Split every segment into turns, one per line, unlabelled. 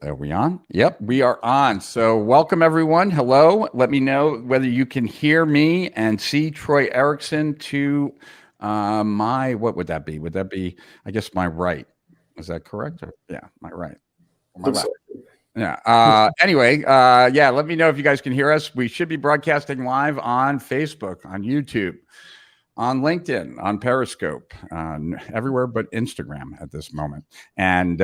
Are we on? Yep, we are on. So welcome everyone. Hello. Let me know whether you can hear me and see Troy Ericson to what would that be? Would that be, I guess, my right? Is that correct? Yeah, my right. Or my left. Yeah. Anyway, yeah, let me know if you guys can hear us. We should be broadcasting live on Facebook, on YouTube, on LinkedIn, on Periscope, everywhere but Instagram at this moment. And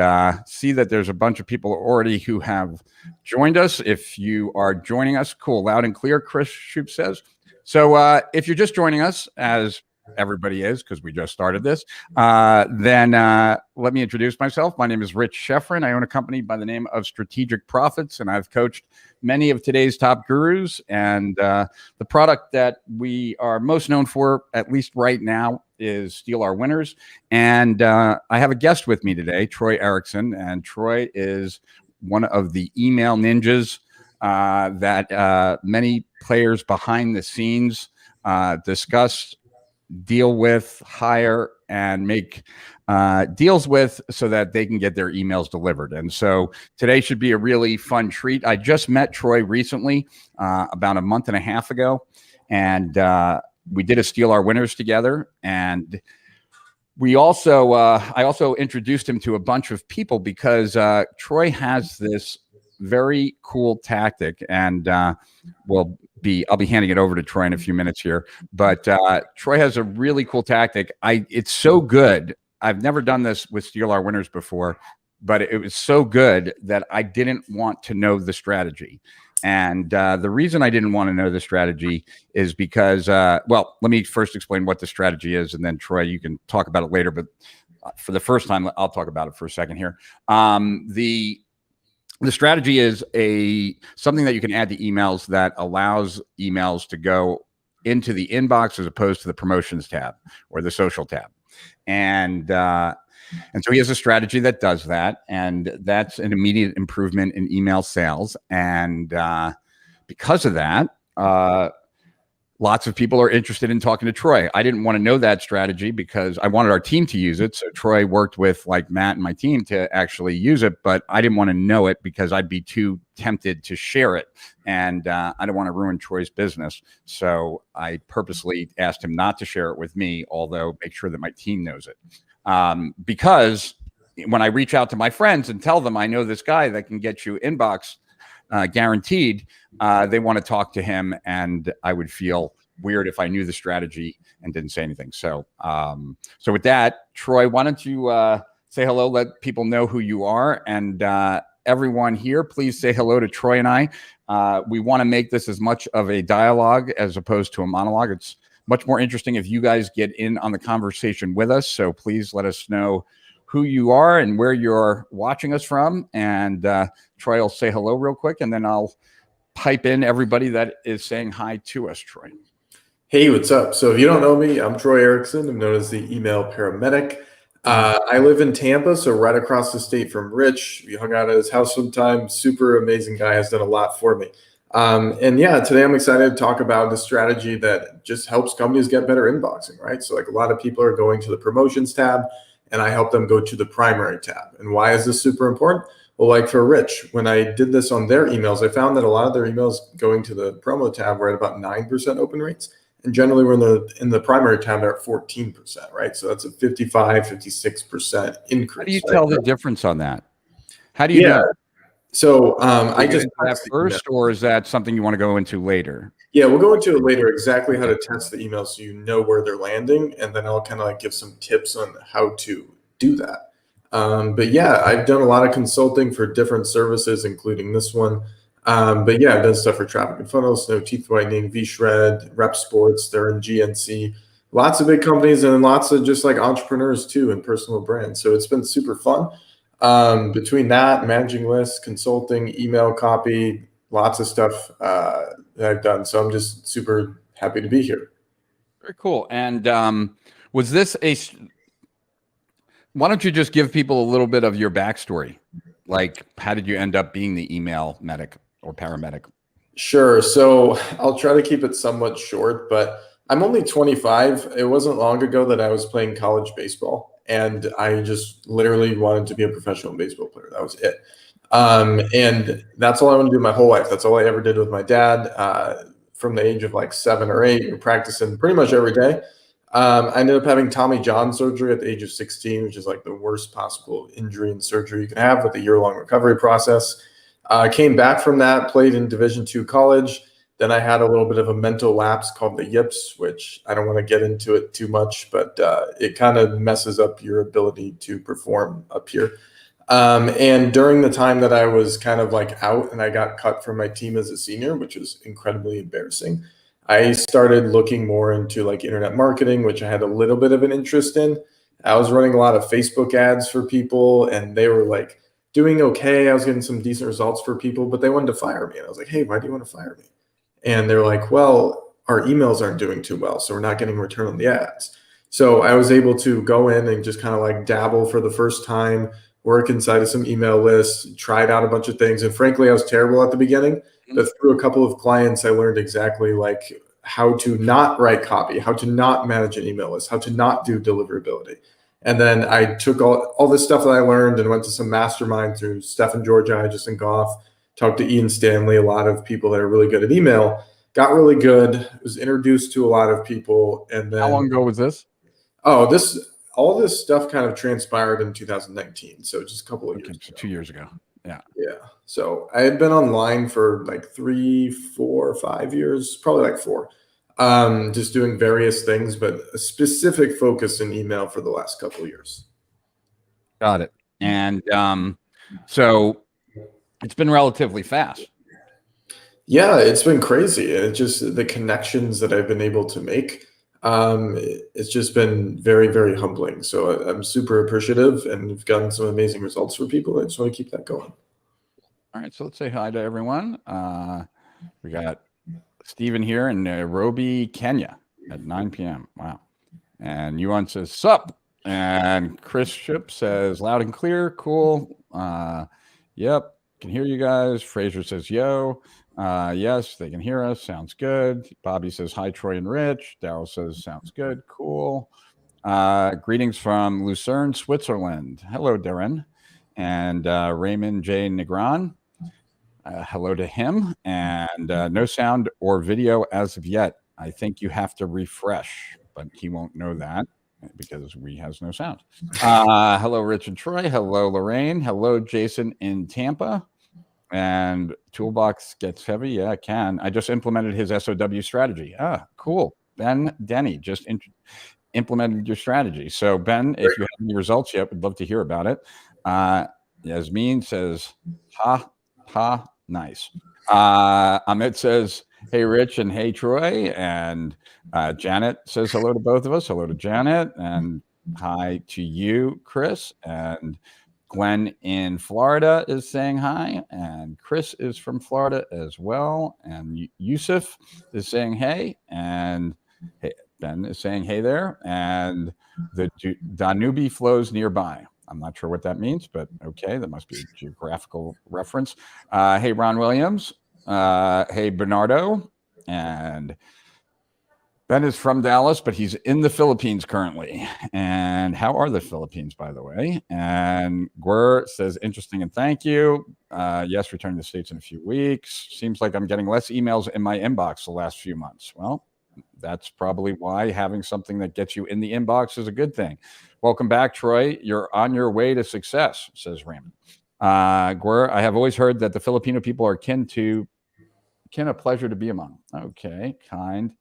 see that there's a bunch of people already who have joined us. If you are joining us, cool, loud and clear, Chris Shoup says. So if you're just joining us, as everybody is, because we just started this, then let me introduce myself. My name is Rich Sheffrin. I own a company by the name of Strategic Profits, and I've coached many of today's top gurus. And the product that we are most known for, at least right now, is Steal Our Winners. And I have a guest with me today, Troy Ericson. And Troy is one of the email ninjas that many players behind the scenes discuss, deal with, hire, and make deals with so that they can get their emails delivered. And so today should be a really fun treat. I just met Troy recently, about a month and a half ago, and we did a Steal Our Winners together. And we also, I also introduced him to a bunch of people because Troy has this very cool tactic, and I'll be handing it over to Troy in a few minutes here. But Troy has a really cool tactic. It's so good. I've never done this with Steal Our Winners before, but it was so good that I didn't want to know the strategy. And the reason I didn't want to know the strategy is because, well, let me first explain what the strategy is, and then Troy, you can talk about it later. But for the first time, I'll talk about it for a second here. The strategy is something that you can add to emails that allows emails to go into the inbox as opposed to the promotions tab or the social tab. And so he has a strategy that does that, and that's an immediate improvement in email sales. And because of that, lots of people are interested in talking to Troy. I didn't want to know that strategy because I wanted our team to use it. So Troy worked with like Matt and my team to actually use it, but I didn't want to know it because I'd be too tempted to share it. And I don't want to ruin Troy's business. So I purposely asked him not to share it with me, although make sure that my team knows it. Because when I reach out to my friends and tell them I know this guy that can get you inbox guaranteed, they want to talk to him, and I would feel weird if I knew the strategy and didn't say anything. So, so with that, Troy, why don't you say hello, let people know who you are, and everyone here, please say hello to Troy and I. We want to make this as much of a dialogue as opposed to a monologue. It's much more interesting if you guys get in on the conversation with us. So please let us know who you are and where you're watching us from. And Troy will say hello real quick, and then I'll pipe in everybody that is saying hi to us, Troy.
Hey, what's up? So if you don't know me, I'm Troy Ericson. I'm known as the email paramedic. I live in Tampa, so right across the state from Rich. We hung out at his house sometime. Super amazing guy, has done a lot for me. And yeah, today I'm excited to talk about the strategy that just helps companies get better inboxing, right? So like a lot of people are going to the promotions tab, and I help them go to the primary tab. And why is this super important? Well, like for Rich, when I did this on their emails, I found that a lot of their emails going to the promo tab were at about 9% open rates. And generally when they're in the primary tab, they're at 14%, right? So that's a 55, 56% increase.
How do you tell the difference on that? How do you know?
So I just
that first, or is that something you want to go into later?
Yeah, we'll go into it later, exactly how to test the emails so you know where they're landing, and then I'll kind of like give some tips on how to do that. But yeah, I've done a lot of consulting for different services, including this one. But yeah, I've done stuff for Traffic and Funnels, Snow Teeth Whitening, V-Shred, Rep Sports, they're in GNC, lots of big companies, and lots of just like entrepreneurs too and personal brands. So it's been super fun. Between that, managing lists, consulting, email copy, lots of stuff that I've done. So I'm just super happy to be here.
Very cool. And was this why don't you just give people a little bit of your backstory? Like, how did you end up being the email medic or paramedic?
Sure. So I'll try to keep it somewhat short, but I'm only 25. It wasn't long ago that I was playing college baseball, and I just literally wanted to be a professional baseball player. That was it. And that's all I want to do my whole life. That's all I ever did with my dad. From the age of like 7 or 8, we were practicing pretty much every day. I ended up having Tommy John surgery at the age of 16, which is like the worst possible injury and surgery you can have, with a year-long recovery process. Came back from that, played in Division II college. Then I had a little bit of a mental lapse called the yips, which I don't want to get into it too much, but it kind of messes up your ability to perform up here. And during the time that I was kind of like out and I got cut from my team as a senior, which was incredibly embarrassing, I started looking more into like internet marketing, which I had a little bit of an interest in. I was running a lot of Facebook ads for people, and they were like doing okay. I was getting some decent results for people, but they wanted to fire me. And I was like, hey, why do you want to fire me? And they're like, well, our emails aren't doing too well, so we're not getting return on the ads. So I was able to go in and just kind of like dabble for the first time, work inside of some email lists, tried out a bunch of things. And frankly, I was terrible at the beginning, but through a couple of clients, I learned exactly like how to not write copy, how to not manage an email list, how to not do deliverability. And then I took all this stuff that I learned and went to some mastermind through Stephen Georgia, just in golf, talked to Ian Stanley, a lot of people that are really good at email, got really good, was introduced to a lot of people. And then
How long ago was this?
Oh, all this stuff kind of transpired in 2019, so just a couple of years ago.
2 years ago. Yeah.
So I had been online for like 3, 4, 5 years, probably like 4, just doing various things, but a specific focus in email for the last couple of years.
Got it. And so it's been relatively fast.
Yeah, it's been crazy. It's just the connections that I've been able to make. It's just been very, very humbling. So I'm super appreciative, and we've gotten some amazing results for people. I just want to keep that going.
All right, so let's say hi to everyone. We got Stephen here in Nairobi, Kenya at 9 p.m. Wow. And Yuan says, sup. And Chris Ship says, loud and clear. Cool. Yep. Can hear you guys. Fraser says, yo. Yes, they can hear us. Sounds good. Bobby says, hi, Troy and Rich. Daryl says, sounds good. Cool. Greetings from Lucerne, Switzerland. Hello, Darren. And Raymond J. Negron. Hello to him. And no sound or video as of yet. I think you have to refresh, but he won't know that because we has no sound. Hello, Rich and Troy. Hello, Lorraine. Hello, Jason in Tampa. And Toolbox gets heavy. Yeah, it can. I just implemented his SOW strategy. Cool. Ben Denny just implemented your strategy. So, Ben, if you have any results yet, we'd love to hear about it. Yasmin says, ha, nice. Amit says, hey, Rich, and hey, Troy. And Janet says hello to both of us. Hello to Janet. And hi to you, Chris. And Glenn in Florida is saying hi, and Chris is from Florida as well, and Yusuf is saying hey, and hey, Ben is saying hey there, and the Danube flows nearby. I'm not sure what that means, but okay, that must be a geographical reference. Hey, Ron Williams. Hey, Bernardo. And Ben is from Dallas, but he's in the Philippines currently. And how are the Philippines, by the way? And Guer says, interesting and thank you. Yes, returning to the States in a few weeks. Seems like I'm getting less emails in my inbox the last few months. Well, that's probably why having something that gets you in the inbox is a good thing. Welcome back, Troy. You're on your way to success, says Raymond. Guer, I have always heard that the Filipino people are kin a pleasure to be among. Okay, kind.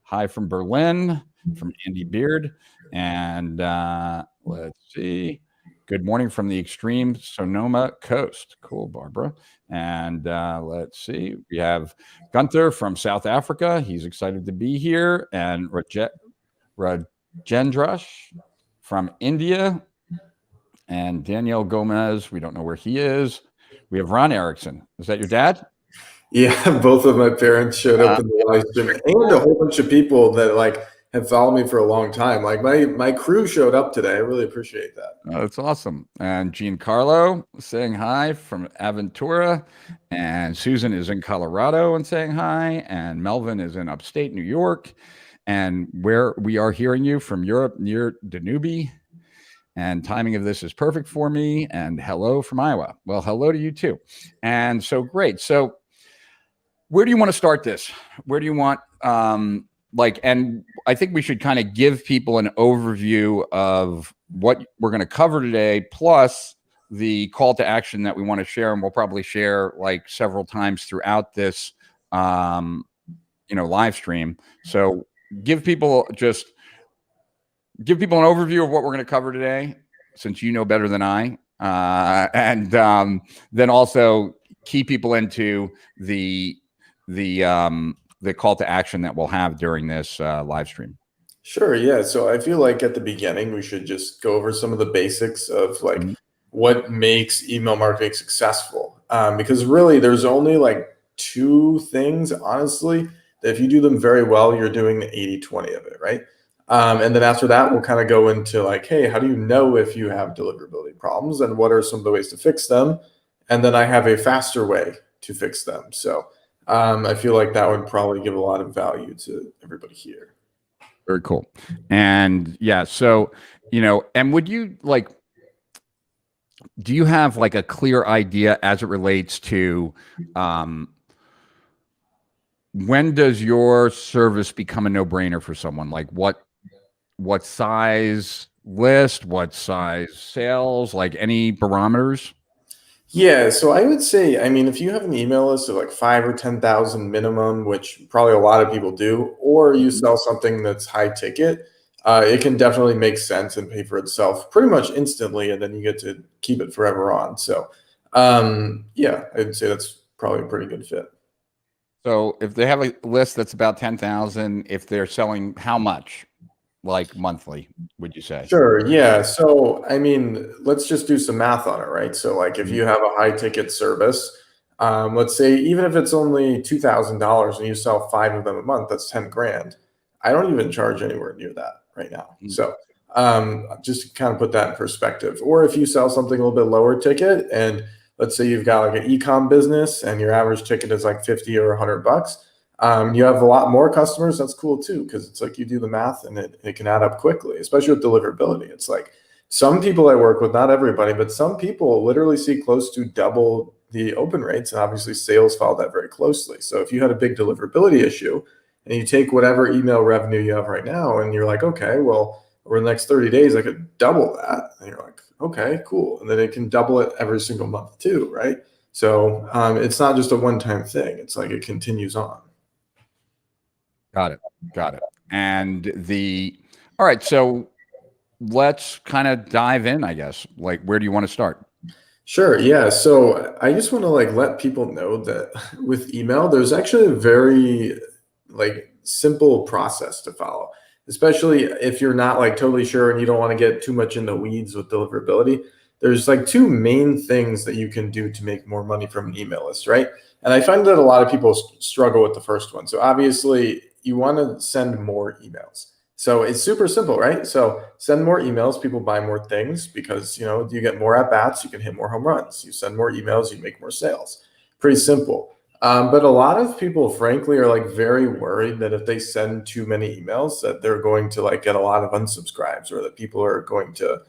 Hi from Berlin, from Andy Beard. And let's see. Good morning from the extreme Sonoma coast. Cool, Barbara. And let's see. We have Gunther from South Africa. He's excited to be here. And Rajendrash from India. And Daniel Gomez. We don't know where he is. We have Ron Erickson. Is that your dad?
Yeah, both of my parents showed up in the live stream, and a whole bunch of people that like have followed me for a long time. Like my crew showed up today. I really appreciate that.
That's awesome. And Giancarlo saying hi from Aventura, and Susan is in Colorado and saying hi, and Melvin is in upstate New York, and where we are hearing you from Europe near Danube. And timing of this is perfect for me. And hello from Iowa. Well, hello to you too. And so great. So where do you want to start this? Where do you want, and I think we should kind of give people an overview of what we're going to cover today, plus the call to action that we want to share. And we'll probably share like several times throughout this, live stream. So give people an overview of what we're going to cover today, since you know better than I, and then also key people into the call to action that we'll have during this live stream.
Sure. Yeah. So I feel like at the beginning, we should just go over some of the basics of like what makes email marketing successful. Because really there's only like two things, honestly, that if you do them very well, you're doing the 80-20 of it. Right. And then after that, we'll kind of go into like, hey, how do you know if you have deliverability problems and what are some of the ways to fix them? And then I have a faster way to fix them. So I feel like that would probably give a lot of value to everybody here.
Very cool. And yeah, so, and would you do you have like a clear idea as it relates to, when does your service become a no-brainer for someone? Like what size list, what size sales, like any barometers?
Yeah, so I would say, I mean, if you have an email list of like 5 or 10,000 minimum, which probably a lot of people do, or you sell something that's high ticket, it can definitely make sense and pay for itself pretty much instantly, and then you get to keep it forever on. So, yeah, I'd say that's probably a pretty good fit.
So if they have a list that's about 10,000, if they're selling how much, like monthly, would you say?
Sure. Yeah. So, I mean, let's just do some math on it, right? So, like, if you have a high ticket service, let's say even if it's only $2,000 and you sell 5 of them a month, that's 10 grand. I don't even charge anywhere near that right now. So, just to kind of put that in perspective. Or if you sell something a little bit lower ticket, and let's say you've got like an e-com business and your average ticket is like 50 or $100. You have a lot more customers. That's cool too, because it's like you do the math and it can add up quickly, especially with deliverability. It's like some people I work with, not everybody, but some people literally see close to double the open rates, and obviously sales follow that very closely. So if you had a big deliverability issue and you take whatever email revenue you have right now and you're like, okay, well, over the next 30 days, I could double that. And you're like, okay, cool. And then it can double it every single month too, right? So it's not just a one-time thing. It's like it continues on.
Got it. And all right, so let's kind of dive in, I guess. Like, where do you want to start?
Sure. Yeah. So I just want to like let people know that with email, there's actually a very like simple process to follow, especially if you're not like totally sure and you don't want to get too much in the weeds with deliverability. There's like two main things that you can do to make more money from an email list, right? And I find that a lot of people struggle with the first one. So obviously you want to send more emails. So it's super simple, right? So send more emails, people buy more things because, you get more at bats, you can hit more home runs. You send more emails, you make more sales. Pretty simple. But a lot of people, frankly, are like very worried that if they send too many emails, that they're going to like get a lot of unsubscribes, or that people are going to,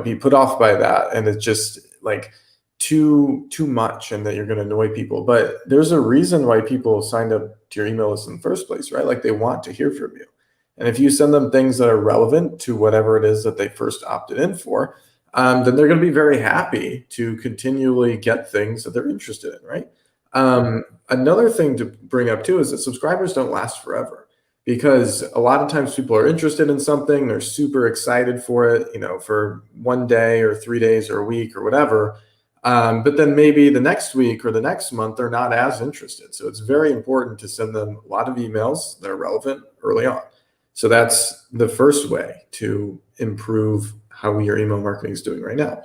be put off by that. And it's just like too much, and that you're going to annoy people. But there's a reason why people signed up to your email list in the first place, right? Like they want to hear from you. And if you send them things that are relevant to whatever it is that they first opted in for, then they're going to be very happy to continually get things that they're interested in, right? Another thing to bring up too is that subscribers don't last forever, because a lot of times people are interested in something, they're super excited for it, for one day or 3 days or a week or whatever. But then maybe the next week or the next month, they're not as interested. So it's very important to send them a lot of emails that are relevant early on. So that's the first way to improve how your email marketing is doing right now.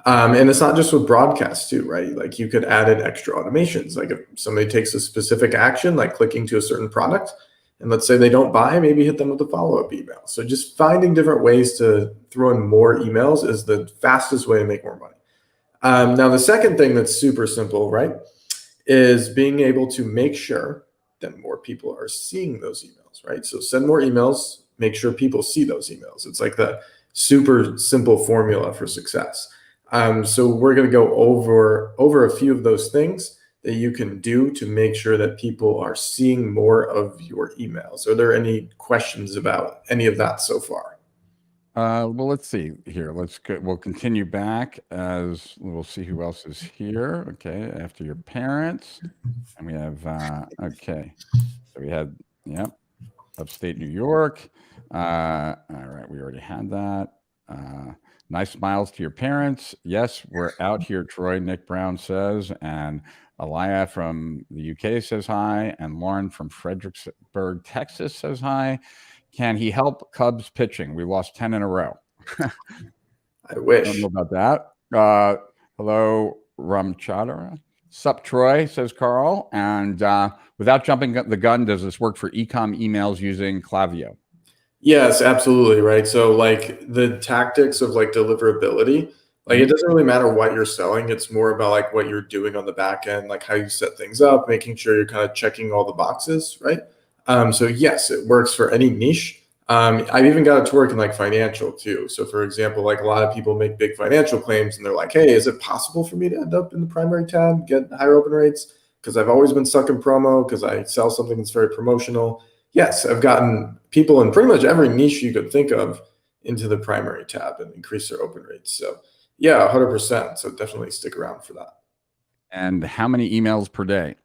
And it's not just with broadcasts too, right? Like you could add in extra automations. Like if somebody takes a specific action, like clicking to a certain product, and let's say they don't buy, maybe hit them with a follow-up email. So just finding different ways to throw in more emails is the fastest way to make more money. Now, the second thing that's super simple, right, is being able to make sure that more people are seeing those emails, right? So send more emails, make sure people see those emails. It's like the super simple formula for success. So we're going to go over a few of those things that you can do to make sure that people are seeing more of your emails. Are there any questions about any of that so far?
Well, let's see here. We'll continue back as we'll see who else is here. Okay, after your parents, and we have okay. So we had upstate New York. All right, we already had that. Nice smiles to your parents. Yes, we're out here, Troy, Nick Brown says. And Alaya from the UK says hi. And Lauren from Fredericksburg, Texas says hi. Can he help Cubs pitching? We lost 10 in a row.
I wish.
I don't know about that. Hello, Ramchadara. Sup, Troy, says Carl. And without jumping the gun, does this work for ecom emails using Klaviyo?
Yes, absolutely. Right. So like the tactics of like deliverability, like it doesn't really matter what you're selling. It's more about like what you're doing on the back end, like how you set things up, making sure you're kind of checking all the boxes. Right. So yes, it works for any niche. I've even got it to work in like financial too. So for example, like a lot of people make big financial claims and they're like, hey, is it possible for me to end up in the primary tab, get higher open rates? Because I've always been stuck in promo because I sell something that's very promotional. Yes, I've gotten people in pretty much every niche you could think of into the primary tab and increase their open rates. So yeah, 100%. So definitely stick around for that.
And how many emails per day?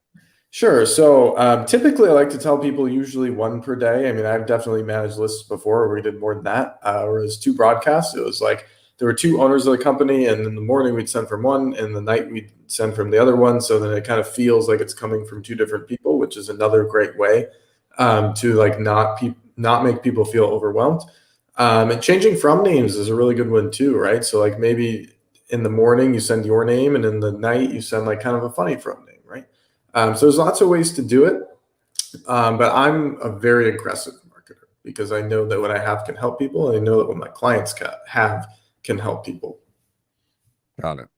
Sure. So typically I like to tell people usually one per day. I mean, I've definitely managed lists before where we did more than that. Whereas 2 broadcasts, it was like there were 2 owners of the company, and in the morning we'd send from one, and the night we'd send from the other one. So then it kind of feels like it's coming from 2 different people, which is another great way to like not make people feel overwhelmed. And changing from names is a really good one too, right? So like maybe in the morning you send your name, and in the night you send like kind of a funny from name, right? So there's lots of ways to do it, but I'm a very aggressive marketer because I know that what I have can help people, and I know that what my clients can help people.
Got it.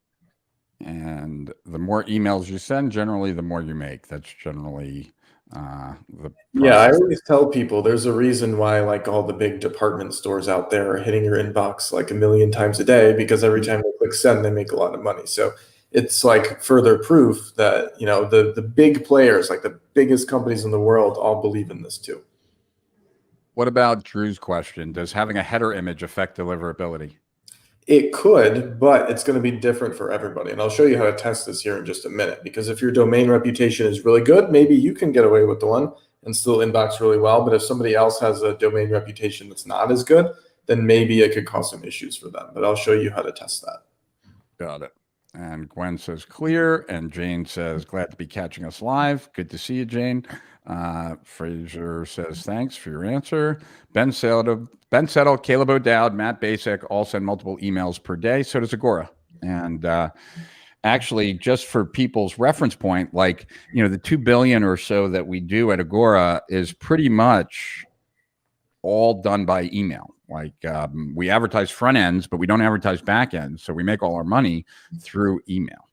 And the more emails you send, generally, the more you make. That's generally the
Yeah, I
process.
always tell people there's a reason why like all the big department stores out there are hitting your inbox like a million times a day, because every time they click send, they make a lot of money. So it's like further proof that, you know, the big players, like the biggest companies in the world, all believe in this too.
What about Drew's question? Does having a header image affect deliverability?
It could, but it's going to be different for everybody. And I'll show you how to test this here in just a minute, because if your domain reputation is really good, maybe you can get away with the one and still inbox really well. But if somebody else has a domain reputation that's not as good, then maybe it could cause some issues for them. But I'll show you how to test that.
Got it. And Gwen says clear. And Jane says, glad to be catching us live. Good to see you, Jane. Fraser says, thanks for your answer. Ben Settle, Caleb O'Dowd, Matt Basic all send multiple emails per day. So does Agora. And actually, just for people's reference point, like, you know, the 2 billion or so that we do at Agora is pretty much all done by email. Like we advertise front ends, but we don't advertise back ends. So we make all our money through email.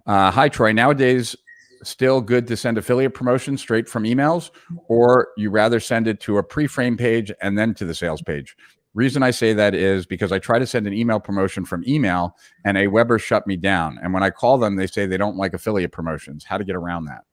Hi, Troy. Nowadays, still good to send affiliate promotions straight from emails, or you rather send it to a pre-frame page and then to the sales page? Reason I say that is because I try to send an email promotion from email and Aweber shut me down. And when I call them, they say they don't like affiliate promotions. How to get around that?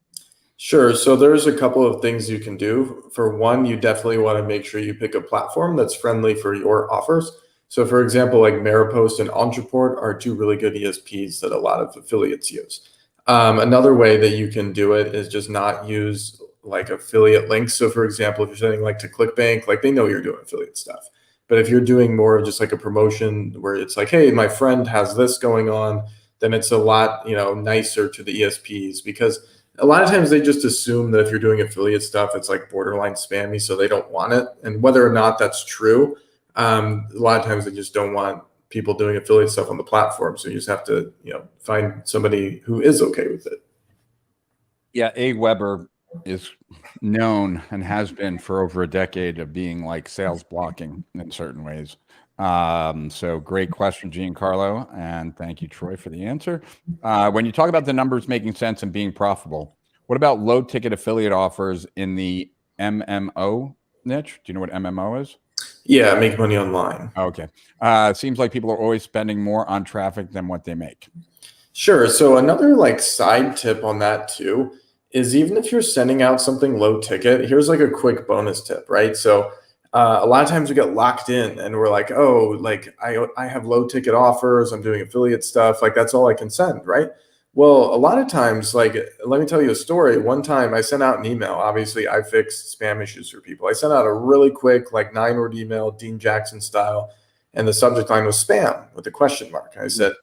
Sure. So there's a couple of things you can do. For one, you definitely want to make sure you pick a platform that's friendly for your offers. So for example, like Maripost and Ontraport are 2 really good ESPs that a lot of affiliates use. Another way that you can do it is just not use like affiliate links. So for example, if you're sending like to ClickBank, like they know you're doing affiliate stuff. But if you're doing more of just like a promotion where it's like, hey, my friend has this going on, then it's a lot, you know, nicer to the ESPs, because a lot of times they just assume that if you're doing affiliate stuff, it's like borderline spammy, so they don't want it. And whether or not that's true, a lot of times they just don't want people doing affiliate stuff on the platform. So you just have to, you know, find somebody who is okay with it.
Yeah, Aweber is known and has been for over a decade of being like sales blocking in certain ways. So great question, Giancarlo, and thank you, Troy, for the answer. When you talk about the numbers making sense and being profitable, what about low ticket affiliate offers in the MMO niche? Do you know what MMO is?
Yeah, make money online.
Okay. Seems like people are always spending more on traffic than what they make.
Sure. So another like side tip on that too is even if you're sending out something low ticket, here's like a quick bonus tip, right? So a lot of times we get locked in and we're like, oh, like I have low ticket offers, I'm doing affiliate stuff, like that's all I can send, right? Well, a lot of times, like let me tell you a story. One time I sent out an email. Obviously, I fix spam issues for people. I sent out a really quick, like 9-word email, Dean Jackson style, and the subject line was spam with a question mark. I said,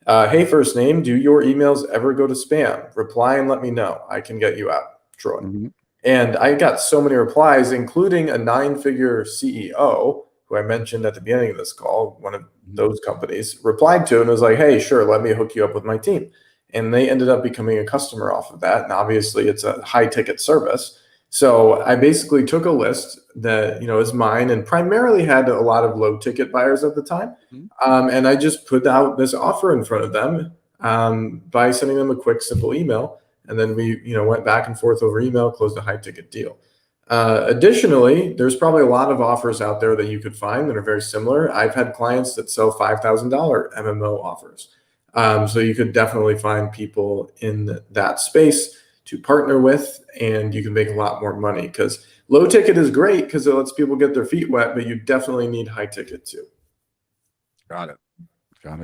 hey, first name, do your emails ever go to spam? Reply and let me know. I can get you out, Troy.
Mm-hmm.
And I got so many replies, including a 9-figure CEO who I mentioned at the beginning of this call, one of those companies, replied to it and was like, hey, sure, let me hook you up with my team. And they ended up becoming a customer off of that. And obviously, it's a high ticket service. So I basically took a list that is mine and primarily had a lot of low ticket buyers at the time, and I just put out this offer in front of them by sending them a quick, simple email, and then we went back and forth over email, closed a high ticket deal. Additionally, there's probably a lot of offers out there that you could find that are very similar. I've had clients that sell $5,000 MMO offers, so you could definitely find people in that space to partner with, and you can make a lot more money because low ticket is great because it lets people get their feet wet, but you definitely need high ticket too.
Got it. I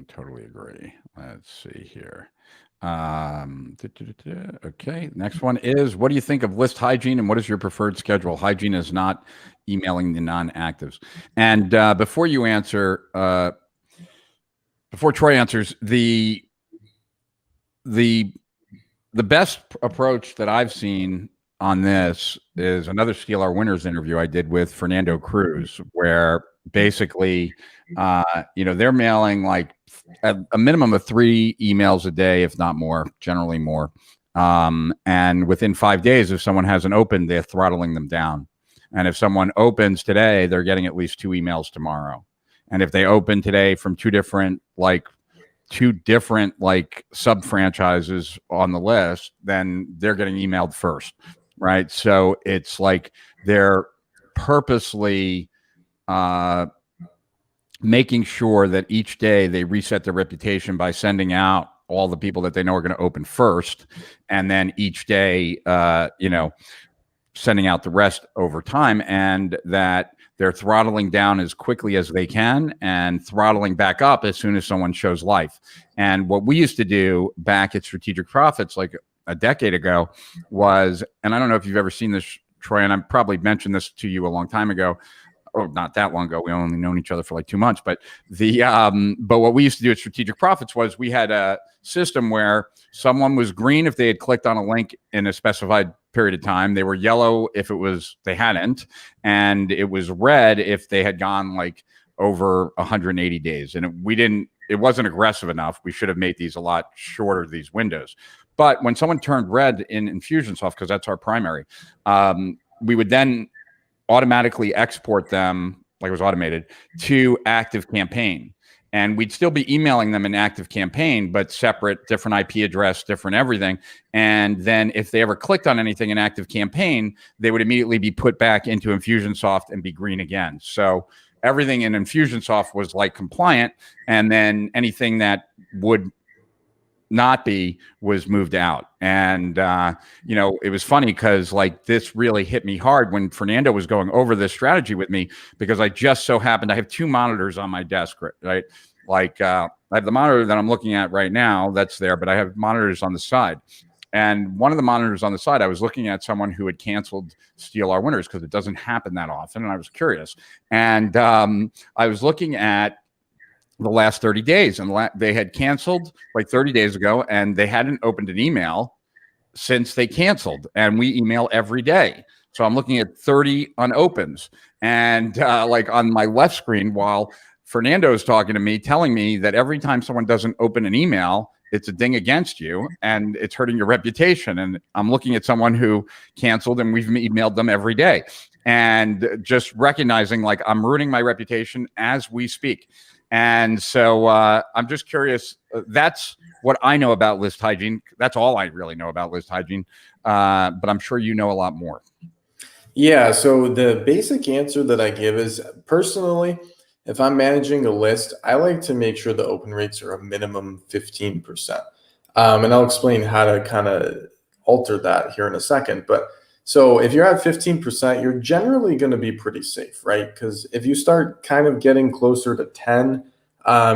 totally agree. Let's see here. Okay. Next one is, what do you think of list hygiene and what is your preferred schedule? Hygiene is not emailing the non-actives. And before you answer, before Troy answers, the best approach that I've seen on this is another Steal Our Winners interview I did with Fernando Cruz, where basically, they're mailing like a minimum of 3 emails a day, if not more, generally more. And within 5 days, if someone hasn't opened, they're throttling them down. And if someone opens today, they're getting at least 2 emails tomorrow. And if they open today from two different sub franchises on the list, then they're getting emailed first, right? So it's like they're purposely making sure that each day they reset their reputation by sending out all the people that they know are going to open first, and then each day sending out the rest over time, and that they're throttling down as quickly as they can and throttling back up as soon as someone shows life. And what we used to do back at Strategic Profits like a decade ago was, and I don't know if you've ever seen this, Troy, and I probably mentioned this to you a long time ago, or not that long ago. We only known each other for like 2 months, but but what we used to do at Strategic Profits was we had a system where someone was green if they had clicked on a link in a specified period of time. They were yellow if they hadn't, and it was red if they had gone like over 180 days. And it wasn't aggressive enough. We should have made these a lot shorter, these windows. But when someone turned red in Infusionsoft, because that's our primary, we would then automatically export them, like it was automated, to Active Campaign. And we'd still be emailing them in Active Campaign, but separate, different IP address, different everything. And then if they ever clicked on anything in Active Campaign, they would immediately be put back into Infusionsoft and be green again. So everything in Infusionsoft was like compliant. And then anything that would not be was moved out. And it was funny because like this really hit me hard when Fernando was going over this strategy with me, because I just so happened I have 2 monitors on my desk, right? Like I have the monitor that I'm looking at right now that's there, but I have monitors on the side. And one of the monitors on the side, I was looking at someone who had canceled Steal Our Winners because it doesn't happen that often, and I was curious. And I was looking at the last 30 days, and they had canceled like 30 days ago, and they hadn't opened an email since they canceled, and we email every day. So I'm looking at 30 unopens, and like on my left screen, while Fernando is talking to me, telling me that every time someone doesn't open an email, it's a ding against you and it's hurting your reputation. And I'm looking at someone who canceled, and we've emailed them every day, and just recognizing like I'm ruining my reputation as we speak. And so I'm just curious. That's what I know about list hygiene. That's all I really know about list hygiene. But I'm sure you know a lot more.
Yeah, so the basic answer that I give is personally, if I'm managing a list, I like to make sure the open rates are a minimum 15%. And I'll explain how to kind of alter that here in a second. But so if you're at 15%, you're generally going to be pretty safe, right? Because if you start kind of getting closer to 10,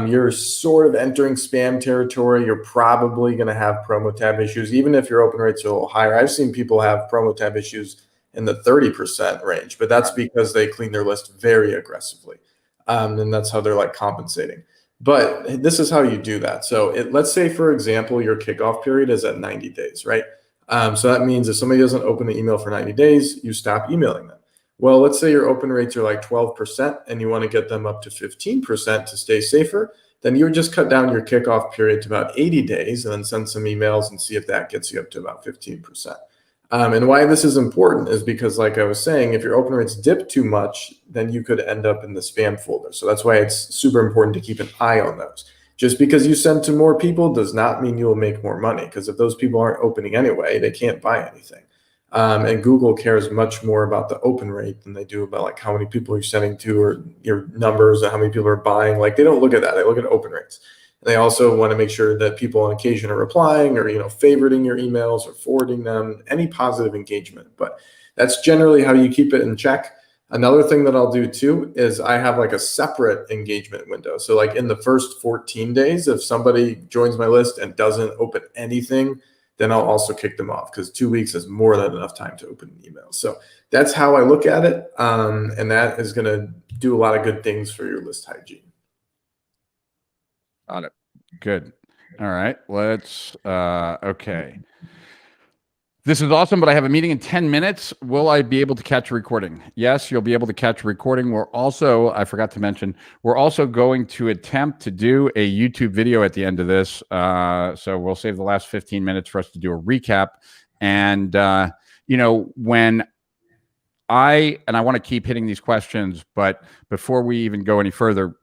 you're sort of entering spam territory. You're probably going to have promo tab issues, even if your open rates are a little higher. I've seen people have promo tab issues in the 30% range, but that's because they clean their list very aggressively. And that's how they're like compensating. But this is how you do that. So let's say, for example, your kickoff period is at 90 days, right? So that means if somebody doesn't open the email for 90 days, you stop emailing them. Well, let's say your open rates are like 12% and you want to get them up to 15% to stay safer, then you would just cut down your kickoff period to about 80 days and then send some emails and see if that gets you up to about 15%. And why this is important is because, like I was saying, if your open rates dip too much, then you could end up in the spam folder. So that's why it's super important to keep an eye on those. Just because you send to more people does not mean you will make more money, because if those people aren't opening anyway, they can't buy anything. And Google cares much more about the open rate than they do about like how many people you're sending to or your numbers and how many people are buying. Like they don't look at that. They look at open rates. They also want to make sure that people on occasion are replying or, favoriting your emails or forwarding them, any positive engagement. But that's generally how you keep it in check. Another thing that I'll do too is I have like a separate engagement window. So like in the first 14 days, if somebody joins my list and doesn't open anything, then I'll also kick them off, because 2 weeks is more than enough time to open an email. So that's how I look at it. And that is going to do a lot of good things for your list hygiene.
Got it. Good. All right. Let's, okay. This is awesome, but I have a meeting in 10 minutes. Will I be able to catch a recording? Yes, you'll be able to catch a recording. We're also, I forgot to mention, we're also going to attempt to do a YouTube video at the end of this. So we'll save the last 15 minutes for us to do a recap. And, when I want to keep hitting these questions, but before we even go any further,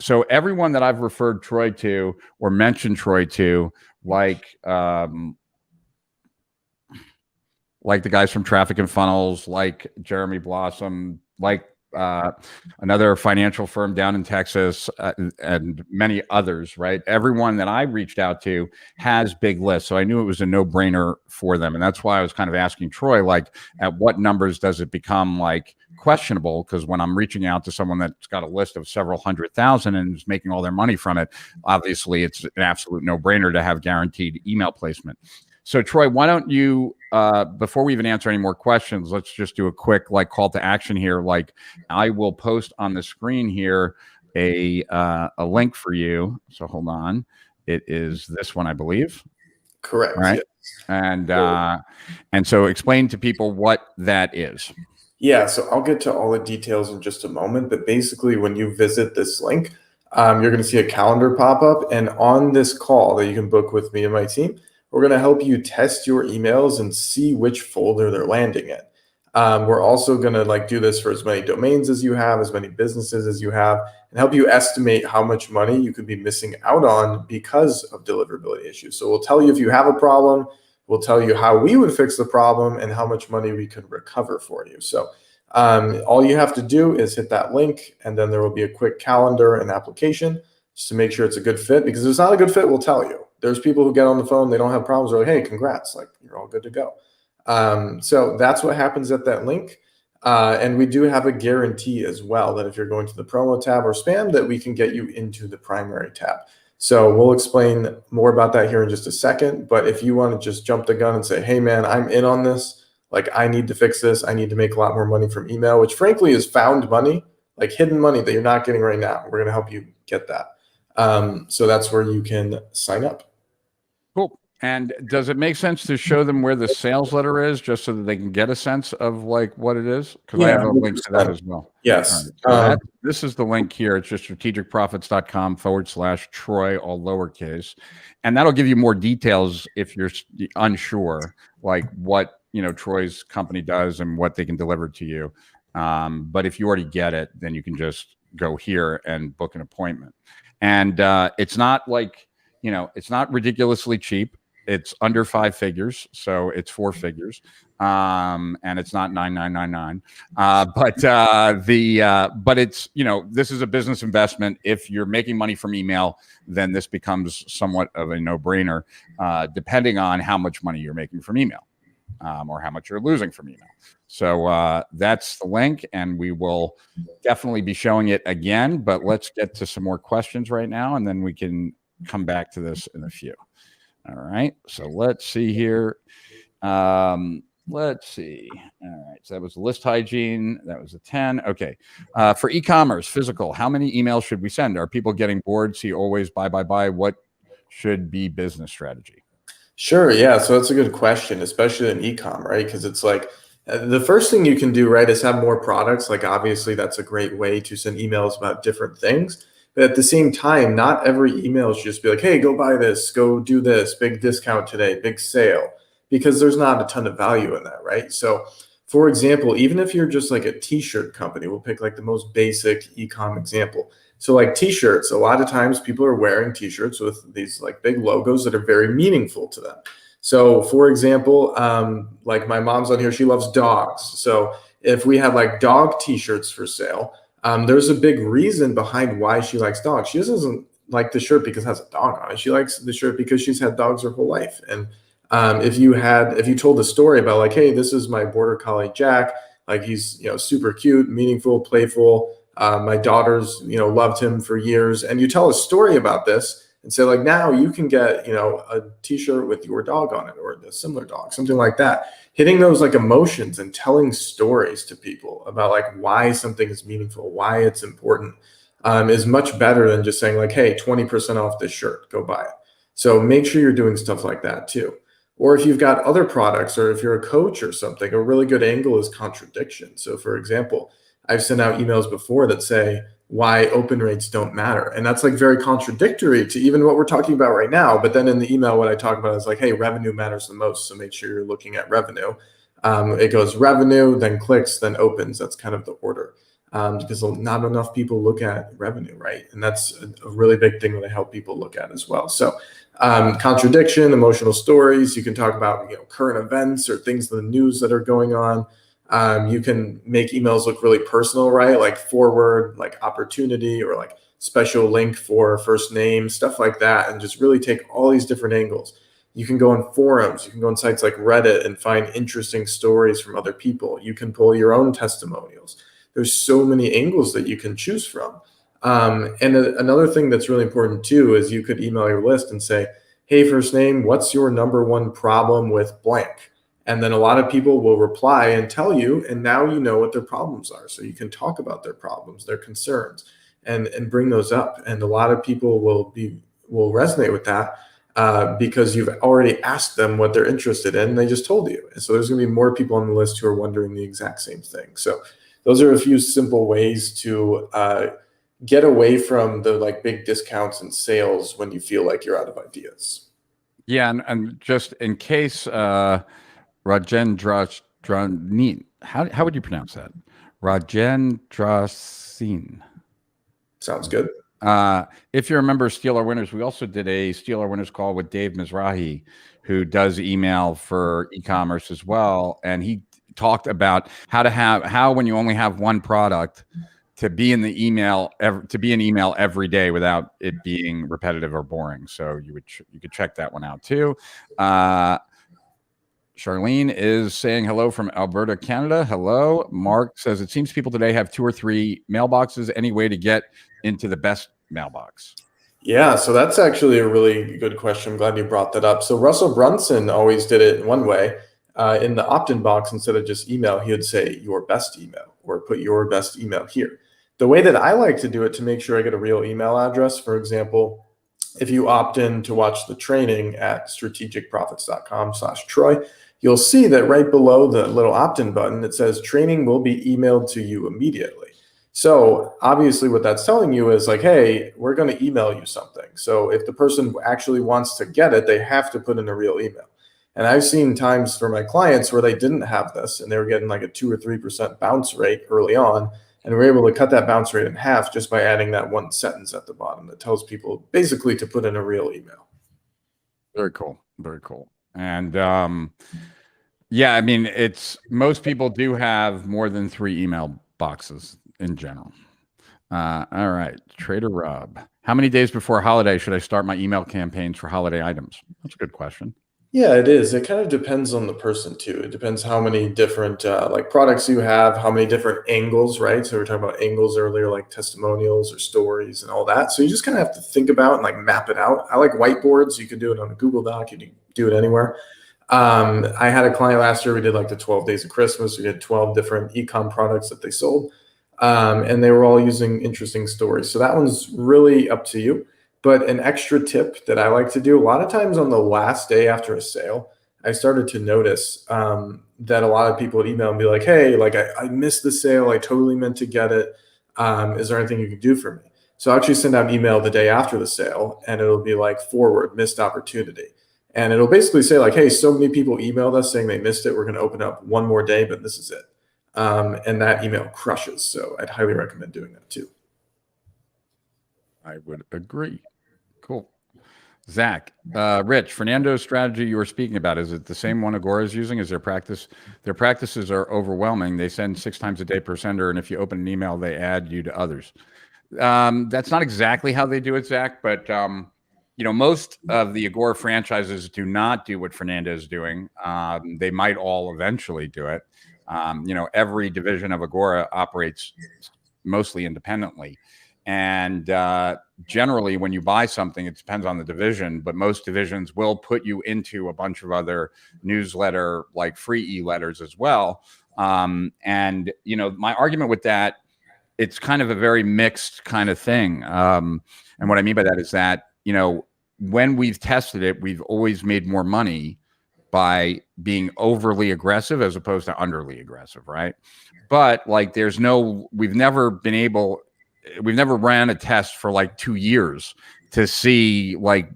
so everyone that I've referred Troy to or mentioned Troy to, like the guys from Traffic and Funnels, like Jeremy Blossom, like another financial firm down in Texas, and many others, right? Everyone that I reached out to has big lists. So I knew it was a no-brainer for them. And that's why I was kind of asking Troy, like, at what numbers does it become like questionable? Because when I'm reaching out to someone that's got a list of several 100,000 and is making all their money from it, obviously it's an absolute no-brainer to have guaranteed email placement. So Troy, why don't you, before we even answer any more questions, let's just do a quick call to action here. Like, I will post on the screen here a link for you. So hold on. It is this one, I believe.
Correct.
Right. Yes. And so explain to people what that is.
Yeah, so I'll get to all the details in just a moment, but basically when you visit this link, you're going to see a calendar pop up, and on this call that you can book with me and my team, we're going to help you test your emails and see which folder they're landing in. We're also going to do this for as many domains as you have, as many businesses as you have, and help you estimate how much money you could be missing out on because of deliverability issues. So we'll tell you if you have a problem, we'll tell you how we would fix the problem and how much money we could recover for you. So all you have to do is hit that link, and then there will be a quick calendar and application just to make sure it's a good fit, because if it's not a good fit, we'll tell you. There's people who get on the phone, they don't have problems. They're like, hey, congrats, you're all good to go. So that's what happens at that link. And we do have a guarantee as well that if you're going to the promo tab or spam, that we can get you into the primary tab. So we'll explain more about that here in just a second. But if you want to just jump the gun and say, hey, man, I'm in on this. I need to fix this. I need to make a lot more money from email, which frankly is found money, hidden money that you're not getting right now. We're going to help you get that. So that's where you can sign up.
Cool. And does it make sense to show them where the sales letter is, just so that they can get a sense of what it is? Because I have a link to that as well.
Yes.
Right. So this is the link here. It's just strategicprofits.com/Troy, all lowercase. And that'll give you more details if you're unsure, what, Troy's company does and what they can deliver to you. But if you already get it, then you can just go here and book an appointment. And it's not it's not ridiculously cheap. It's under 5 figures, so it's 4 figures, and it's not 9999. But it's, this is a business investment. If you're making money from email, then this becomes somewhat of a no-brainer, depending on how much money you're making from email, or how much you're losing from email. So that's the link, and we will definitely be showing it again. But let's get to some more questions right now, and then we can come back to this in a few. All right. So let's see here. Let's see. All right. So that was list hygiene. That was a 10. Okay. For e-commerce, physical, how many emails should we send? Are people getting bored? See always buy. What should be business strategy?
Sure. Yeah. So that's a good question, especially in e-com, right? Because it's like the first thing you can do, right, is have more products. Like, obviously, that's a great way to send emails about different things. But at the same time, not every email should just be like, hey, go buy this, go do this, big discount today, big sale, because there's not a ton of value in that, right? So, for example, even if you're just like a t-shirt company, we'll pick like the most basic e-com example. So like t-shirts, a lot of times people are wearing t-shirts with these like big logos that are very meaningful to them. So for example, like my mom's on here, she loves dogs. So if we have like dog t-shirts for sale, there's a big reason behind why she likes dogs. She doesn't like the shirt because it has a dog on it. She likes the shirt because she's had dogs her whole life. And if you told the story about like, hey, this is my border collie Jack, like he's super cute, meaningful, playful. My daughters loved him for years, and you tell a story about this and say like, now you can get a t-shirt with your dog on it or a similar dog, something like that. Hitting those like emotions and telling stories to people about like why something is meaningful, why it's important, is much better than just saying like, hey, 20% off this shirt, go buy it. So make sure you're doing stuff like that too. Or if you've got other products, or if you're a coach or something, a really good angle is contradiction. So for example, I've sent out emails before that say why open rates don't matter. And that's like very contradictory to even what we're talking about right now. But then in the email, what I talk about is like, hey, revenue matters the most. So make sure you're looking at revenue. It goes revenue, then clicks, then opens. That's kind of the order. Because not enough people look at revenue, right? And that's a really big thing that I help people look at as well. So contradiction, emotional stories. You can talk about current events or things in the news that are going on. You can make emails look really personal, right? Like forward, like opportunity, or like special link for first name, stuff like that, and just really take all these different angles. You can go on forums, you can go on sites like Reddit and find interesting stories from other people. You can pull your own testimonials. There's so many angles that you can choose from. Another thing that's really important too is you could email your list and say, hey, first name, what's your number one problem with blank? And then a lot of people will reply and tell you, and now you know what their problems are. So you can talk about their problems, their concerns, and bring those up. And a lot of people will resonate with that because you've already asked them what they're interested in, and they just told you. And so there's going to be more people on the list who are wondering the exact same thing. So those are a few simple ways to get away from the like big discounts and sales when you feel like you're out of ideas.
Yeah, and just in case, Rajendrasinin. How would you pronounce that? Rajendrasin.
Sounds good.
If you remember Steal Our Winners, we also did a Steal Our Winners call with Dave Mizrahi, who does email for e-commerce as well, and he talked about how when you only have one product, to be in the email every day without it being repetitive or boring. So you could check that one out too. Charlene is saying hello from Alberta, Canada. Hello. Mark says it seems people today have 2 or 3 mailboxes. Any way to get into the best mailbox?
Yeah, so that's actually a really good question. I'm glad you brought that up. So Russell Brunson always did it in one way. In the opt-in box, instead of just email, he would say your best email, or put your best email here. The way that I like to do it to make sure I get a real email address, for example, if you opt in to watch the training at strategicprofits.com/Troy, you'll see that right below the little opt-in button, it says training will be emailed to you immediately. So obviously what that's telling you is like, hey, we're going to email you something. So if the person actually wants to get it, they have to put in a real email. And I've seen times for my clients where they didn't have this and they were getting like a 2 or 3% bounce rate early on. And we're able to cut that bounce rate in half just by adding that one sentence at the bottom that tells people basically to put in a real email.
Very cool. Very cool. And yeah, I mean, most people do have more than 3 email boxes in general. All right, Trader Rob. How many days before holiday should I start my email campaigns for holiday items? That's a good question.
Yeah, it is. It kind of depends on the person too. It depends how many different like products you have, how many different angles, right? So we were talking about angles earlier, like testimonials or stories and all that. So you just kind of have to think about and like map it out. I like whiteboards. You can do it on a Google Doc. You can do it anywhere. I had a client last year. We did like the 12 days of Christmas. We had 12 different ecom products that they sold, and they were all using interesting stories. So that one's really up to you. But an extra tip that I like to do a lot of times on the last day after a sale, I started to notice that a lot of people would email and be like, "Hey, like I missed the sale. I totally meant to get it. Is there anything you can do for me?" So I actually send out email the day after the sale, and it'll be like forward missed opportunity. And it'll basically say like, "Hey, so many people emailed us saying they missed it. We're going to open up one more day, but this is it." And that email crushes. So I'd highly recommend doing that too.
I would agree. Cool. Zach, Rich, Fernando's strategy you were speaking about, is it the same one Agora is using? Is their practices are overwhelming. They send 6 times a day per sender, and if you open an email, they add you to others. That's not exactly how they do it, Zach, but most of the Agora franchises do not do what Fernando is doing. They might all eventually do it. Every division of Agora operates mostly independently. And generally, when you buy something, it depends on the division, but most divisions will put you into a bunch of other newsletter, like free e-letters as well. My argument with that, it's kind of a very mixed kind of thing. And what I mean by that is that, when we've tested it, we've always made more money by being overly aggressive as opposed to underly aggressive, right? But like, we've never ran a test for like 2 years to see, like,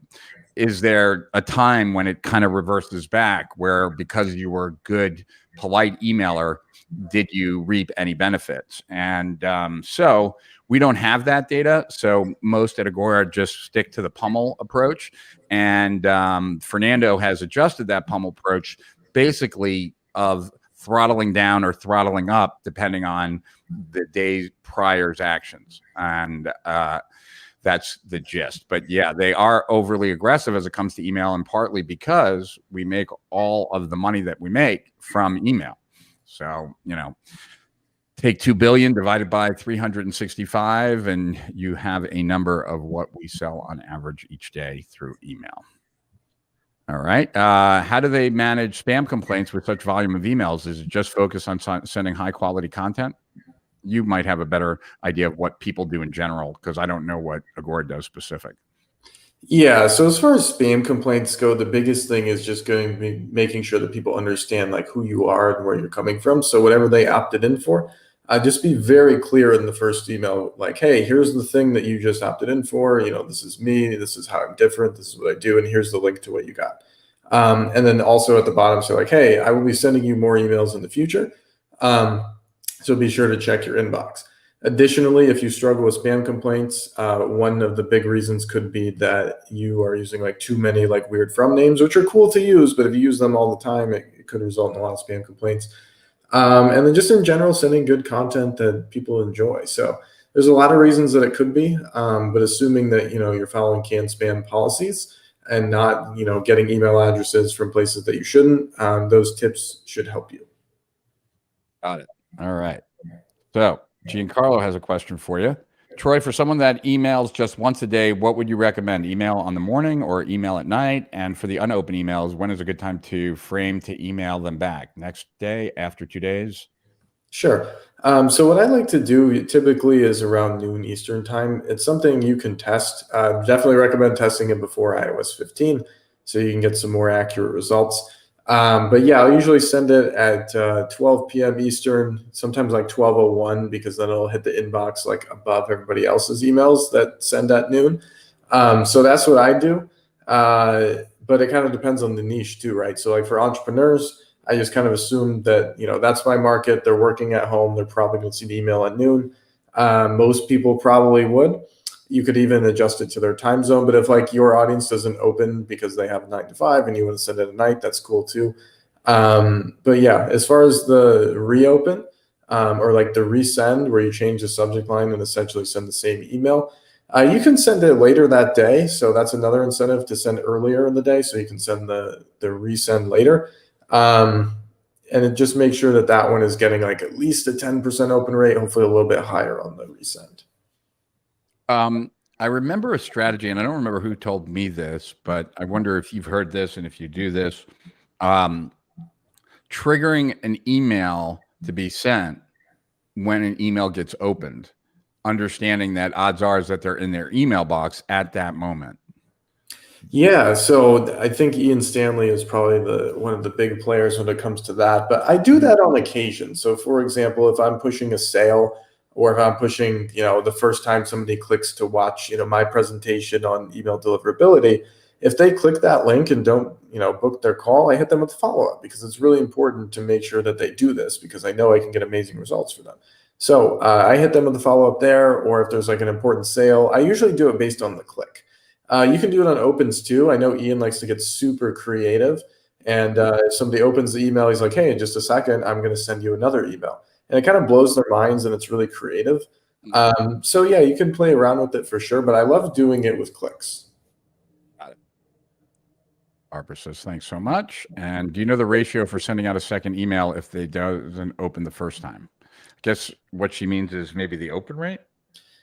is there a time when it kind of reverses back where, because you were a good, polite emailer, did you reap any benefits? And so we don't have that data. So most at Agora just stick to the pummel approach. And Fernando has adjusted that pummel approach, basically of throttling down or throttling up depending on the day prior's actions. And that's the gist. But yeah, they are overly aggressive as it comes to email, and partly because we make all of the money that we make from email. So, take 2 billion divided by 365, and you have a number of what we sell on average each day through email. All right. How do they manage spam complaints with such volume of emails? Is it just focus on sending high quality content? You might have a better idea of what people do in general, because I don't know what Agora does specific.
Yeah, so as far as spam complaints go, the biggest thing is just going to be making sure that people understand like who you are and where you're coming from. So whatever they opted in for, just be very clear in the first email, like, "Hey, here's the thing that you just opted in for. This is me. This is how I'm different. This is what I do, and here's the link to what you got." And then also at the bottom, say like, "Hey, I will be sending you more emails in the future, so be sure to check your inbox." Additionally, if you struggle with spam complaints, one of the big reasons could be that you are using like too many like weird from names, which are cool to use, but if you use them all the time, it could result in a lot of spam complaints. And then just in general, sending good content that people enjoy. So there's a lot of reasons that it could be, but assuming that you're following canned spam policies and not getting email addresses from places that you shouldn't, those tips should help you.
Got it. All right. So Giancarlo has a question for you. Troy, for someone that emails just once a day, what would you recommend? Email on the morning or email at night? And for the unopened emails, when is a good time to frame to email them back? Next day, after 2 days?
Sure. So what I like to do typically is around noon Eastern time. It's something you can test. Definitely recommend testing it before iOS 15 so you can get some more accurate results. But yeah, I'll usually send it at 12 p.m. Eastern, sometimes like 12:01, because then it'll hit the inbox like above everybody else's emails that send at noon. So that's what I do. But it kind of depends on the niche too, right? So like for entrepreneurs, I just kind of assume that, that's my market. They're working at home. They're probably going to see the email at noon. Most people probably would. You could even adjust it to their time zone. But if like your audience doesn't open because they have 9 to 5 and you want to send it at night, that's cool too. But yeah, as far as the reopen or like the resend, where you change the subject line and essentially send the same email, you can send it later that day. So that's another incentive to send earlier in the day. So you can send the resend later. And it just makes sure that that one is getting like at least a 10% open rate, hopefully a little bit higher on the resend.
I remember a strategy, and I don't remember who told me this, but I wonder if you've heard this and if you do this. Triggering an email to be sent when an email gets opened, understanding that odds are is that they're in their email box at that moment.
Yeah, so I think Ian Stanley is probably one of the big players when it comes to that. But I do that on occasion. So for example, if I'm pushing a sale or if I'm pushing, the first time somebody clicks to watch, my presentation on email deliverability, if they click that link and don't, book their call, I hit them with follow-up because it's really important to make sure that they do this because I know I can get amazing results for them. So I hit them with the follow-up there, or if there's like an important sale, I usually do it based on the click. You can do it on opens too. I know Ian likes to get super creative. And if somebody opens the email, he's like, hey, in just a second, I'm going to send you another email. And it kind of blows their minds and it's really creative. So yeah, you can play around with it for sure. But I love doing it with clicks.
Got it. Barbara says, thanks so much. And do you know the ratio for sending out a second email if they doesn't open the first time? I guess what she means is maybe the open rate.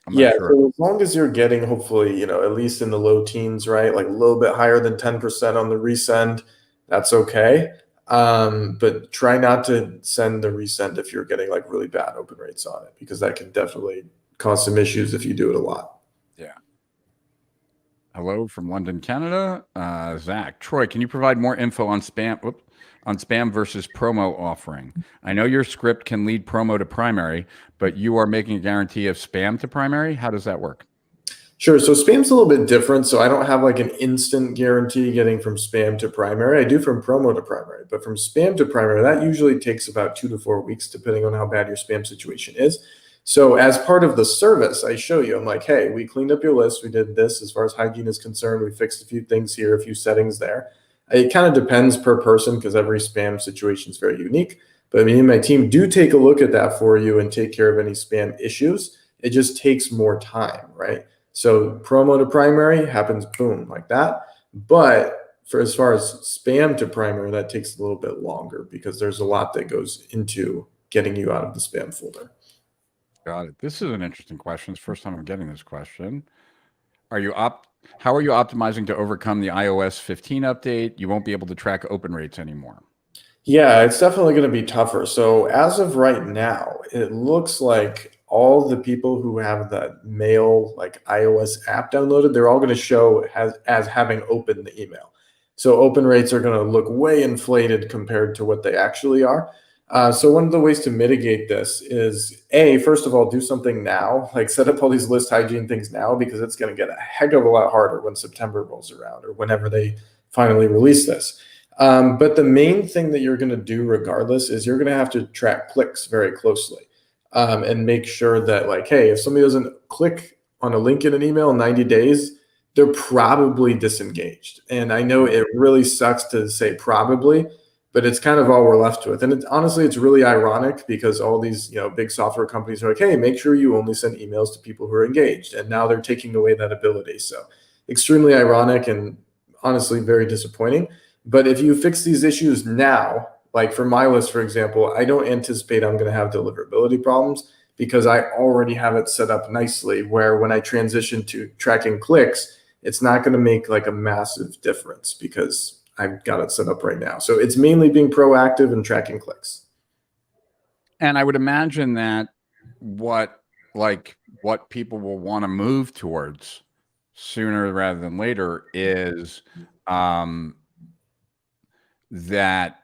I'm
Yeah,
not sure.
so as long as you're getting hopefully, at least in the low teens, right? Like a little bit higher than 10% on the resend, that's okay. But try not to send the resend if you're getting like really bad open rates on it, because that can definitely cause some issues if you do it a lot.
Yeah. Hello from London, Canada. Zach, Troy, can you provide more info on spam? On spam versus promo offering. I know your script can lead promo to primary, but you are making a guarantee of spam to primary. How does that work?
Sure. So spam's a little bit different. So I don't have like an instant guarantee getting from spam to primary. I do from promo to primary, but from spam to primary, that usually takes about 2 to 4 weeks, depending on how bad your spam situation is. So as part of the service, I show you, I'm like, hey, we cleaned up your list. We did this as far as hygiene is concerned. We fixed a few things here, a few settings there. It kind of depends per person because every spam situation is very unique. But me and my team do take a look at that for you and take care of any spam issues. It just takes more time, right? So promo to primary happens, boom, like that. But for as far as spam to primary, that takes a little bit longer because there's a lot that goes into getting you out of the spam folder.
Got it. This is an interesting question. It's the first time I'm getting this question. How are you optimizing to overcome the iOS 15 update? You won't be able to track open rates anymore.
Yeah, it's definitely going to be tougher. So as of right now, it looks like all the people who have that mail like iOS app downloaded, they're all going to show as having opened the email. So open rates are going to look way inflated compared to what they actually are. So one of the ways to mitigate this is first of all, do something now, like set up all these list hygiene things now, because it's going to get a heck of a lot harder when September rolls around or whenever they finally release this. But the main thing that you're going to do regardless is you're going to have to track clicks very closely and make sure that like, hey, if somebody doesn't click on a link in an email in 90 days, they're probably disengaged. And I know it really sucks to say probably, but it's kind of all we're left with. And honestly, it's really ironic because all these big software companies are like, hey, make sure you only send emails to people who are engaged. And now they're taking away that ability. So extremely ironic and honestly very disappointing. But if you fix these issues now, like for my list, for example, I don't anticipate I'm going to have deliverability problems because I already have it set up nicely where when I transition to tracking clicks, it's not going to make like a massive difference because I've got it set up right now. So it's mainly being proactive and tracking clicks.
And I would imagine that what people will want to move towards sooner rather than later is that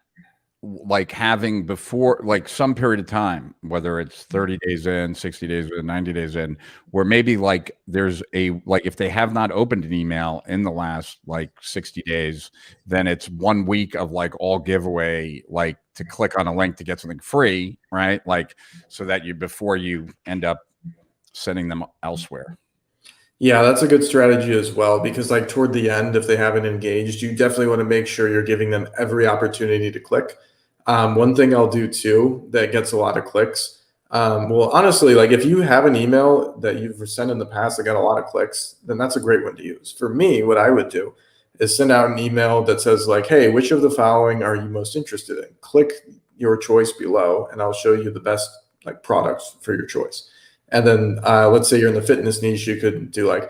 like having before like some period of time, whether it's 30 days in, 60 days in, 90 days in, where maybe like there's if they have not opened an email in the last like 60 days, then it's 1 week of like all giveaway, like to click on a link to get something free, right? Like so that before you end up sending them elsewhere.
Yeah, that's a good strategy as well, because like toward the end, if they haven't engaged, you definitely want to make sure you're giving them every opportunity to click. One thing I'll do too that gets a lot of clicks. Well, honestly, like if you have an email that you've sent in the past that got a lot of clicks, then that's a great one to use. For me, what I would do is send out an email that says like, "Hey, which of the following are you most interested in? Click your choice below, and I'll show you the best like products for your choice." And then let's say you're in the fitness niche, you could do like,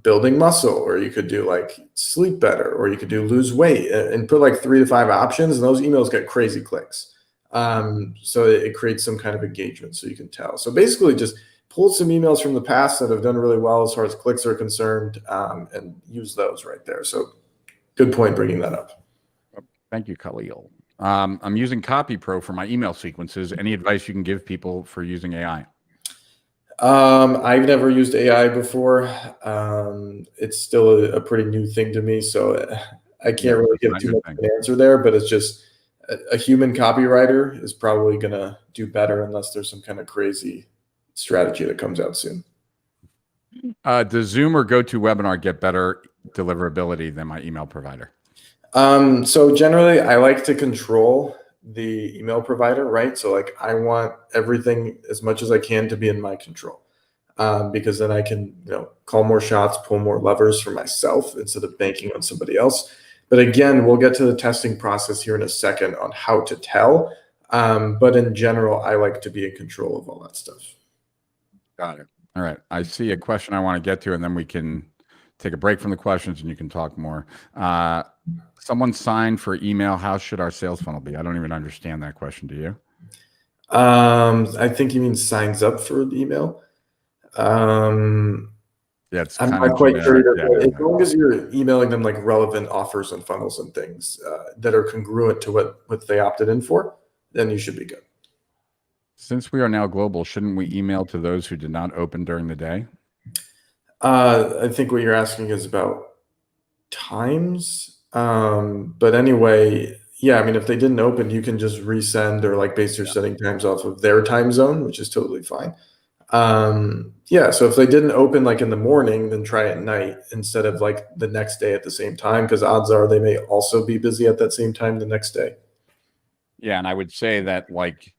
building muscle, or you could do like sleep better, or you could do lose weight, and put like 3 to 5 options. And those emails get crazy clicks. So it creates some kind of engagement, so you can tell. So basically, just pull some emails from the past that have done really well as far as clicks are concerned, and use those right there. So good point bringing that up.
Thank you, Khalil. I'm using Copy Pro for my email sequences. Any advice you can give people for using AI?
I've never used AI before. It's still a pretty new thing to me, so I can't really give too much of an answer there, but it's just a human copywriter is probably going to do better unless there's some kind of crazy strategy that comes out soon.
Does Zoom or GoToWebinar get better deliverability than my email provider?
So generally, I like to control the email provider, right? So like I want everything as much as I can to be in my control, because then I can, call more shots, pull more levers for myself instead of banking on somebody else. But again, we'll get to the testing process here in a second on how to tell. But in general, I like to be in control of all that stuff.
Got it. All right. I see a question I want to get to, and then we can take a break from the questions and you can talk more. Someone signed for email. How should our sales funnel be? I don't even understand that question. Do you?
I think you mean signs up for the email.
Yeah, it's
I'm not quite sure either. As long as you're emailing them like relevant offers and funnels and things that are congruent to what they opted in for, then you should be good.
Since we are now global, shouldn't we email to those who did not open during the day?
I think what you're asking is about times. But anyway, yeah, I mean, if they didn't open, you can just resend or like base your setting times off of their time zone, which is totally fine. Yeah, so if they didn't open like in the morning, then try at night instead of like the next day at the same time, because odds are they may also be busy at that same time the next day.
Yeah, and I would say that like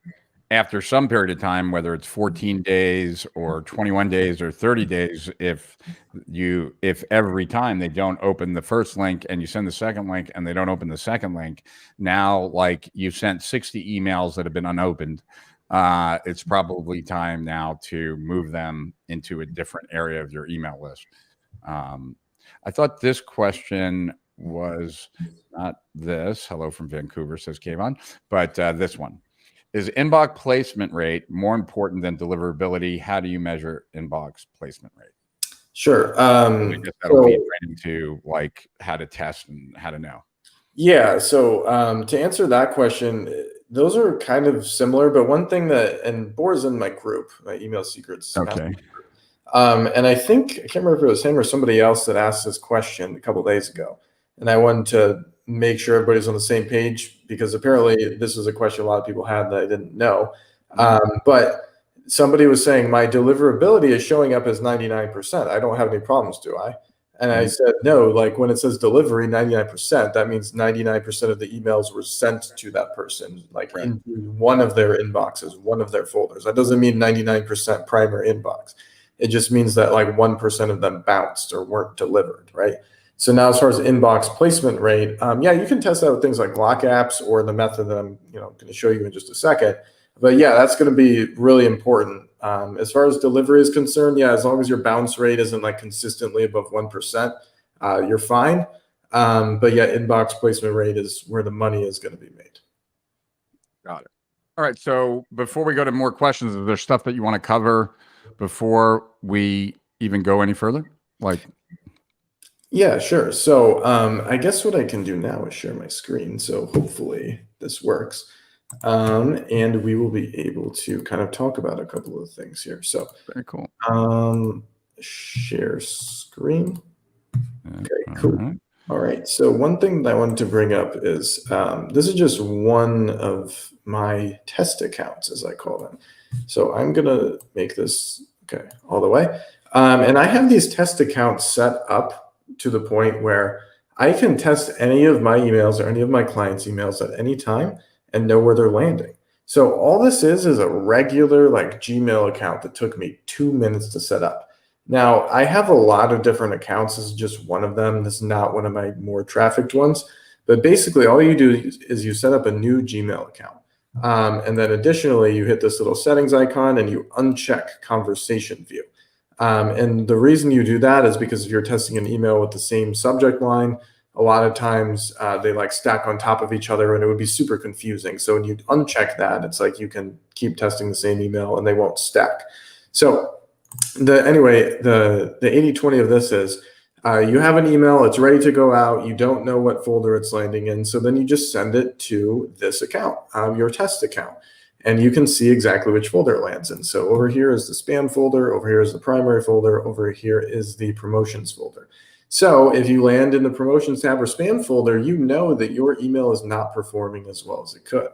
after some period of time, whether it's 14 days or 21 days or 30 days, if every time they don't open the first link and you send the second link and they don't open the second link, now like you've sent 60 emails that have been unopened, it's probably time now to move them into a different area of your email list. I thought this question was not this. Hello from Vancouver, says Kayvon, but this one. Is inbox placement rate more important than deliverability? How do you measure inbox placement rate?
Sure.
I guess that'll lead right into like how to test and how to know.
Yeah. So to answer that question, those are kind of similar, but one thing and Boar's in my group, my email secrets.
Okay.
And I can't remember if it was him or somebody else that asked this question a couple of days ago. And I wanted to make sure everybody's on the same page, because apparently this is a question a lot of people had that I didn't know. But somebody was saying my deliverability is showing up as 99%. I don't have any problems, do I? And I said, no, like when it says delivery 99%, that means 99% of the emails were sent to that person, like into one of their inboxes, one of their folders. That doesn't mean 99% primary inbox. It just means that like 1% of them bounced or weren't delivered, right? So now as far as inbox placement rate, yeah, you can test that with things like lock apps or the method that I'm going to show you in just a second. But yeah, that's going to be really important. As far as delivery is concerned, yeah, as long as your bounce rate isn't like consistently above 1%, you're fine. But yeah, inbox placement rate is where the money is going to be made.
Got it. All right. So before we go to more questions, is there stuff that you want to cover before we even go any further?
Yeah, sure. So I guess what I can do now is share my screen. So hopefully this works. And we will be able to kind of talk about a couple of things here. So
very cool.
Share screen. Okay, cool. All right. So one thing that I wanted to bring up is this is just one of my test accounts, as I call them. So I'm going to make this all the way. And I have these test accounts set up to the point where I can test any of my emails or any of my clients' emails at any time and know where they're landing. So all this is a regular like Gmail account that took me 2 minutes to set up. Now I have a lot of different accounts. This is just one of them. This is not one of my more trafficked ones. But basically all you do is you set up a new Gmail account. And then additionally, you hit this little settings icon and you uncheck conversation view. And the reason you do that is because if you're testing an email with the same subject line, a lot of times they like stack on top of each other and it would be super confusing. So when you uncheck that, it's like you can keep testing the same email and they won't stack. So the 80/20 of this is you have an email, it's ready to go out, you don't know what folder it's landing in, so then you just send it to this account, your test account, and you can see exactly which folder it lands in. So over here is the spam folder, over here is the primary folder, over here is the promotions folder. So if you land in the promotions tab or spam folder, you know that your email is not performing as well as it could.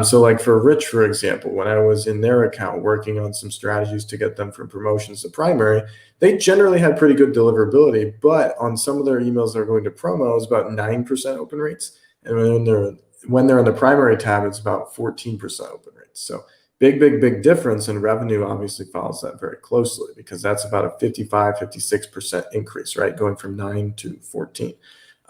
So like for Rich, for example, when I was in their account working on some strategies to get them from promotions to primary, they generally had pretty good deliverability, but on some of their emails that are going to promos, about 9% open rates. And when they're in the primary tab, it's about 14% open rates. So big difference, and revenue obviously follows that very closely because that's about a 56% increase, right? Going from 9 to 14.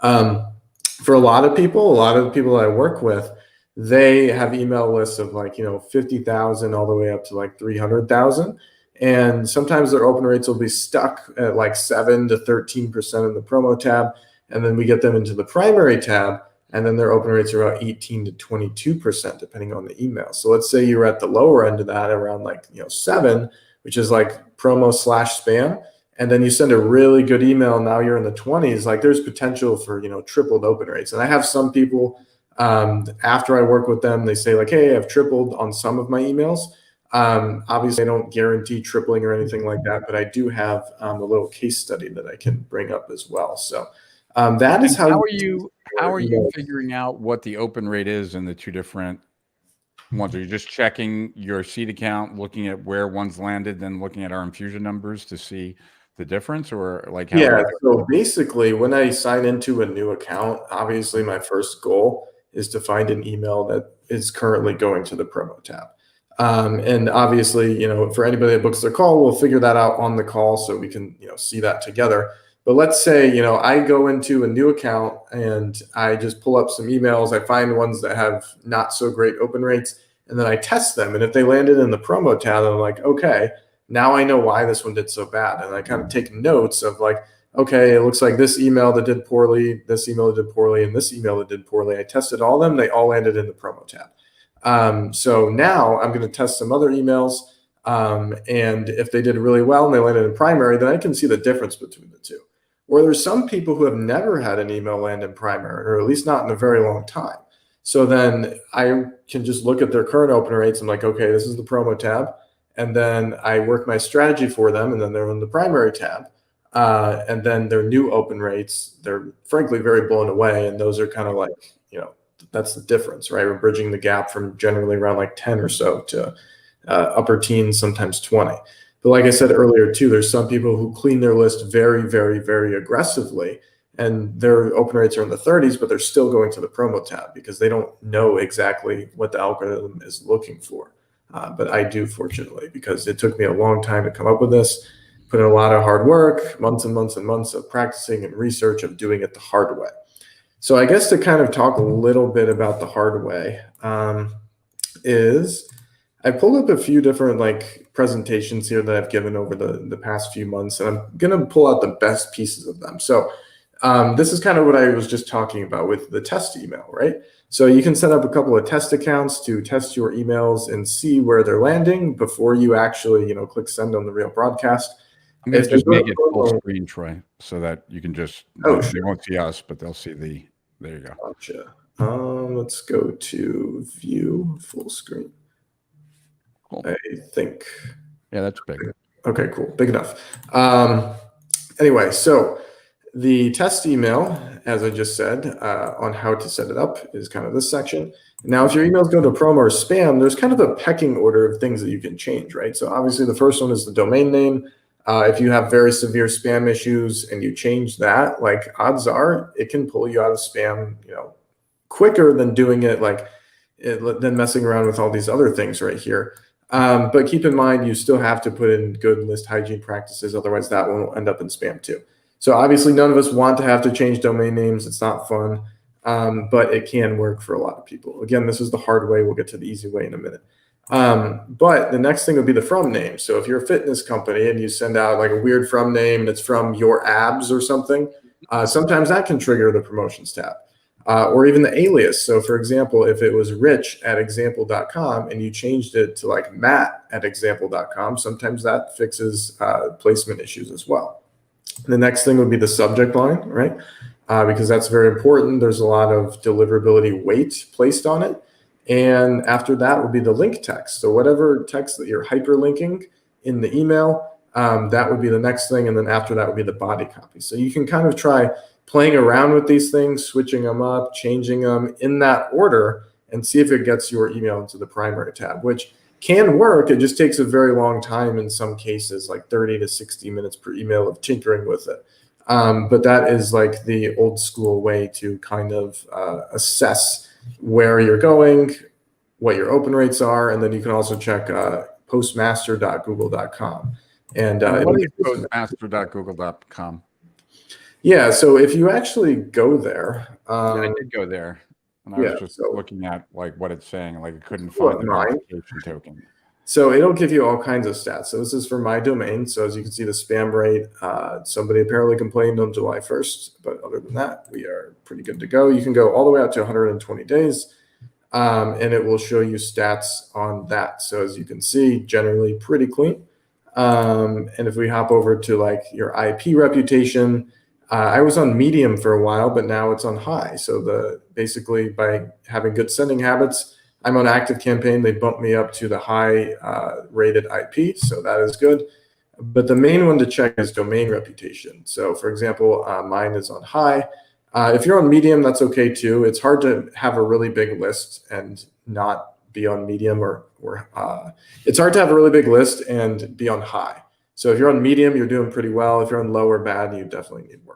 For a lot of people that I work with, they have email lists of like, 50,000 all the way up to like 300,000. And sometimes their open rates will be stuck at like 7 to 13% in the promo tab. And then we get them into the primary tab, and then their open rates are about 18 to 22%, depending on the email. So let's say you're at the lower end of that, around like 7, which is like promo/spam. And then you send a really good email. Now you're in the 20s. Like there's potential for, tripled open rates. And I have some people, after I work with them, they say like, hey, I've tripled on some of my emails. Obviously I don't guarantee tripling or anything like that, but I do have a little case study that I can bring up as well. So that is
how are you figuring out what the open rate is in the two different ones? Are you just checking your seed account, looking at where one's landed, then looking at our infusion numbers to see the difference, or like how?
Yeah, so basically when I sign into a new account, obviously my first goal is to find an email that is currently going to the promo tab. And obviously, for anybody that books their call, we'll figure that out on the call so we can, see that together. But let's say, I go into a new account and I just pull up some emails. I find ones that have not so great open rates, and then I test them. And if they landed in the promo tab, I'm like, okay, now I know why this one did so bad. And I kind of take notes of like, okay, it looks like this email that did poorly, this email that did poorly, and this email that did poorly. I tested all of them. They all landed in the promo tab. So now I'm going to test some other emails. And if they did really well and they landed in primary, then I can see the difference between the two. Or there's some people who have never had an email land in primary, or at least not in a very long time. So then I can just look at their current open rates. I'm like, okay, this is the promo tab. And then I work my strategy for them, and then they're in the primary tab. And then their new open rates, they're frankly very blown away. And those are kind of like, that's the difference, right? We're bridging the gap from generally around like 10 or so to upper teens, sometimes 20. But like I said earlier too, there's some people who clean their list very, very, very aggressively, and their open rates are in the 30s, but they're still going to the promo tab because they don't know exactly what the algorithm is looking for. But I do, fortunately, because it took me a long time to come up with this, put in a lot of hard work, months and months and months of practicing and research of doing it the hard way. So I guess to kind of talk a little bit about the hard way is I pulled up a few different like presentations here that I've given over the past few months, and I'm going to pull out the best pieces of them. So this is kind of what I was just talking about with the test email, right? So you can set up a couple of test accounts to test your emails and see where they're landing before you actually, click send on the real broadcast.
I'm going to just make it full screen, Troy, so that you can just, they won't see us, but they'll see there you go.
Gotcha. Let's go to view full screen. Cool. I think.
Yeah, that's big.
Okay, cool. Big enough. Anyway, so the test email, as I just said, on how to set it up is kind of this section. Now, if your emails go to promo or spam, there's kind of a pecking order of things that you can change, right? So obviously the first one is the domain name. If you have very severe spam issues and you change that, like odds are it can pull you out of spam, quicker than doing it than messing around with all these other things right here. But keep in mind, you still have to put in good list hygiene practices. Otherwise that one will end up in spam too. So obviously none of us want to have to change domain names. It's not fun, but it can work for a lot of people. Again, this is the hard way. We'll get to the easy way in a minute. But the next thing would be the from name. So if you're a fitness company and you send out like a weird from name and it's from your abs or something, sometimes that can trigger the promotions tab. Or even the alias. So for example, if it was rich@example.com and you changed it to like matt@example.com, sometimes that fixes placement issues as well. The next thing would be the subject line, right? Because that's very important. There's a lot of deliverability weight placed on it. And after that would be the link text. So whatever text that you're hyperlinking in the email, that would be the next thing. And then after that would be the body copy. So you can kind of try playing around with these things, switching them up, changing them in that order, and see if it gets your email into the primary tab, which can work. It just takes a very long time in some cases, like 30 to 60 minutes per email of tinkering with it. But that is like the old school way to kind of assess where you're going, what your open rates are, and then you can also check postmaster.google.com. And
what is postmaster.google.com?
Yeah, so if you actually go there,
I did go there, and I was just looking at like what it's saying. Like it couldn't find the verification token.
So it'll give you all kinds of stats. So this is for my domain. So as you can see, the spam rate, somebody apparently complained on July 1st, but other than that, we are pretty good to go. You can go all the way out to 120 days, and it will show you stats on that. So as you can see, generally pretty clean. And if we hop over to like your IP reputation, I was on medium for a while, but now it's on high. So basically by having good sending habits, I'm on active campaign. They bumped me up to the high rated IP. So that is good. But the main one to check is domain reputation. So for example, mine is on high. If you're on medium, that's okay too. It's hard to have a really big list and not be on medium or it's hard to have a really big list and be on high. So if you're on medium, you're doing pretty well. If you're on low or bad, you definitely need work.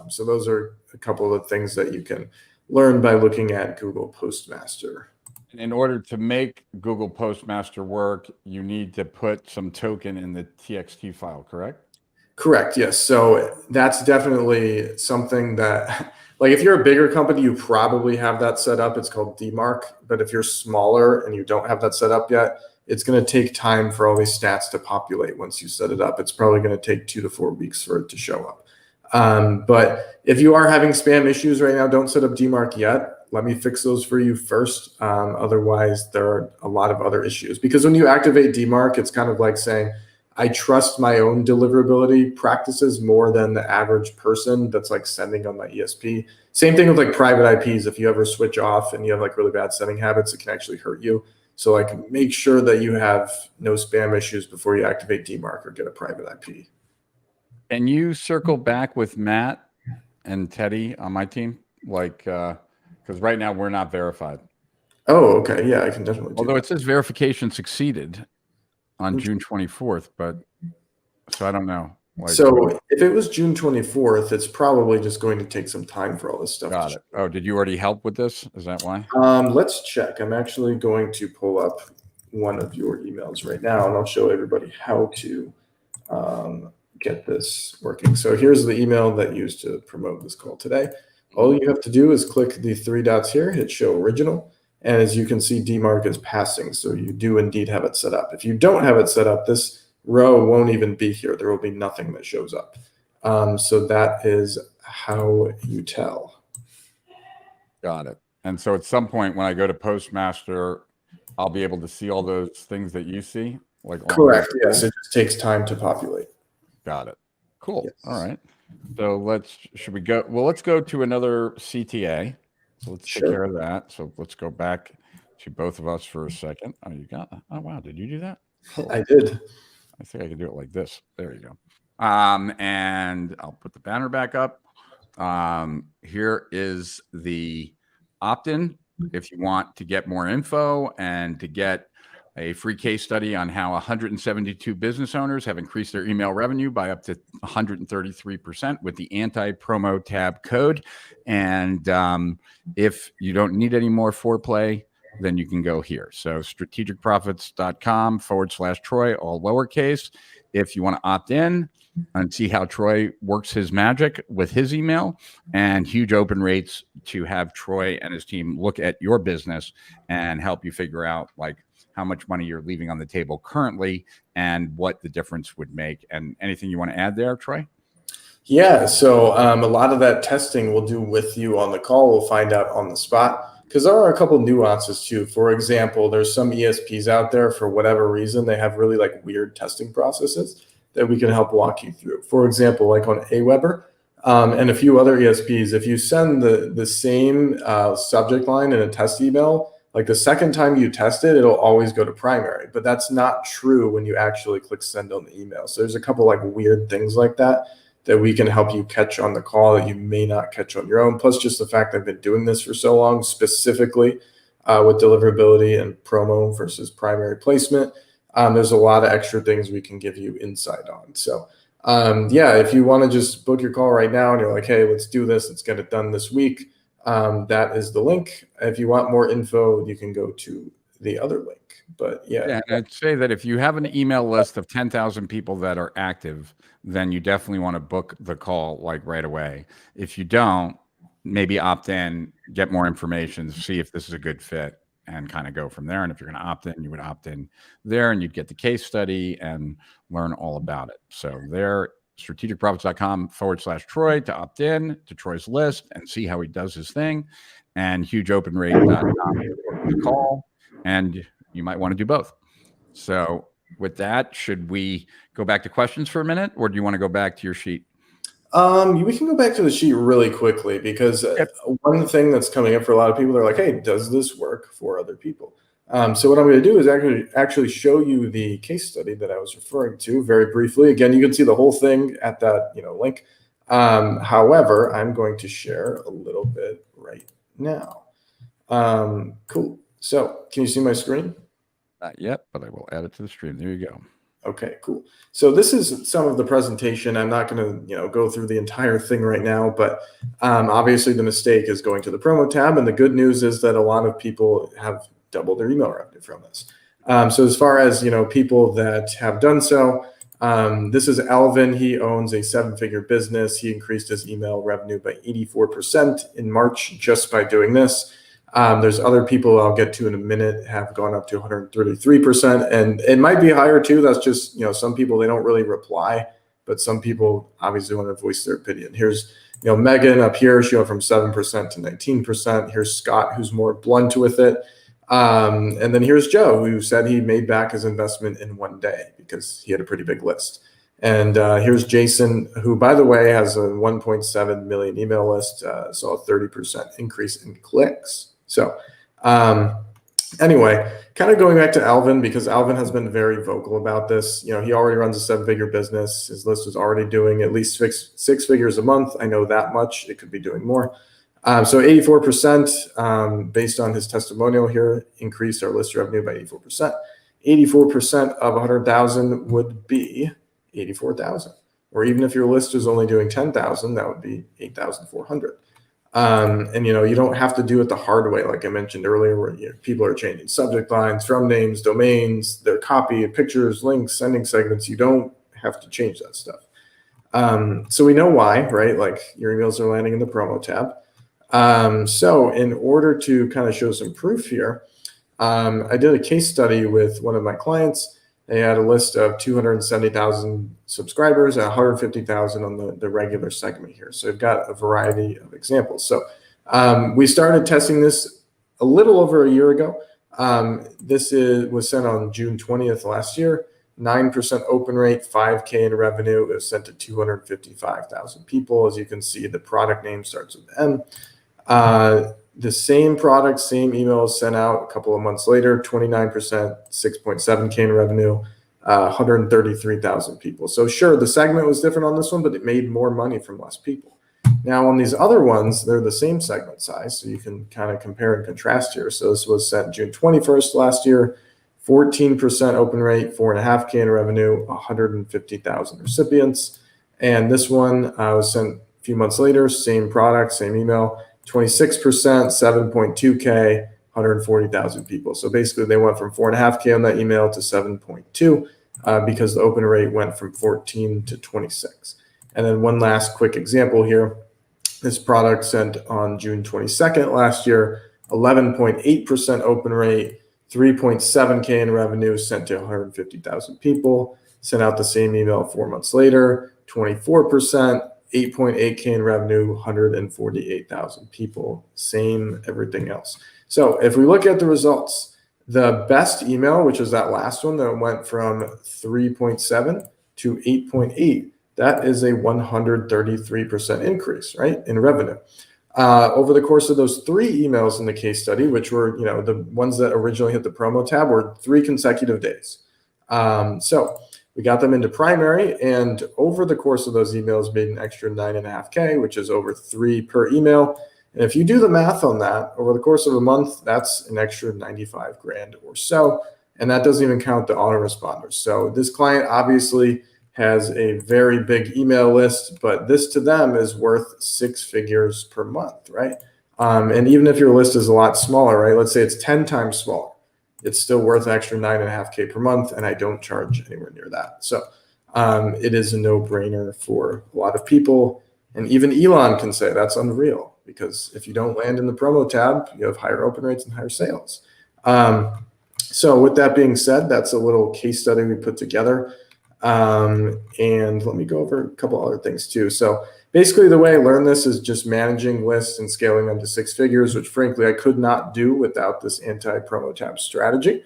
So those are a couple of things that you can learn by looking at Google Postmaster.
In order to make Google Postmaster work, you need to put some token in the TXT file, correct?
Correct, yes. So that's definitely something that, like if you're a bigger company, you probably have that set up. It's called DMARC. But if you're smaller and you don't have that set up yet, it's going to take time for all these stats to populate once you set it up. It's probably going to take 2 to 4 weeks for it to show up. But if you are having spam issues right now, don't set up DMARC yet. Let me fix those for you first. Otherwise, there are a lot of other issues. Because when you activate DMARC, it's kind of like saying, I trust my own deliverability practices more than the average person that's like sending on my ESP. Same thing with like private IPs. If you ever switch off and you have like really bad sending habits, it can actually hurt you. So like make sure that you have no spam issues before you activate DMARC or get a private IP.
Can you circle back with Matt and Teddy on my team? Like, because right now we're not verified.
Oh, okay. Yeah, I can definitely do
Although
that.
it says verification succeeded on June 24th, but so I don't know. Like,
so if it was June 24th, it's probably just going to take some time for all this stuff.
Got it. Oh, did you already help with this? Is that why?
Let's check. I'm actually going to pull up one of your emails right now, and I'll show everybody how to get this working. So here's the email that you used to promote this call today. All you have to do is click the 3 dots here, hit show original. And as you can see, DMARC is passing. So you do indeed have it set up. If you don't have it set up, this row won't even be here. There will be nothing that shows up. So that is how you tell.
Got it. And so at some point when I go to Postmaster, I'll be able to see all those things that you see. Like
correct. Yes. It just takes time to populate.
Got it. Cool.
Yes.
All right. So should we go? Well, let's go to another CTA. So let's take care of that. So let's go back to both of us for a second. Oh, you got that? Oh, wow. Did you do that?
I did.
I think I can do it like this. There you go. And I'll put the banner back up. Here is the opt-in if you want to get more info and to get a free case study on how 172 business owners have increased their email revenue by up to 133% with the anti-promo tab code. And if you don't need any more foreplay, then you can go here. So strategicprofits.com/Troy, all lowercase. If you want to opt in and see how Troy works his magic with his email, and huge open rates to have Troy and his team look at your business and help you figure out like how much money you're leaving on the table currently and what the difference would make. And anything you want to add there, Troy?
Yeah, so a lot of that testing we'll do with you on the call. We'll find out on the spot because there are a couple nuances too. For example, there's some ESPs out there, for whatever reason, they have really like weird testing processes that we can help walk you through. For example, like on Aweber and a few other ESPs, if you send the same subject line in a test email, like the second time you test it, it'll always go to primary, but that's not true when you actually click send on the email. So there's a couple like weird things like that we can help you catch on the call that you may not catch on your own. Plus just the fact that I've been doing this for so long, specifically with deliverability and promo versus primary placement. There's a lot of extra things we can give you insight on. So yeah, if you want to just book your call right now and you're like, hey, let's do this, let's get it done this week. That is the link. If you want more info, you can go to the other link. But yeah,
I'd say that if you have an email list of 10,000 people that are active, then you definitely want to book the call like right away. If you don't, maybe opt in, get more information, see if this is a good fit, and kind of go from there. And if you're going to opt in, you would opt in there and you'd get the case study and learn all about it. So there, strategicprofits.com/Troy to opt in to Troy's list and see how he does his thing, and hugeopenrate.com to call, and you might want to do both. So with that, should we go back to questions for a minute, or do you want to go back to your sheet?
We can go back to the sheet really quickly because one thing that's coming up for a lot of people, they're like, hey, does this work for other people? So what I'm going to do is actually show you the case study that I was referring to very briefly. Again, you can see the whole thing at that link. However, I'm going to share a little bit right now. Cool. So can you see my screen?
Not yet, but I will add it to the stream. There you go.
Okay, cool. So this is some of the presentation. I'm not going to go through the entire thing right now, but obviously the mistake is going to the promo tab. And the good news is that a lot of people have doubled their email revenue from this. So as far as people that have done so, this is Alvin. He owns a 7-figure business. He increased his email revenue by 84% in March just by doing this. There's other people I'll get to in a minute have gone up to 133%, and it might be higher too. That's just, some people, they don't really reply, but some people obviously want to voice their opinion. Here's, Megan up here, she went from 7% to 19%. Here's Scott, who's more blunt with it. And then here's Joe, who said he made back his investment in one day because he had a pretty big list. And here's Jason, who, by the way, has a 1.7 million email list, saw a 30% increase in clicks. So anyway, kind of going back to Alvin, because Alvin has been very vocal about this. He already runs a 7-figure business. His list is already doing at least six figures a month. I know that much. It could be doing more. So 84%, based on his testimonial here, increased our list revenue by 84%. 84% of 100,000 would be 84,000. Or even if your list is only doing 10,000, that would be 8,400. And you don't have to do it the hard way, like I mentioned earlier, where people are changing subject lines, from names, domains, their copy, pictures, links, sending segments. You don't have to change that stuff. So we know why, right? Like your emails are landing in the promo tab. So in order to kind of show some proof here, I did a case study with one of my clients. They had a list of 270,000 subscribers and 150,000 on the regular segment here. So we've got a variety of examples. So we started testing this a little over a year ago. This was sent on June 20th last year. 9% open rate, 5K in revenue. It was sent to 255,000 people. As you can see, the product name starts with M. The same product, same email is sent out a couple of months later, 29%, 6.7K in revenue, 133,000 people. So sure, the segment was different on this one, but it made more money from less people. Now on these other ones, they're the same segment size, so you can kind of compare and contrast here. So this was sent June 21st last year, 14% open rate, 4.5K in revenue, 150,000 recipients. And this one was sent a few months later, same product, same email, 26%, 7.2K, 140,000 people. So basically they went from 4.5K on that email to 7.2 because the open rate went from 14 to 26. And then one last quick example here. This product sent on June 22nd last year, 11.8% open rate, 3.7K in revenue, sent to 150,000 people. Sent out the same email 4 months later, 24%, 8.8K in revenue, 148,000 people. Same everything else. So if we look at the results, the best email, which is that last one that went from 3.7 to 8.8, that is a 133% increase, right, in revenue. Over the course of those 3 emails in the case study, which were, the ones that originally hit the promo tab, were 3 consecutive days. So we got them into primary, and over the course of those emails made an extra 9.5K, which is over 3 per email. And if you do the math on that, over the course of a month, that's an extra 95 grand or so. And that doesn't even count the autoresponders. So this client obviously has a very big email list, but this to them is worth 6 figures per month, right? And even if your list is a lot smaller, right? Let's say it's 10 times smaller, it's still worth an extra 9.5K per month, and I don't charge anywhere near that. So it is a no-brainer for a lot of people. And even Elon can say that's unreal, because if you don't land in the promo tab, you have higher open rates and higher sales. So with that being said, that's a little case study we put together. And let me go over a couple other things too. So basically the way I learned this is just managing lists and scaling them to 6 figures, which frankly I could not do without this anti-promo tab strategy.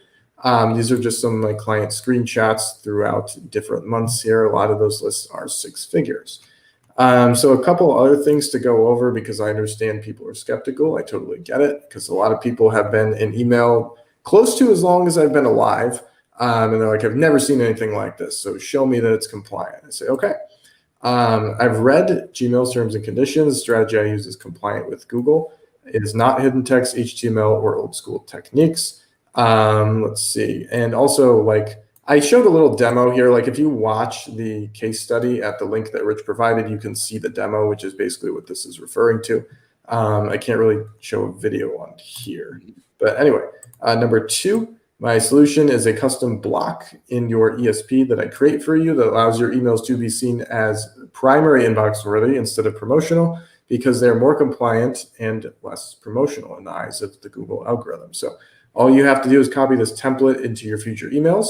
These are just some of my client screenshots throughout different months here. A lot of those lists are 6 figures. So a couple other things to go over, because I understand people are skeptical. I totally get it, because a lot of people have been in email close to as long as I've been alive. And they're like, I've never seen anything like this, so show me that it's compliant. I say, okay. I've read Gmail's terms and conditions. The strategy I use is compliant with Google. It is not hidden text, HTML, or old school techniques. Let's see. And also, like, I showed a little demo here. Like, if you watch the case study at the link that Rich provided, you can see the demo, which is basically what this is referring to. I can't really show a video on here. But anyway, number 2. My solution is a custom block in your ESP that I create for you that allows your emails to be seen as primary inbox worthy instead of promotional, because they're more compliant and less promotional in the eyes of the Google algorithm. So all you have to do is copy this template into your future emails.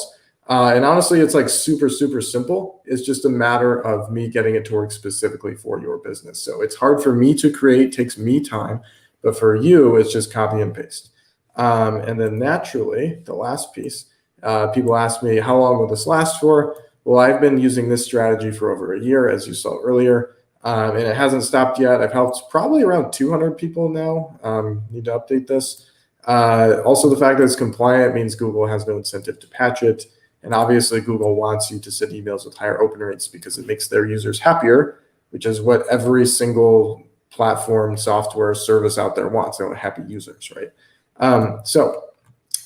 And honestly, it's like super, super simple. It's just a matter of me getting it to work specifically for your business. So it's hard for me to create, takes me time, but for you, it's just copy and paste. And then naturally, the last piece, people ask me, how long will this last for? Well, I've been using this strategy for over a year, as you saw earlier, and it hasn't stopped yet. I've helped probably around 200 people now. Need to update this. Also, the fact that it's compliant means Google has no incentive to patch it. And obviously, Google wants you to send emails with higher open rates because it makes their users happier, which is what every single platform, software, service out there wants. They want happy users, right? So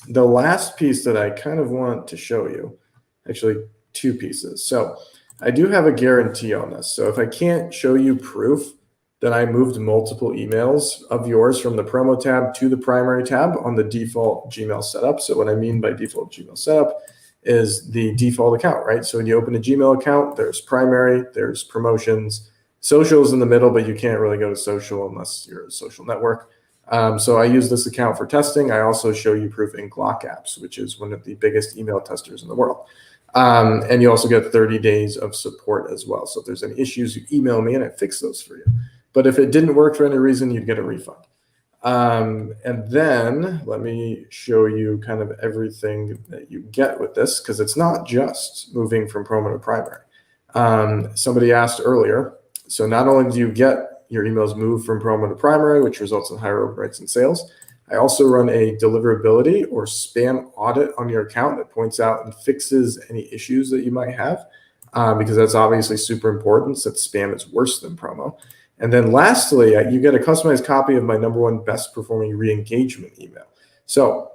the last piece that I kind of want to show you, actually 2 pieces. So I do have a guarantee on this. So if I can't show you proof that I moved multiple emails of yours from the promo tab to the primary tab on the default Gmail setup. So what I mean by default Gmail setup is the default account, right? So when you open a Gmail account, there's primary, there's promotions, socials in the middle, but you can't really go to social unless you're a social network. So I use this account for testing. I also show you proof in Glock Apps, which is one of the biggest email testers in the world. And you also get 30 days of support as well. So if there's any issues, you email me and I fix those for you. But if it didn't work for any reason, you'd get a refund. And then let me show you kind of everything that you get with this, because it's not just moving from promo to primary. Somebody asked earlier, so not only do you get your emails move from promo to primary, which results in higher open rates and sales, I also run a deliverability or spam audit on your account that points out and fixes any issues that you might have, because that's obviously super important since spam is worse than promo. And then lastly, you get a customized copy of my #1 best performing re-engagement email. So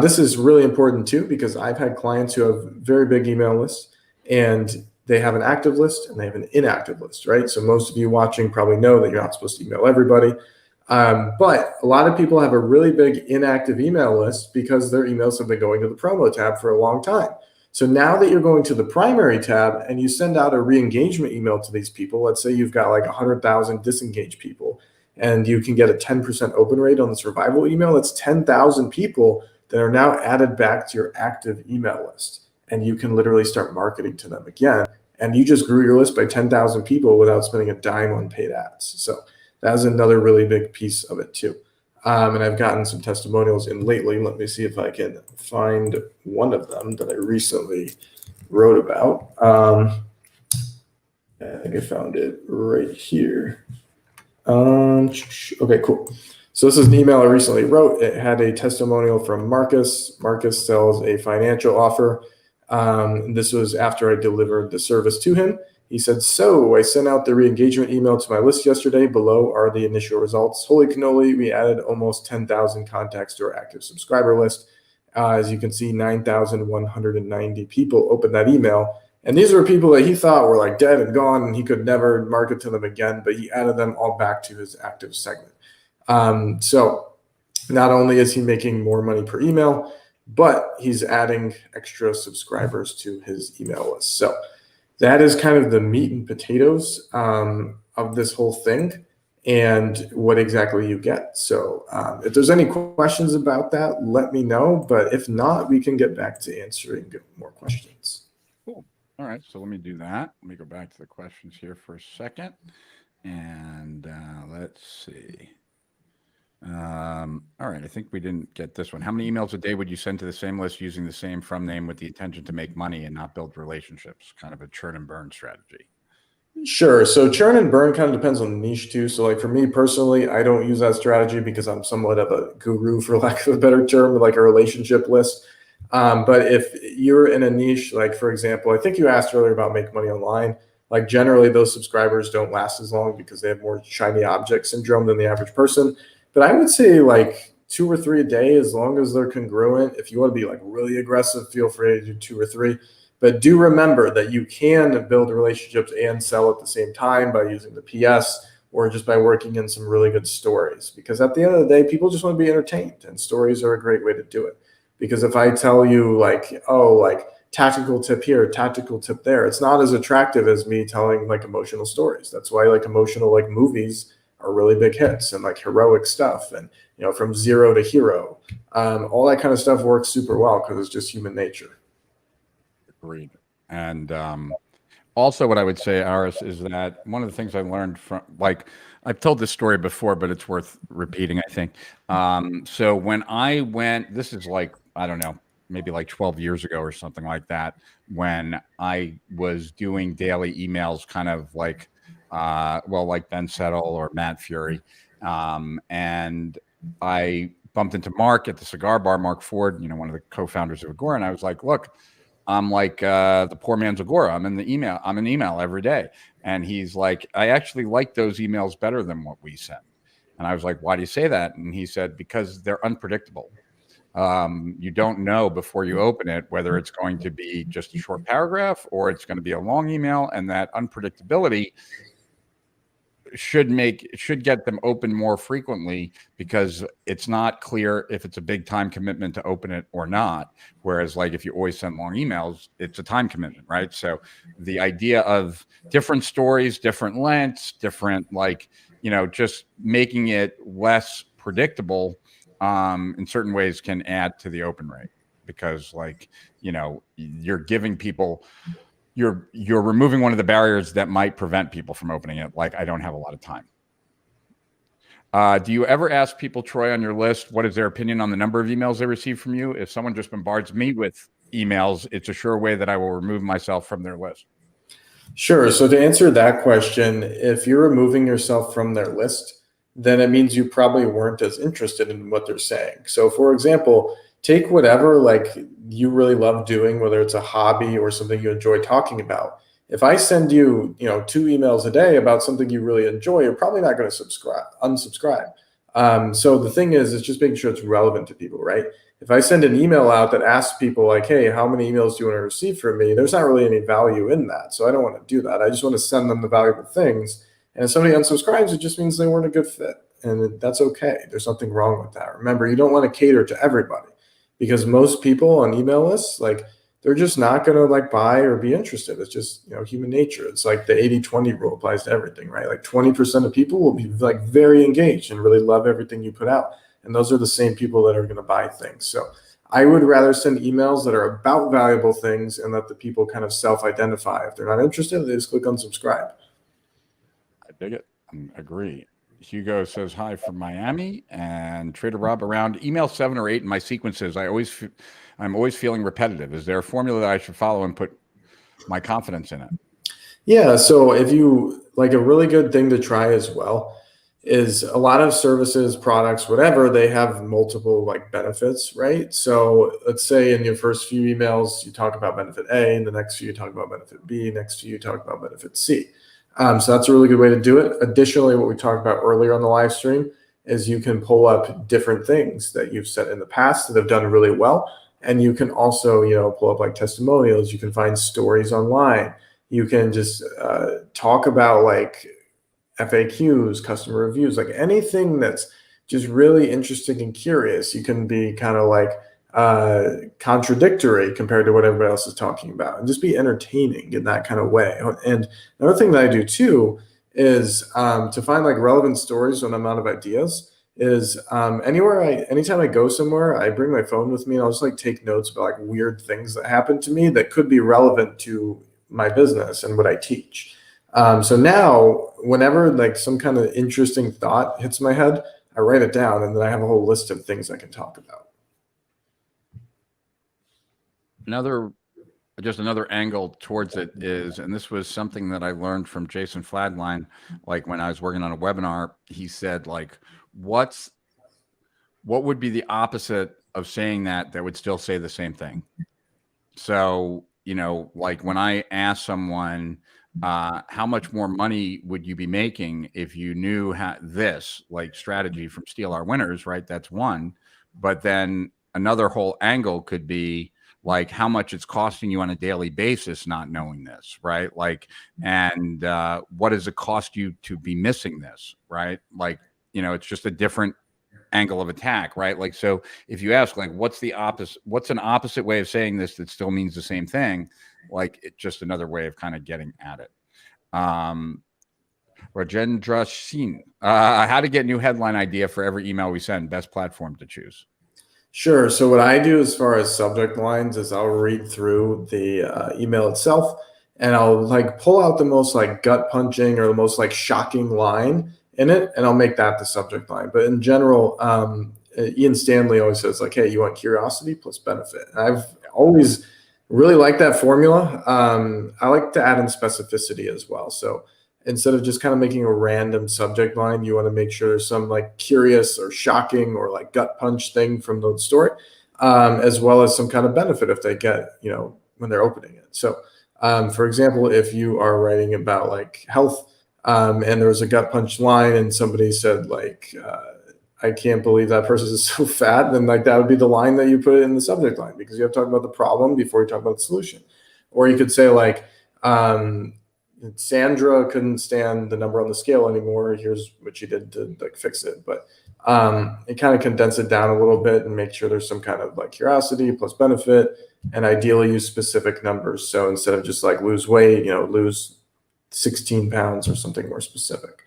This is really important too, because I've had clients who have very big email lists, and they have an active list and they have an inactive list, right? So most of you watching probably know that you're not supposed to email everybody. But a lot of people have a really big inactive email list because their emails have been going to the promo tab for a long time. So now that you're going to the primary tab and you send out a re-engagement email to these people, let's say you've got like 100,000 disengaged people, and you can get a 10% open rate on the survival email, that's 10,000 people that are now added back to your active email list. And you can literally start marketing to them again. And you just grew your list by 10,000 people without spending a dime on paid ads. So that is another really big piece of it too. And I've gotten some testimonials in lately. Let me see if I can find one of them that I recently wrote about. I think I found it right here. Okay, cool. So this is an email I recently wrote. It had a testimonial from Marcus. Marcus sells a financial offer. This was after I delivered the service to him. He said, so I sent out the re-engagement email to my list yesterday. Below are the initial results. Holy cannoli, we added almost 10,000 contacts to our active subscriber list. As you can see, 9,190 people opened that email. And these were people that he thought were like dead and gone, and he could never market to them again, but he added them all back to his active segment. So not only is he making more money per email, but he's adding extra subscribers to his email list. So that is kind of the meat and potatoes of this whole thing and what exactly you get. So if there's any questions about that, let me know. But if not, we can get back to answering more questions.
Cool. All right. So let me do that. Let me go back to the questions here for a second. And let's see. All right. I think we didn't get this one. How many emails a day would you send to the same list using the same from name with the intention to make money and not build relationships? Kind of a churn and burn strategy.
Sure. So churn and burn kind of depends on the niche too. So like for me personally, I don't use that strategy because I'm somewhat of a guru, for lack of a better term, like a relationship list. But if you're in a niche, like for example, I think you asked earlier about make money online. Like generally those subscribers don't last as long because they have more shiny object syndrome than the average person. But I would say like 2 or 3 a day, as long as they're congruent. If you want to be like really aggressive, feel free to do 2 or 3. But do remember that you can build relationships and sell at the same time by using the PS or just by working in some really good stories. Because at the end of the day, people just want to be entertained, and stories are a great way to do it. Because if I tell you like, oh, like tactical tip here, tactical tip there, it's not as attractive as me telling like emotional stories. That's why like emotional like movies are really big hits, and like heroic stuff, and from zero to hero, all that kind of stuff works super well because it's just human nature.
Agreed. And also what I would say, Aris, is that one of the things I learned from, like, I've told this story before, but it's worth repeating, I think. So when I went, this is like, I don't know, maybe like 12 years ago or something like that, when I was doing daily emails, kind of like, like Ben Settle or Matt Fury. And I bumped into Mark at the cigar bar, Mark Ford, one of the co-founders of Agora. And I was like, look, I'm like the poor man's Agora. I'm in email every day. And he's like, I actually like those emails better than what we send. And I was like, why do you say that? And he said, because they're unpredictable. You don't know before you open it whether it's going to be just a short paragraph or it's going to be a long email. And that unpredictability should get them open more frequently, because it's not clear if it's a big time commitment to open it or not. Whereas like if you always send long emails, it's a time commitment, right? So the idea of different stories, different lengths, different just making it less predictable in certain ways can add to the open rate, because you're giving people, you're removing one of the barriers that might prevent people from opening it. Like, I don't have a lot of time. Do you ever ask people, Troy, on your list, what is their opinion on the number of emails they receive from you? If someone just bombards me with emails, it's a sure way that I will remove myself from their list.
Sure. So to answer that question, if you're removing yourself from their list, then it means you probably weren't as interested in what they're saying. So for example, take whatever like you really love doing, whether it's a hobby or something you enjoy talking about. If I send you, 2 emails a day about something you really enjoy, you're probably not going to unsubscribe. So the thing is, it's just making sure it's relevant to people, right? If I send an email out that asks people like, hey, how many emails do you want to receive from me? There's not really any value in that. So I don't want to do that. I just want to send them the valuable things. And if somebody unsubscribes, it just means they weren't a good fit. And that's okay. There's nothing wrong with that. Remember, you don't want to cater to everybody because most people on email lists, like they're just not going to like buy or be interested. It's just, human nature. It's like the 80-20 rule applies to everything, right? Like 20% of people will be like very engaged and really love everything you put out. And those are the same people that are going to buy things. So I would rather send emails that are about valuable things and let the people kind of self-identify. If they're not interested, they just click unsubscribe.
I dig it. I agree. Hugo says hi from Miami, and Trader Rob around email 7 or 8 in my sequences. I'm always feeling repetitive. Is there a formula that I should follow and put my confidence in it?
Yeah. So if you like, a really good thing to try as well is a lot of services, products, whatever, they have multiple like benefits, right? So let's say in your first few emails, you talk about benefit A, and the next few you talk about benefit B, next few you talk about benefit C. So that's a really good way to do it. Additionally, what we talked about earlier on the live stream is you can pull up different things that you've said in the past that have done really well. And you can also, pull up like testimonials. You can find stories online. You can just talk about like FAQs, customer reviews, like anything that's just really interesting and curious. You can be kind of like contradictory compared to what everybody else is talking about and just be entertaining in that kind of way. And another thing that I do too is to find like relevant stories when I'm out of ideas is anytime I go somewhere, I bring my phone with me and I'll just like take notes about like weird things that happen to me that could be relevant to my business and what I teach. So now whenever like some kind of interesting thought hits my head, I write it down and then I have a whole list of things I can talk about.
Another angle towards it is, and this was something that I learned from Jason Fladline, like when I was working on a webinar, he said like, what would be the opposite of saying that would still say the same thing? So, like when I ask someone, how much more money would you be making if you knew this like strategy from Steal Our Winners, right? That's one. But then another whole angle could be like how much it's costing you on a daily basis not knowing this, right? Like, and what does it cost you to be missing this, right? Like, it's just a different angle of attack, right? Like, so if you ask like what's an opposite way of saying this that still means the same thing, like it's just another way of kind of getting at it. Rajendra Singh, how to get new headline idea for every email we send, best platform to choose.
Sure. So what I do as far as subject lines is I'll read through the email itself and I'll like pull out the most like gut punching or the most like shocking line in it, and I'll make that the subject line. But in general, Ian Stanley always says like, hey, you want curiosity plus benefit. And I've always really liked that formula. I like to add in specificity as well. So instead of just kind of making a random subject line, you want to make sure there's some like curious or shocking or like gut punch thing from the story, as well as some kind of benefit if they get, when they're opening it. So, for example, if you are writing about like health, and there was a gut punch line and somebody said like, I can't believe that person is so fat, then like that would be the line that you put in the subject line because you have to talk about the problem before you talk about the solution. Or you could say like, Sandra couldn't stand the number on the scale anymore. Here's what she did to like fix it. But it kind of condense it down a little bit and make sure there's some kind of like curiosity plus benefit, and ideally use specific numbers. So instead of just like lose weight, lose 16 pounds or something more specific.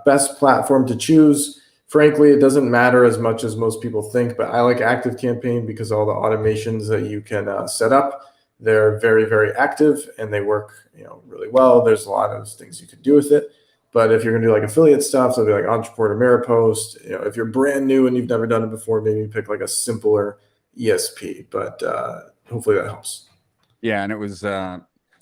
Best platform to choose. Frankly, it doesn't matter as much as most people think, but I like ActiveCampaign because all the automations that you can set up, they're very, very active and they work, really well. There's a lot of things you can do with it. But if you're going to do like affiliate stuff, so it'll be like Entrepreneur Ameripost. If you're brand new and you've never done it before, maybe pick like a simpler ESP. But hopefully that helps.
Yeah, and it was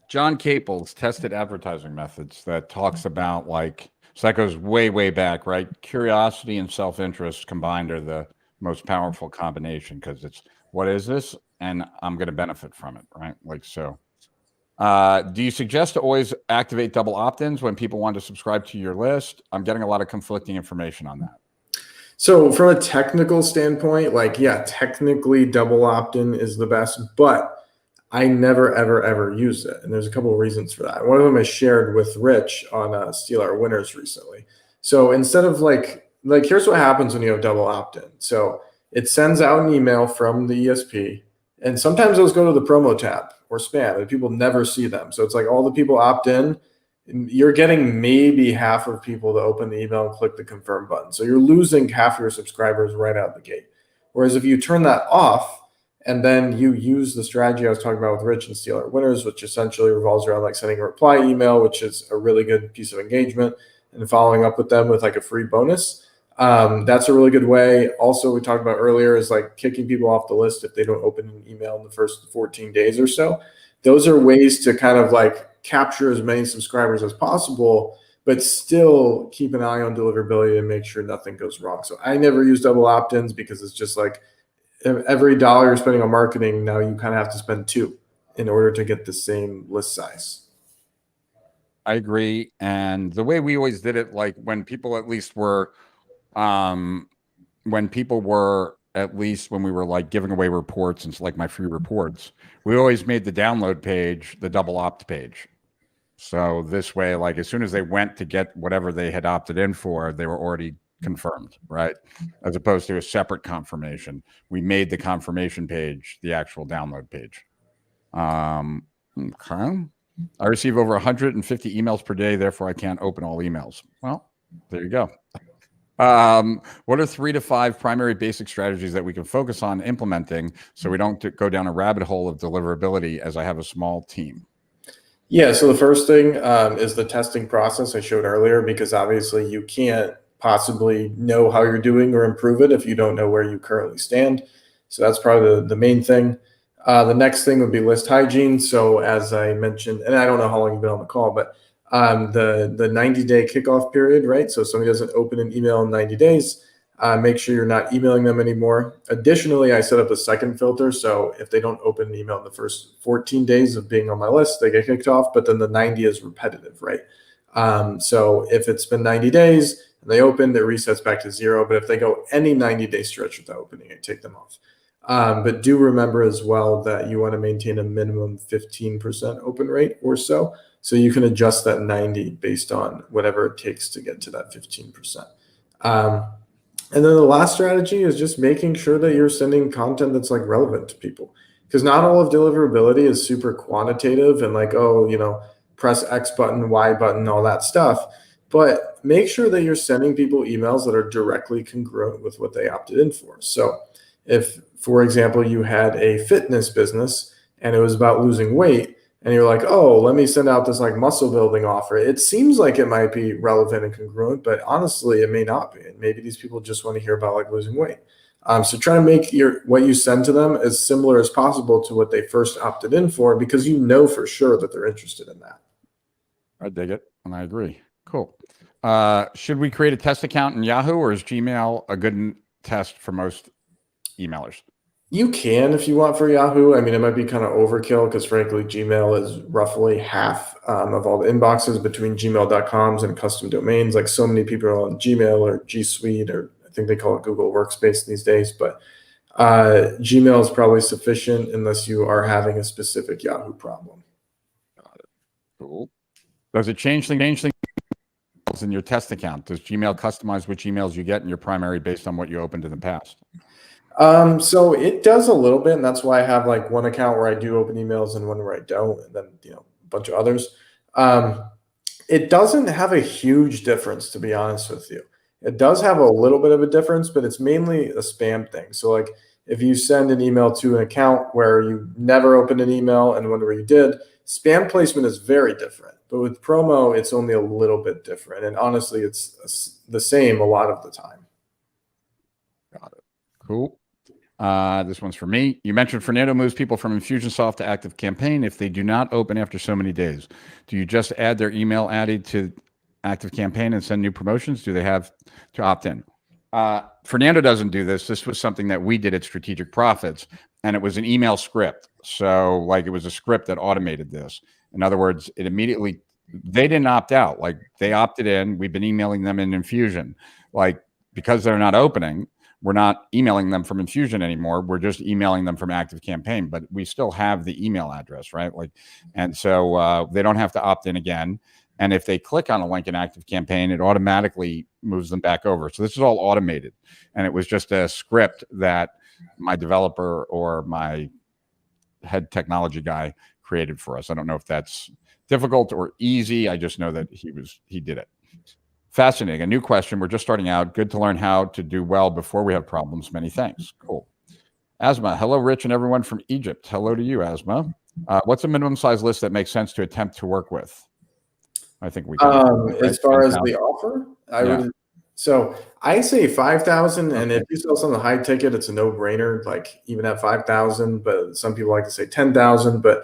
John Capel's Tested Advertising Methods that talks about like, so that goes way, way back, right? Curiosity and self-interest combined are the most powerful combination because it's what is this? And I'm going to benefit from it, right? Like, so do you suggest to always activate double opt-ins when people want to subscribe to your list? I'm getting a lot of conflicting information on that.
So from a technical standpoint, like, yeah, technically double opt-in is the best, but I never, ever, ever use it. And there's a couple of reasons for that. One of them I shared with Rich on Steal Our Winners recently. So instead of here's what happens when you have double opt-in. So it sends out an email from the ESP, and sometimes those go to the promo tab or spam, and people never see them. So it's like all the people opt in, you're getting maybe half of people to open the email and click the confirm button. So you're losing half of your subscribers right out the gate. Whereas if you turn that off and then you use the strategy I was talking about with Rich and Steal Our Winners, which essentially revolves around like sending a reply email, which is a really good piece of engagement, and following up with them with like a free bonus. That's a really good way. Also, we talked about earlier is like kicking people off the list if they don't open an email in the first 14 days or so. Those are ways to kind of like capture as many subscribers as possible, but still keep an eye on deliverability and make sure nothing goes wrong. So I never use double opt-ins because it's just like every dollar you're spending on marketing, now you kind of have to spend two in order to get the same list size.
I agree. And the way we always did it, like when people at least were, when we were like giving away reports and like my free reports, we always made the download page the double opt page. So this way, like as soon as they went to get whatever they had opted in for, they were already confirmed, right? As opposed to a separate confirmation. We made the confirmation page the actual download page. Okay. I receive over 150 emails per day, therefore I can't open all emails. Well, there you go. What are 3 to 5 primary basic strategies that we can focus on implementing so we don't go down a rabbit hole of deliverability as I have a small team?
Yeah, so the first thing is the testing process I showed earlier, because obviously you can't possibly know how you're doing or improve it if you don't know where you currently stand. So that's probably the main thing. The next thing would be list hygiene. So as I mentioned, and I don't know how long you've been on the call, but the 90-day kickoff period, right? So if somebody doesn't open an email in 90 days, make sure you're not emailing them anymore. Additionally, I set up a second filter. So if they don't open an email in the first 14 days of being on my list, they get kicked off, but then the 90 is repetitive, right? So if it's been 90 days and they open, it resets back to 0. But if they go any 90-day stretch without opening, I take them off. But do remember as well that you want to maintain a minimum 15% open rate or so. So you can adjust that 90 based on whatever it takes to get to that 15%. And then the last strategy is just making sure that you're sending content that's like relevant to people, because not all of deliverability is super quantitative and like, oh, press X button, Y button, all that stuff. But make sure that you're sending people emails that are directly congruent with what they opted in for. So if, for example, you had a fitness business and it was about losing weight, and you're like, oh, let me send out this like muscle building offer, it seems like it might be relevant and congruent, but honestly, it may not be. And maybe these people just want to hear about like losing weight. So try to make what you send to them as similar as possible to what they first opted in for, because you know for sure that they're interested in that.
I dig it, and I agree. Cool. Should we create a test account in Yahoo, or is Gmail a good test for most emailers?
You can if you want for Yahoo. I mean, it might be kind of overkill because frankly, Gmail is roughly half of all the inboxes between gmail.coms and custom domains. Like so many people are on Gmail or G Suite, or I think they call it Google Workspace these days. But Gmail is probably sufficient unless you are having a specific Yahoo problem.
Got it. Cool. Does it change things in your test account? Does Gmail customize which emails you get in your primary based on what you opened in the past?
So it does a little bit, and that's why I have like one account where I do open emails and one where I don't, and then a bunch of others. It doesn't have a huge difference, to be honest with you. It does have a little bit of a difference, but it's mainly a spam thing. So like if you send an email to an account where you never opened an email and one where you did, spam placement is very different. But with promo, it's only a little bit different. And honestly, it's the same a lot of the time.
Got it. Cool. This one's for me. You mentioned Fernando moves people from Infusionsoft to Active Campaign if they do not open after so many days. Do you just add their email added to Active Campaign and send new promotions? Do they have to opt in? Fernando doesn't do this. This was something that we did at Strategic Profits, and it was an email script. So like it was a script that automated this. In other words, they didn't opt out. Like they opted in. We've been emailing them in Infusion. Like because they're not opening, we're not emailing them from Infusion anymore. We're just emailing them from ActiveCampaign, but we still have the email address, right? Like, and so they don't have to opt in again. And if they click on a link in ActiveCampaign, it automatically moves them back over. So this is all automated. And it was just a script that my developer or my head technology guy created for us. I don't know if that's difficult or easy. I just know that he did it. Fascinating. A new question. We're just starting out. Good to learn how to do well before we have problems. Many thanks. Cool. Asma. Hello, Rich and everyone from Egypt. Hello to you, Asma. What's a minimum size list that makes sense to attempt to work with? I think we can.
Right? As far as the offer, I would. So I say 5,000, and if you sell something high ticket, it's a no-brainer. Like even at 5,000, but some people like to say 10,000. But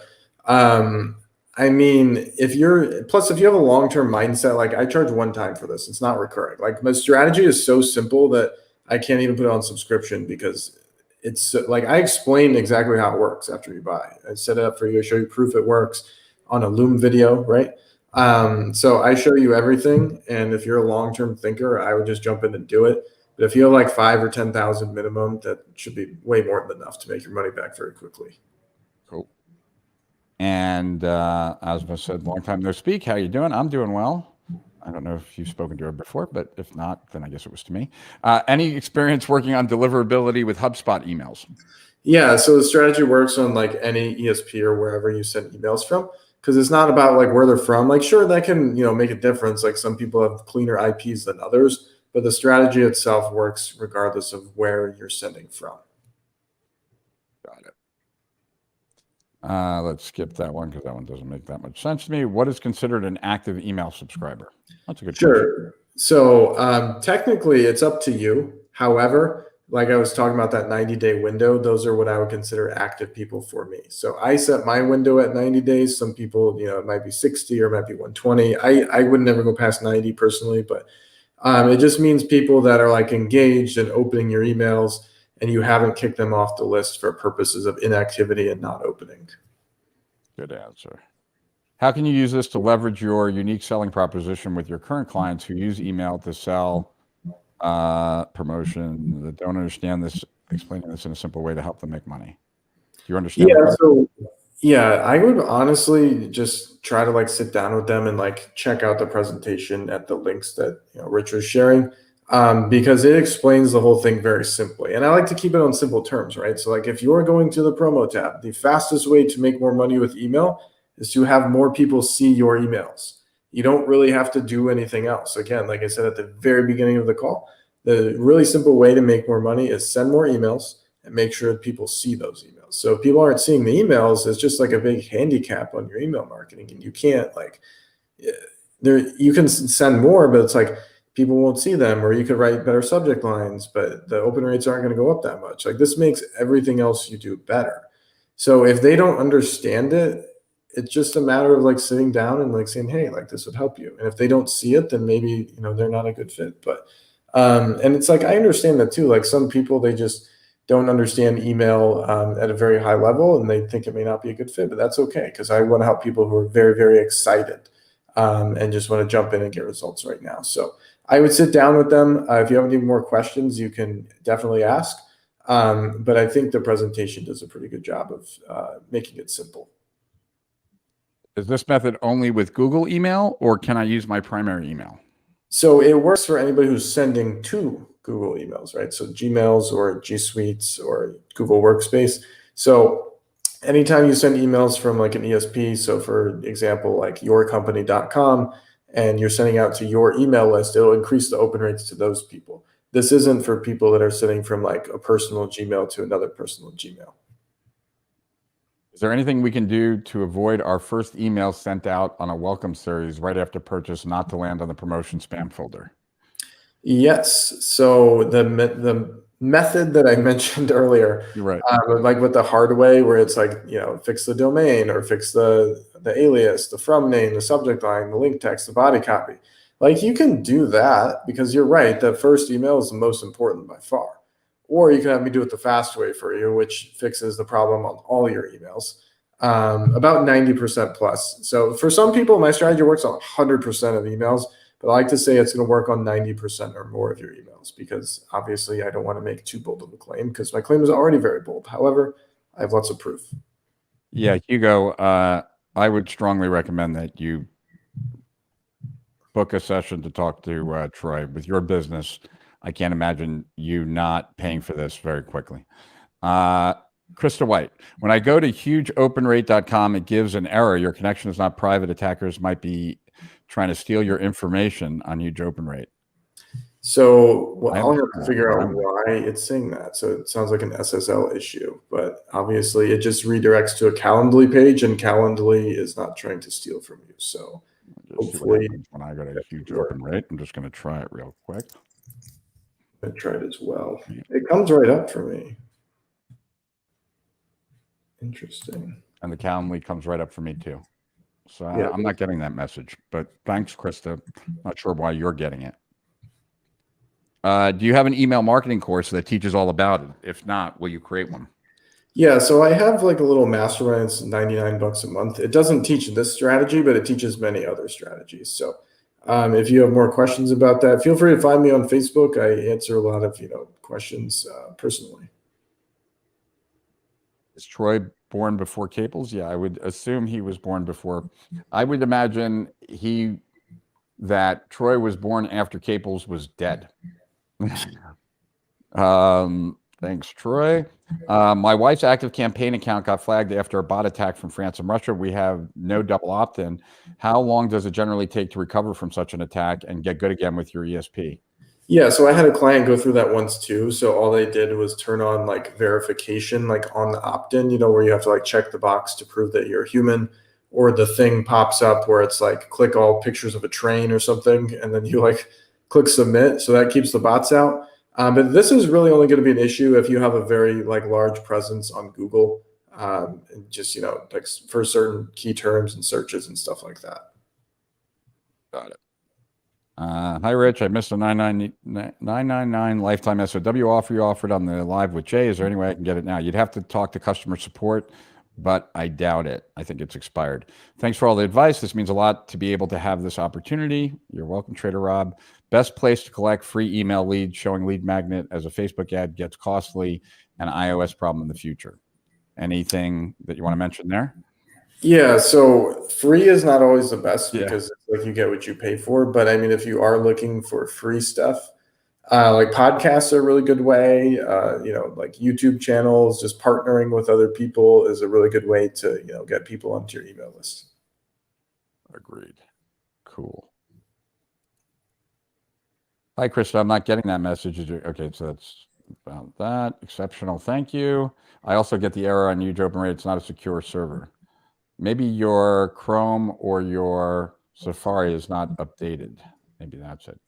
I mean, if you have a long-term mindset, like I charge one time for this, it's not recurring. Like my strategy is so simple that I can't even put it on subscription because it's like I explain exactly how it works after you buy. I set it up for you, I show you proof it works on a Loom video, right? So I show you everything. And if you're a long-term thinker, I would just jump in and do it. But if you have like 5,000 or 10,000 minimum, that should be way more than enough to make your money back very quickly.
Cool. And Asma said, long time no speak. How you doing? I'm doing well. I don't know if you've spoken to her before, but if not, then I guess it was to me. Any experience working on deliverability with HubSpot emails?
Yeah, so the strategy works on like any ESP or wherever you send emails from, because it's not about like where they're from. Like, sure, that can, make a difference. Like some people have cleaner IPs than others, but the strategy itself works regardless of where you're sending from.
Got it. Let's skip that one because that one doesn't make that much sense to me. What is considered an active email subscriber? That's a good question.
Sure. So technically it's up to you. However, like I was talking about that 90-day window, those are what I would consider active people for me. So I set my window at 90 days. Some people, it might be 60 or it might be 120. I would never go past 90 personally, but it just means people that are like engaged and opening your emails and you haven't kicked them off the list for purposes of inactivity and not opening.
Good answer. How can you use this to leverage your unique selling proposition with your current clients who use email to sell promotion that don't understand this, explaining this in a simple way to help them make money? Do you understand?
Yeah, I would honestly just try to like sit down with them and like check out the presentation at the links that Rich was sharing, because it explains the whole thing very simply. And I like to keep it on simple terms, right? So like if you're going to the promo tab, the fastest way to make more money with email is to have more people see your emails. You don't really have to do anything else. Again, like I said at the very beginning of the call, the really simple way to make more money is send more emails and make sure that people see those emails. So if people aren't seeing the emails, it's just like a big handicap on your email marketing. And you can't you can send more, but it's like people won't see them, or you could write better subject lines, but the open rates aren't going to go up that much. Like this makes everything else you do better. So if they don't understand it, it's just a matter of like sitting down and like saying, hey, like this would help you. And if they don't see it, then maybe, they're not a good fit. But, and it's like, I understand that too. Like some people, they just don't understand email at a very high level and they think it may not be a good fit, but that's okay. Cause I want to help people who are very, very excited and just want to jump in and get results right now. So I would sit down with them. If you have any more questions, you can definitely ask. But I think the presentation does a pretty good job of making it simple.
Is this method only with Google email or can I use my primary email?
So it works for anybody who's sending to Google emails, right? So Gmails or G Suites or Google Workspace. So anytime you send emails from like an ESP, so for example, like yourcompany.com, and you're sending out to your email list, it'll increase the open rates to those people. This isn't for people that are sending from like a personal Gmail to another personal Gmail.
Is there anything we can do to avoid our first email sent out on a welcome series right after purchase not to land on the promotion spam folder?
Yes. So the method that I mentioned earlier,
you're right.
Like with the hard way, where it's like, fix the domain or fix the alias, the from name, the subject line, the link text, the body copy. Like you can do that because you're right. The first email is the most important by far. Or you can have me do it the fast way for you, which fixes the problem on all your emails, about 90% plus. So for some people, my strategy works on 100% of emails. but I like to say it's going to work on 90% or more of your emails, because obviously I don't want to make too bold of a claim, because my claim is already very bold. However, I have lots of proof.
Yeah, Hugo, I would strongly recommend that you book a session to talk to Troy. With your business, I can't imagine you not paying for this very quickly. Krista White, when I go to hugeopenrate.com, it gives an error. Your connection is not private. Attackers might be trying to steal your information on Huge Open Rate.
So I'll have to figure out why it's saying that. So it sounds like an SSL issue, but obviously it just redirects to a Calendly page, and Calendly is not trying to steal from you. So hopefully
when I go to Huge Open Rate, I'm just going to try it real quick.
I tried as well. It comes right up for me. Interesting.
And the Calendly comes right up for me too. So yeah. I'm not getting that message, but thanks, Krista. Not sure why you're getting it. Do you have an email marketing course that teaches all about it? If not, will you create one?
Yeah, so I have like a little mastermind. It's $99 a month. It doesn't teach this strategy, but it teaches many other strategies. So if you have more questions about that, feel free to find me on Facebook. I answer a lot of questions personally.
Is Troy born before cables? Yeah, I would assume he was born before. I would imagine that Troy was born after cables was dead. Thanks, Troy. My wife's active campaign account got flagged after a bot attack from France and Russia. We have no double opt-in. How long does it generally take to recover from such an attack and get good again with your ESP?
Yeah, so I had a client go through that once too. So all they did was turn on like verification, like on the opt-in, where you have to like check the box to prove that you're human, or the thing pops up where it's like click all pictures of a train or something, and then you like click submit. So that keeps the bots out. But this is really only going to be an issue if you have a very like large presence on Google, and just like for certain key terms and searches and stuff like that.
Got it. Hi, Rich. I missed a 999 lifetime SOW offer you offered on the live with Jay. Is there any way I can get it now? You'd have to talk to customer support, but I doubt it. I think it's expired. Thanks for all the advice. This means a lot to be able to have this opportunity. You're welcome, Trader Rob. Best place to collect free email leads. Showing lead magnet as a Facebook ad gets costly, an iOS problem in the future. Anything that you want to mention there?
Yeah, so free is not always the best, because it's like you get what you pay for. But I mean, if you are looking for free stuff, like podcasts are a really good way. Like YouTube channels, just partnering with other people is a really good way to get people onto your email list.
Agreed. Cool. Hi, Krista. I'm not getting that message. Okay, so that's about that. Exceptional. Thank you. I also get the error on Huge Open Rate. It's not a secure server. Maybe your Chrome or your Safari is not updated. Maybe that's it.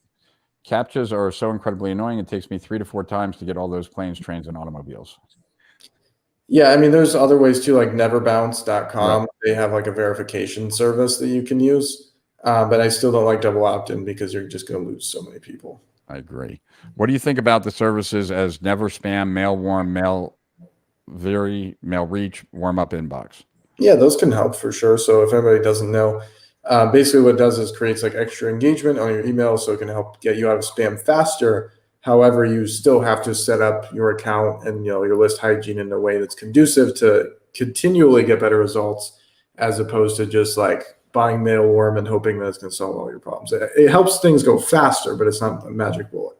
CAPTCHAs are so incredibly annoying. It takes me 3 to 4 times to get all those planes, trains, and automobiles.
Yeah, I mean, there's other ways too, like neverbounce.com. Right. They have like a verification service that you can use. But I still don't like double opt-in, because you're just going to lose so many people.
I agree. What do you think about the services as Never Spam, Mail Warm, Mail Reach, Warm Up Inbox?
Yeah, those can help for sure. So if anybody doesn't know, basically what it does is creates like extra engagement on your email, so it can help get you out of spam faster. However, you still have to set up your account and your list hygiene in a way that's conducive to continually get better results, as opposed to just like buying Mail Warm and hoping that it's going to solve all your problems. It helps things go faster, but it's not a magic bullet.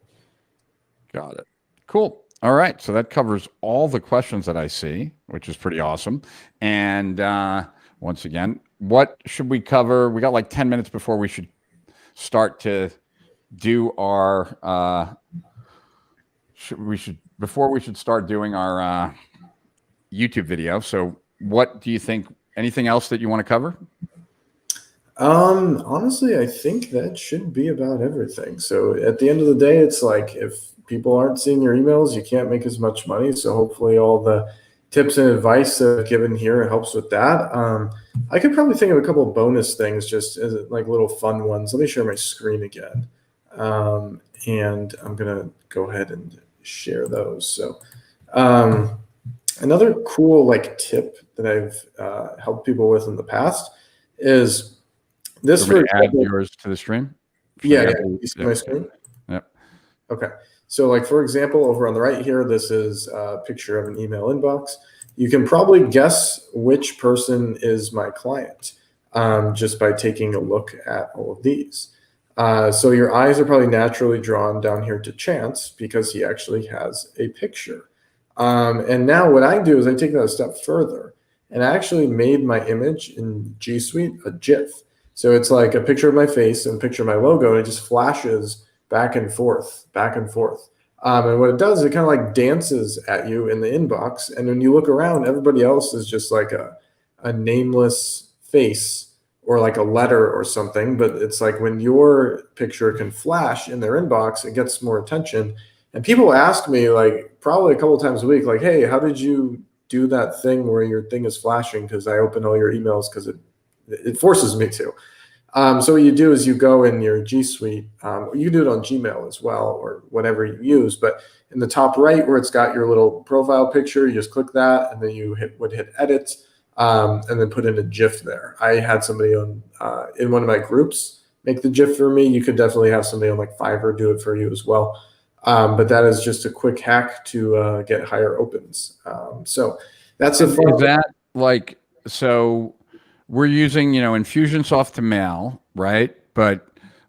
Got it. Cool. All right. So that covers all the questions that I see, which is pretty awesome. And once again, what should we cover? We got like 10 minutes before we should start to do our before we should start doing our YouTube video. So what do you think? Anything else that you want to cover?
Honestly, I think that should be about everything. So at the end of the day, it's like if people aren't seeing your emails, you can't make as much money. So hopefully all the tips and advice given here helps with that. I could probably think of a couple of bonus things, just as like little fun ones. Let me share my screen again. And I'm going to go ahead and share those. So another cool like tip that I've helped people with in the past is this.
For add yours to the stream. Should I
Yeah,
have
yeah.
the,
You see
yep,
my
yep,
screen?
yep.
Okay. So like, for example, over on the right here, this is a picture of an email inbox. You can probably guess which person is my client just by taking a look at all of these. So your eyes are probably naturally drawn down here to Chance because he actually has a picture. And now what I do is I take that a step further and I actually made my image in G Suite a GIF. So it's like a picture of my face and a picture of my logo, and it just flashes back and forth, back and forth. And what it does, it kind of like dances at you in the inbox. And when you look around, everybody else is just like a nameless face or like a letter or something. But it's like when your picture can flash in their inbox, it gets more attention. And people ask me, like, probably a couple of times a week, like, hey, how did you do that thing where your thing is flashing? Because I open all your emails because it forces me to. So what you do is you go in your G Suite. You can do it on Gmail as well, or whatever you use. But in the top right, where it's got your little profile picture, you just click that, and then you would hit edit, and then put in a GIF there. I had somebody on in one of my groups make the GIF for me. You could definitely have somebody on like Fiverr do it for you as well. But that is just a quick hack to get higher opens. So that's a fun.
Is that like, so we're using, Infusionsoft to mail, right? But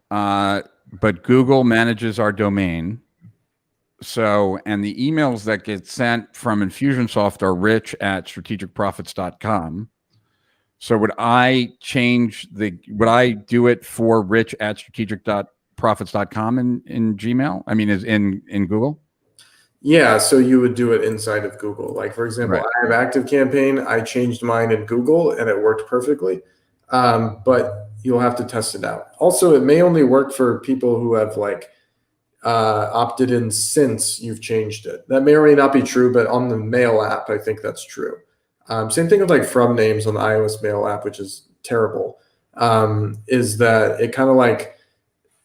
Google manages our domain. So, and the emails that get sent from Infusionsoft are rich@strategicprofits.com. So would I do it for rich@strategic.profits.com in Gmail? I mean, is in Google?
Yeah, so you would do it inside of Google. Like, for example,
Right.
I have ActiveCampaign. I changed mine in Google and it worked perfectly. But you'll have to test it out. Also, it may only work for people who have like opted in since you've changed it. That may or may not be true, but on the Mail app, I think that's true. Same thing with like from names on the iOS Mail app, which is terrible. Is that it kind of like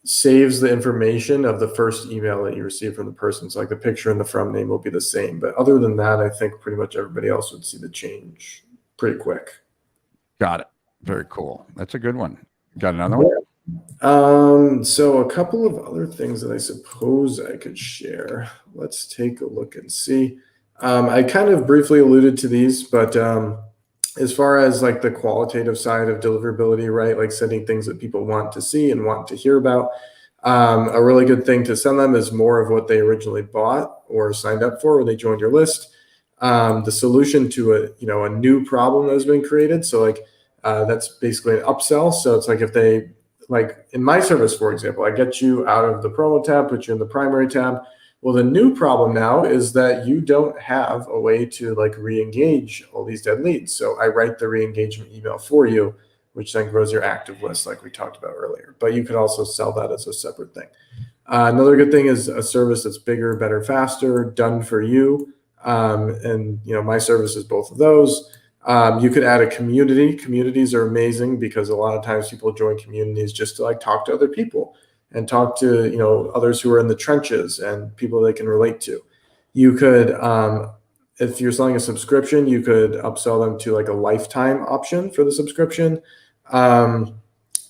saves the information of the first email that you receive from the person. So like the picture and the from name will be the same. But other than that, I think pretty much everybody else would see the change pretty quick.
Got it. Very cool. That's a good one. Got another one?
So a couple of other things that I suppose I could share. Let's take a look and see. I kind of briefly alluded to these, but as far as like the qualitative side of deliverability, right? Like sending things that people want to see and want to hear about. A really good thing to send them is more of what they originally bought or signed up for when they joined your list. The solution to a new problem that has been created. So like that's basically an upsell. So it's like if they, like in my service, for example, I get you out of the promo tab, put you in the primary tab. Well, the new problem now is that you don't have a way to like re-engage all these dead leads. So I write the re-engagement email for you, which then grows your active list like we talked about earlier. But you could also sell that as a separate thing. Another good thing is a service that's bigger, better, faster, done for you. And my service is both of those. You could add a community. Communities are amazing because a lot of times people join communities just to like talk to other people and talk to others who are in the trenches and people they can relate to. You could, if you're selling a subscription, you could upsell them to like a lifetime option for the subscription. And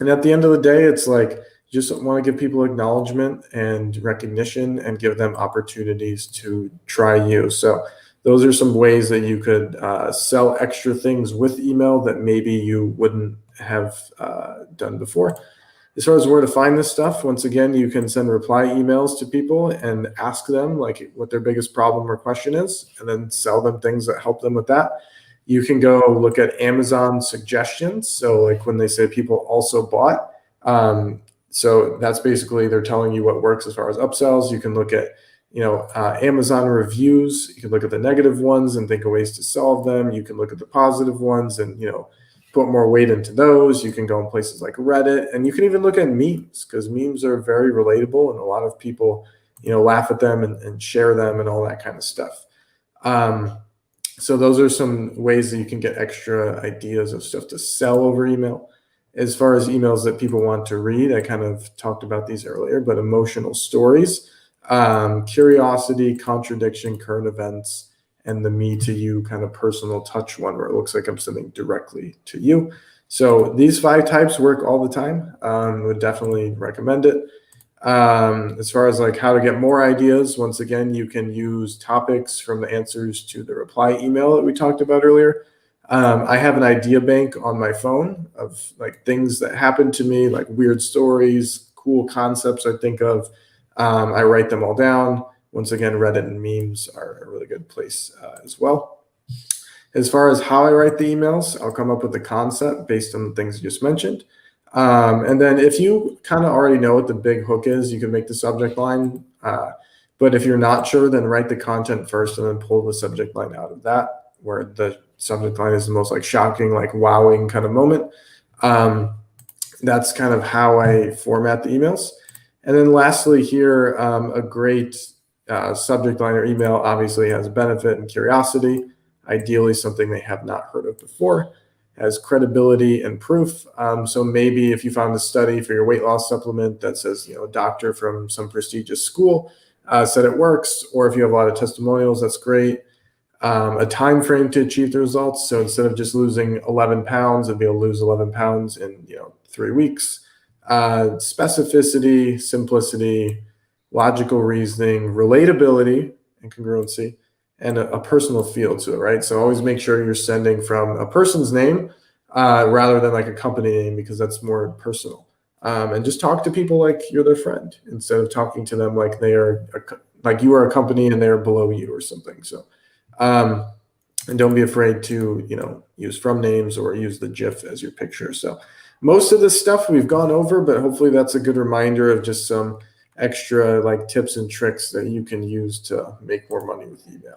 at the end of the day, it's like you just want to give people acknowledgement and recognition and give them opportunities to try you. So those are some ways that you could sell extra things with email that maybe you wouldn't have done before. As far as where to find this stuff, once again, you can send reply emails to people and ask them like what their biggest problem or question is, and then sell them things that help them with that. You can go look at Amazon suggestions. So like when they say people also bought, so that's basically they're telling you what works as far as upsells. You can look at Amazon reviews. You can look at the negative ones and think of ways to solve them. You can look at the positive ones and put more weight into those. You can go in places like Reddit, and you can even look at memes because memes are very relatable and a lot of people laugh at them and share them and all that kind of stuff. So those are some ways that you can get extra ideas of stuff to sell over email. As far as emails that people want to read, I kind of talked about these earlier, but emotional stories, curiosity, contradiction, current events, and the me to you kind of personal touch one where it looks like I'm sending directly to you. So these 5 types work all the time. Would definitely recommend it. As far as like how to get more ideas, once again, you can use topics from the answers to the reply email that we talked about earlier. I have an idea bank on my phone of like things that happened to me, like weird stories, cool concepts I think of. I write them all down. Once again, Reddit and memes are a really good place as well. As far as how I write the emails, I'll come up with the concept based on the things you just mentioned. And then if you kind of already know what the big hook is, you can make the subject line. But if you're not sure, then write the content first and then pull the subject line out of that, where the subject line is the most like shocking, like wowing kind of moment. That's kind of how I format the emails. And then lastly here, a great subject line or email obviously has benefit and curiosity, ideally something they have not heard of before, has credibility and proof. So maybe if you found a study for your weight loss supplement that says, a doctor from some prestigious school said it works, or if you have a lot of testimonials, that's great. A time frame to achieve the results. So instead of just losing 11 pounds, it'd be able to lose 11 pounds in 3 weeks. Specificity, simplicity, logical reasoning, relatability, and congruency, and a personal feel to it, right? So always make sure you're sending from a person's name rather than like a company name, because that's more personal. And just talk to people like you're their friend instead of talking to them like they are like you are a company and they're below you or something. So and don't be afraid to use from names or use the GIF as your picture. So most of this stuff we've gone over, but hopefully that's a good reminder of just some extra like tips and tricks that you can use to make more money with email.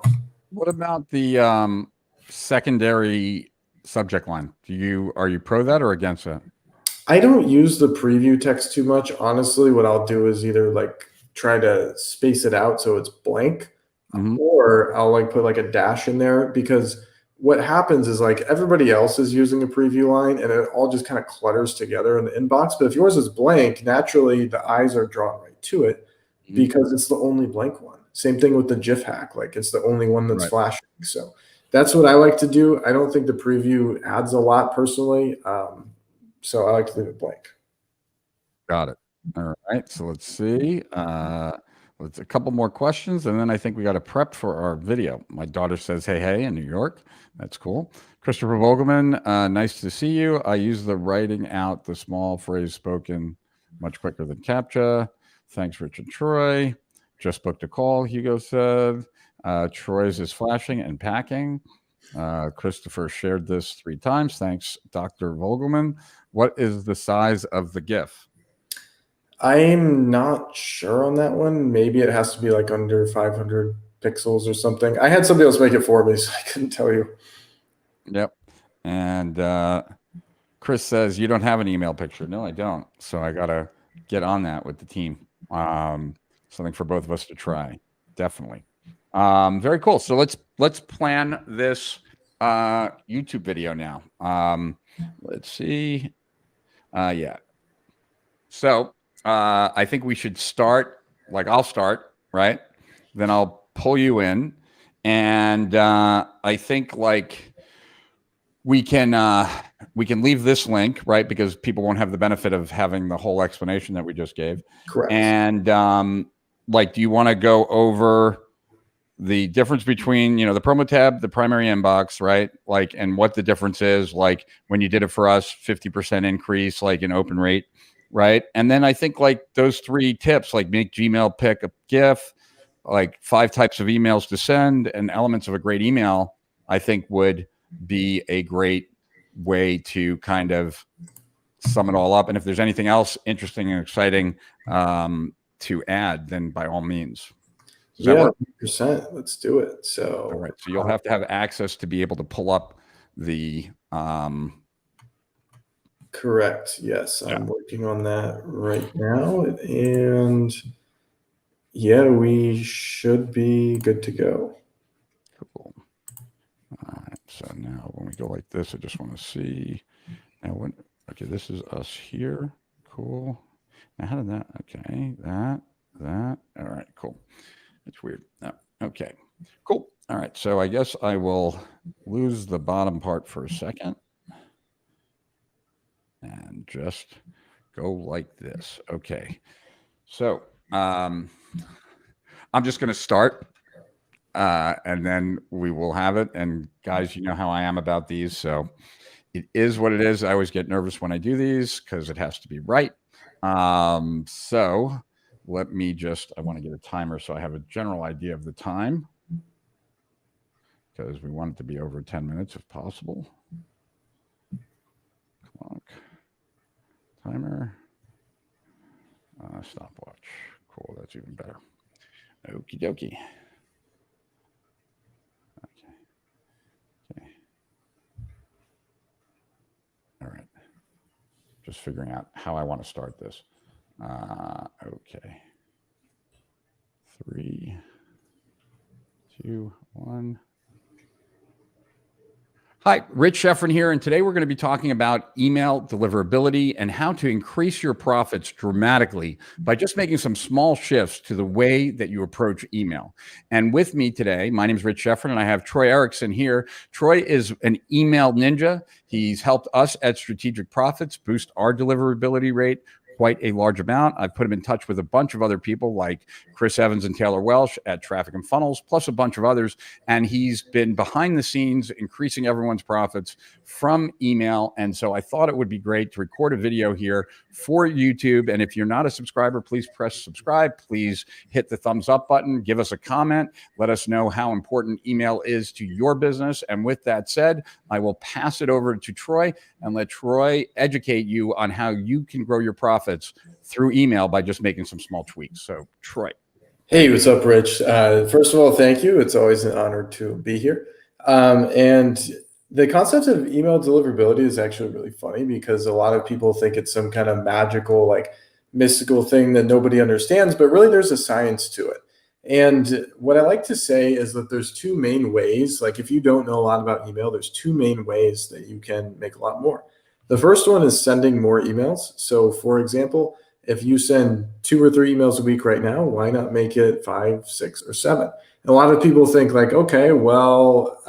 What about the secondary subject line? Are you pro that or against that?
I don't use the preview text too much. Honestly, what I'll do is either like try to space it out so it's blank, or I'll like put like a dash in there, because what happens is like everybody else is using a preview line and it all just kind of clutters together in the inbox. But if yours is blank, naturally the eyes are drawn right to it because it's the only blank one. Same thing with the GIF hack. Like it's the only one that's flashing. So that's what I like to do. I don't think the preview adds a lot personally. So I like to leave it blank.
Got it. All right. So let's see. Let's a couple more questions, and then I think we got to prep for our video. My daughter says, "Hey, in New York." That's cool. Christopher Vogelman, nice to see you. I use the writing out the small phrase spoken much quicker than CAPTCHA. Thanks, Richard Troy. Just booked a call, Hugo said. Troy's is flashing and packing. Christopher shared this 3 times. Thanks, Dr. Vogelman. What is the size of the GIF?
I'm not sure on that one. Maybe it has to be like under 500 pixels or something. I had somebody else make it for me, so I couldn't tell you.
Yep. And Chris says, you don't have an email picture. No, I don't. So I got to get on that with the team. Something for both of us to try. Definitely. Very cool. So let's plan this YouTube video now. Let's see. Yeah. So I think we should start, like I'll start, right? Then I'll pull you in. And I think like we can leave this link, right? Because people won't have the benefit of having the whole explanation that we just gave.
Correct.
And like, do you want to go over the difference between, the promo tab, the primary inbox, right? Like, and what the difference is, like when you did it for us, 50% increase, like in open rate, right? And then I think like those 3 tips, like make Gmail pick a GIF, like 5 types of emails to send, and elements of a great email, I think would be a great way to kind of sum it all up. And if there's anything else interesting and exciting to add, then by all means.
Does that work? 100%. Let's do it. So,
all right. So you'll have to have access to be able to pull up the.
Correct. Yes, I'm working on that right now, and yeah, we should be good to go.
Cool. All right. So now when we go like this, I just want to see. Now okay, this is us here. Cool. Now how did that? Okay, that. All right. Cool. It's weird. Oh, okay. Cool. All right. So I guess I will lose the bottom part for a second. and just go like this. Okay. So I'm just going to start and then we will have it. And guys, you know how I am about these. So it is what it is. I always get nervous when I do these because it has to be right. So let me just, I want to get a timer so I have a general idea of the time because we want it to be over 10 minutes if possible. Clock, timer, stopwatch. Cool, that's even better. Okie dokie. Okay. All right. Just figuring out how I want to start this. Okay. 3, 2, 1. Hi, Rich Sheffrin here, and today we're going to be talking about email deliverability and how to increase your profits dramatically by just making some small shifts to the way that you approach email. And with me today, my name is Rich Sheffrin, and I have Troy Ericson here. Troy is an email ninja. He's helped us at Strategic Profits boost our deliverability rate quite a large amount. I've put him in touch with a bunch of other people like Chris Evans and Taylor Welsh at Traffic and Funnels, plus a bunch of others. And he's been behind the scenes increasing everyone's profits from email. And so I thought it would be great to record a video here for YouTube. And if you're not a subscriber, please press subscribe. Please hit the thumbs up button. Give us a comment. Let us know how important email is to your business. And with that said, I will pass it over to Troy and let Troy educate you on how you can grow your profits through email by just making some small tweaks. So, Troy.
Hey, what's up, Rich? First of all, thank you. It's always an honor to be here. And the concept of email deliverability is actually really funny because a lot of people think it's some kind of magical, like mystical thing that nobody understands, but really there's a science to it. And what I like to say is that there's two main ways. Like if you don't know a lot about email, there's two main ways that you can make a lot more. The first one is sending more emails. So for example, if you send 2 or 3 emails a week right now, why not make it 5, 6, or 7? And a lot of people think like, okay, well,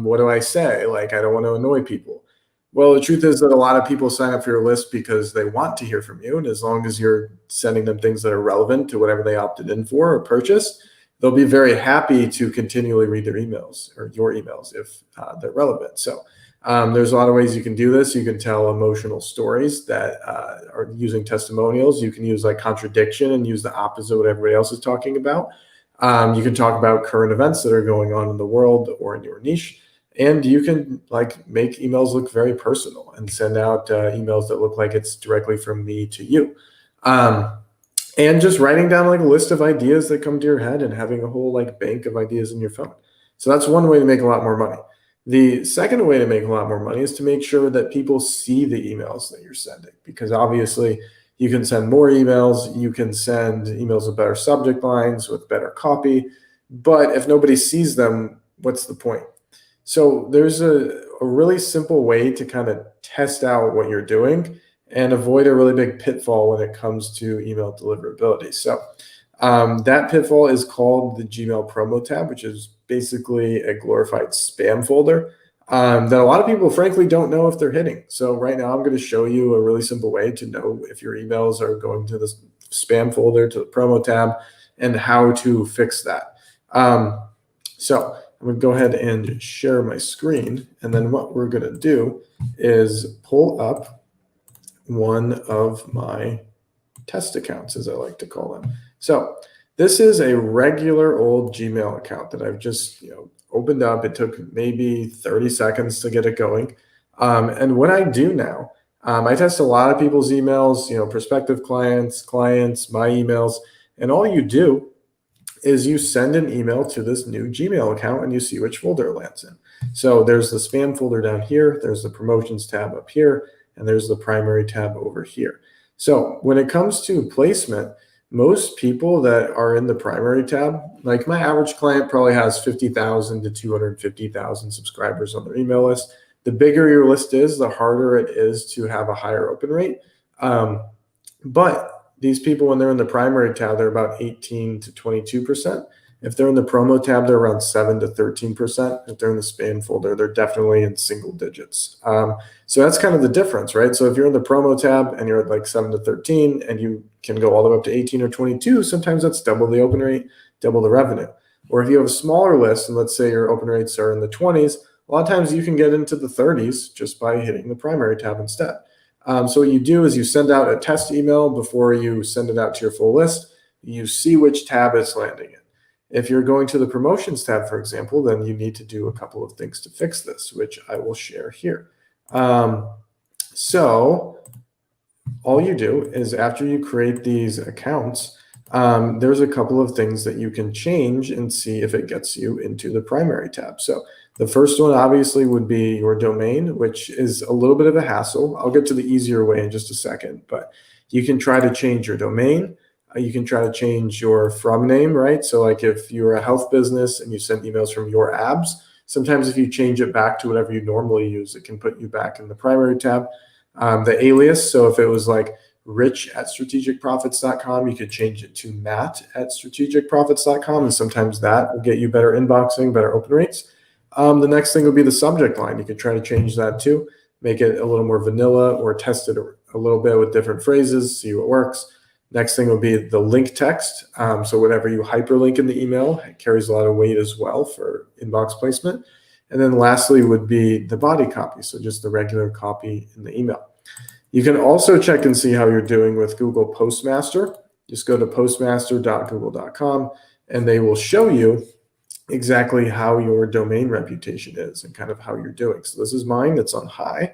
what do I say? Like, I don't want to annoy people. Well, the truth is that a lot of people sign up for your list because they want to hear from you. And as long as you're sending them things that are relevant to whatever they opted in for or purchased, they'll be very happy to continually read their emails or your emails if they're relevant. So there's a lot of ways you can do this. You can tell emotional stories that are using testimonials. You can use like contradiction and use the opposite of what everybody else is talking about. You can talk about current events that are going on in the world or in your niche. And you can like make emails look very personal and send out emails that look like it's directly from me to you. And just writing down like a list of ideas that come to your head and having a whole like bank of ideas in your phone. So that's one way to make a lot more money. The second way to make a lot more money is to make sure that people see the emails that you're sending, because obviously you can send more emails, you can send emails with better subject lines, with better copy, but if nobody sees them, what's the point? So there's a really simple way to kind of test out what you're doing and avoid a really big pitfall when it comes to email deliverability. So that pitfall is called the Gmail promo tab, which is basically a glorified spam folder that a lot of people, frankly, don't know if they're hitting. So right now, I'm going to show you a really simple way to know if your emails are going to the spam folder, to the promo tab, and how to fix that. So I'm going to go ahead and share my screen. And then what we're going to do is pull up one of my test accounts, as I like to call them. So this is a regular old Gmail account that I've just opened up. It took maybe 30 seconds to get it going. And what I do now, I test a lot of people's emails, prospective clients, my emails, and all you do is you send an email to this new Gmail account and you see which folder it lands in. So there's the spam folder down here, there's the promotions tab up here, and there's the primary tab over here. So when it comes to placement, most people that are in the primary tab, like my average client probably has 50,000 to 250,000 subscribers on their email list. The bigger your list is, the harder it is to have a higher open rate. But these people, when they're in the primary tab, they're about 18 to 22%. If they're in the promo tab, they're around 7 to 13%. If they're in the spam folder, they're definitely in single digits. So that's kind of the difference, right? So if you're in the promo tab and you're at like 7 to 13 and you can go all the way up to 18 or 22, sometimes that's double the open rate, double the revenue. Or if you have a smaller list and let's say your open rates are in the 20s, a lot of times you can get into the 30s just by hitting the primary tab instead. So what you do is you send out a test email before you send it out to your full list. You see which tab it's landing in. If you're going to the promotions tab, for example, then you need to do a couple of things to fix this, which I will share here. So all you do is after you create these accounts, there's a couple of things that you can change and see if it gets you into the primary tab. So the first one obviously would be your domain, which is a little bit of a hassle. I'll get to the easier way in just a second, but you can try to change your domain. You can try to change your from name, right? So like if you're a health business and you send emails from your abs, sometimes if you change it back to whatever you normally use, it can put you back in the primary tab. The alias, so if it was like rich@strategicprofits.com, you could change it to matt@strategicprofits.com, and sometimes that will get you better inboxing, better open rates. The next thing would be the subject line. You could try to change that too, make it a little more vanilla or test it a little bit with different phrases, see what works. Next thing would be the link text. So whatever you hyperlink in the email, it carries a lot of weight as well for inbox placement. And then lastly would be the body copy, so just the regular copy in the email. You can also check and see how you're doing with Google Postmaster. Just go to postmaster.google.com and they will show you exactly how your domain reputation is and kind of how you're doing. So this is mine, it's on high,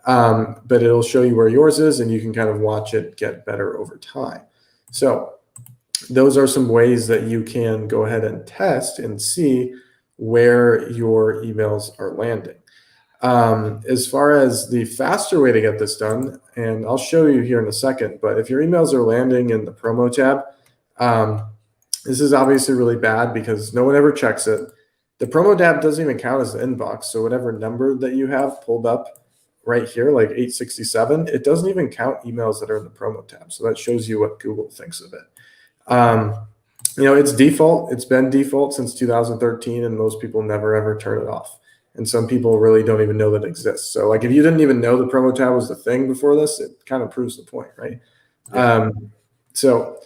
but it'll show you where yours is and you can kind of watch it get better over time. So those are some ways that you can go ahead and test and see where your emails are landing. As far as the faster way to get this done, and I'll show you here in a second, but if your emails are landing in the promo tab, this is obviously really bad because no one ever checks it. The promo tab doesn't even count as the inbox. So whatever number that you have pulled up right here, like 867, it doesn't even count emails that are in the promo tab. So that shows you what Google thinks of it. It's default. It's been default since 2013, and most people never ever turn it off. And some people really don't even know that it exists. So like if you didn't even know the promo tab was the thing before this, it kind of proves the point, right? Yeah. So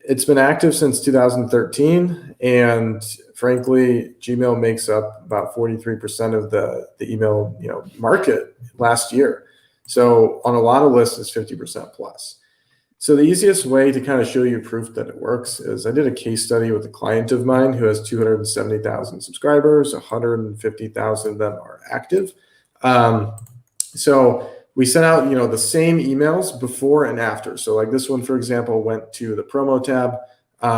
it's been active since 2013, and frankly, Gmail makes up about 43% of the email market last year. So on a lot of lists, it's 50% plus. So the easiest way to kind of show you proof that it works is I did a case study with a client of mine who has 270,000 subscribers, 150,000 of them are active. So we sent out, the same emails before and after. So like this one, for example, went to the promo tab.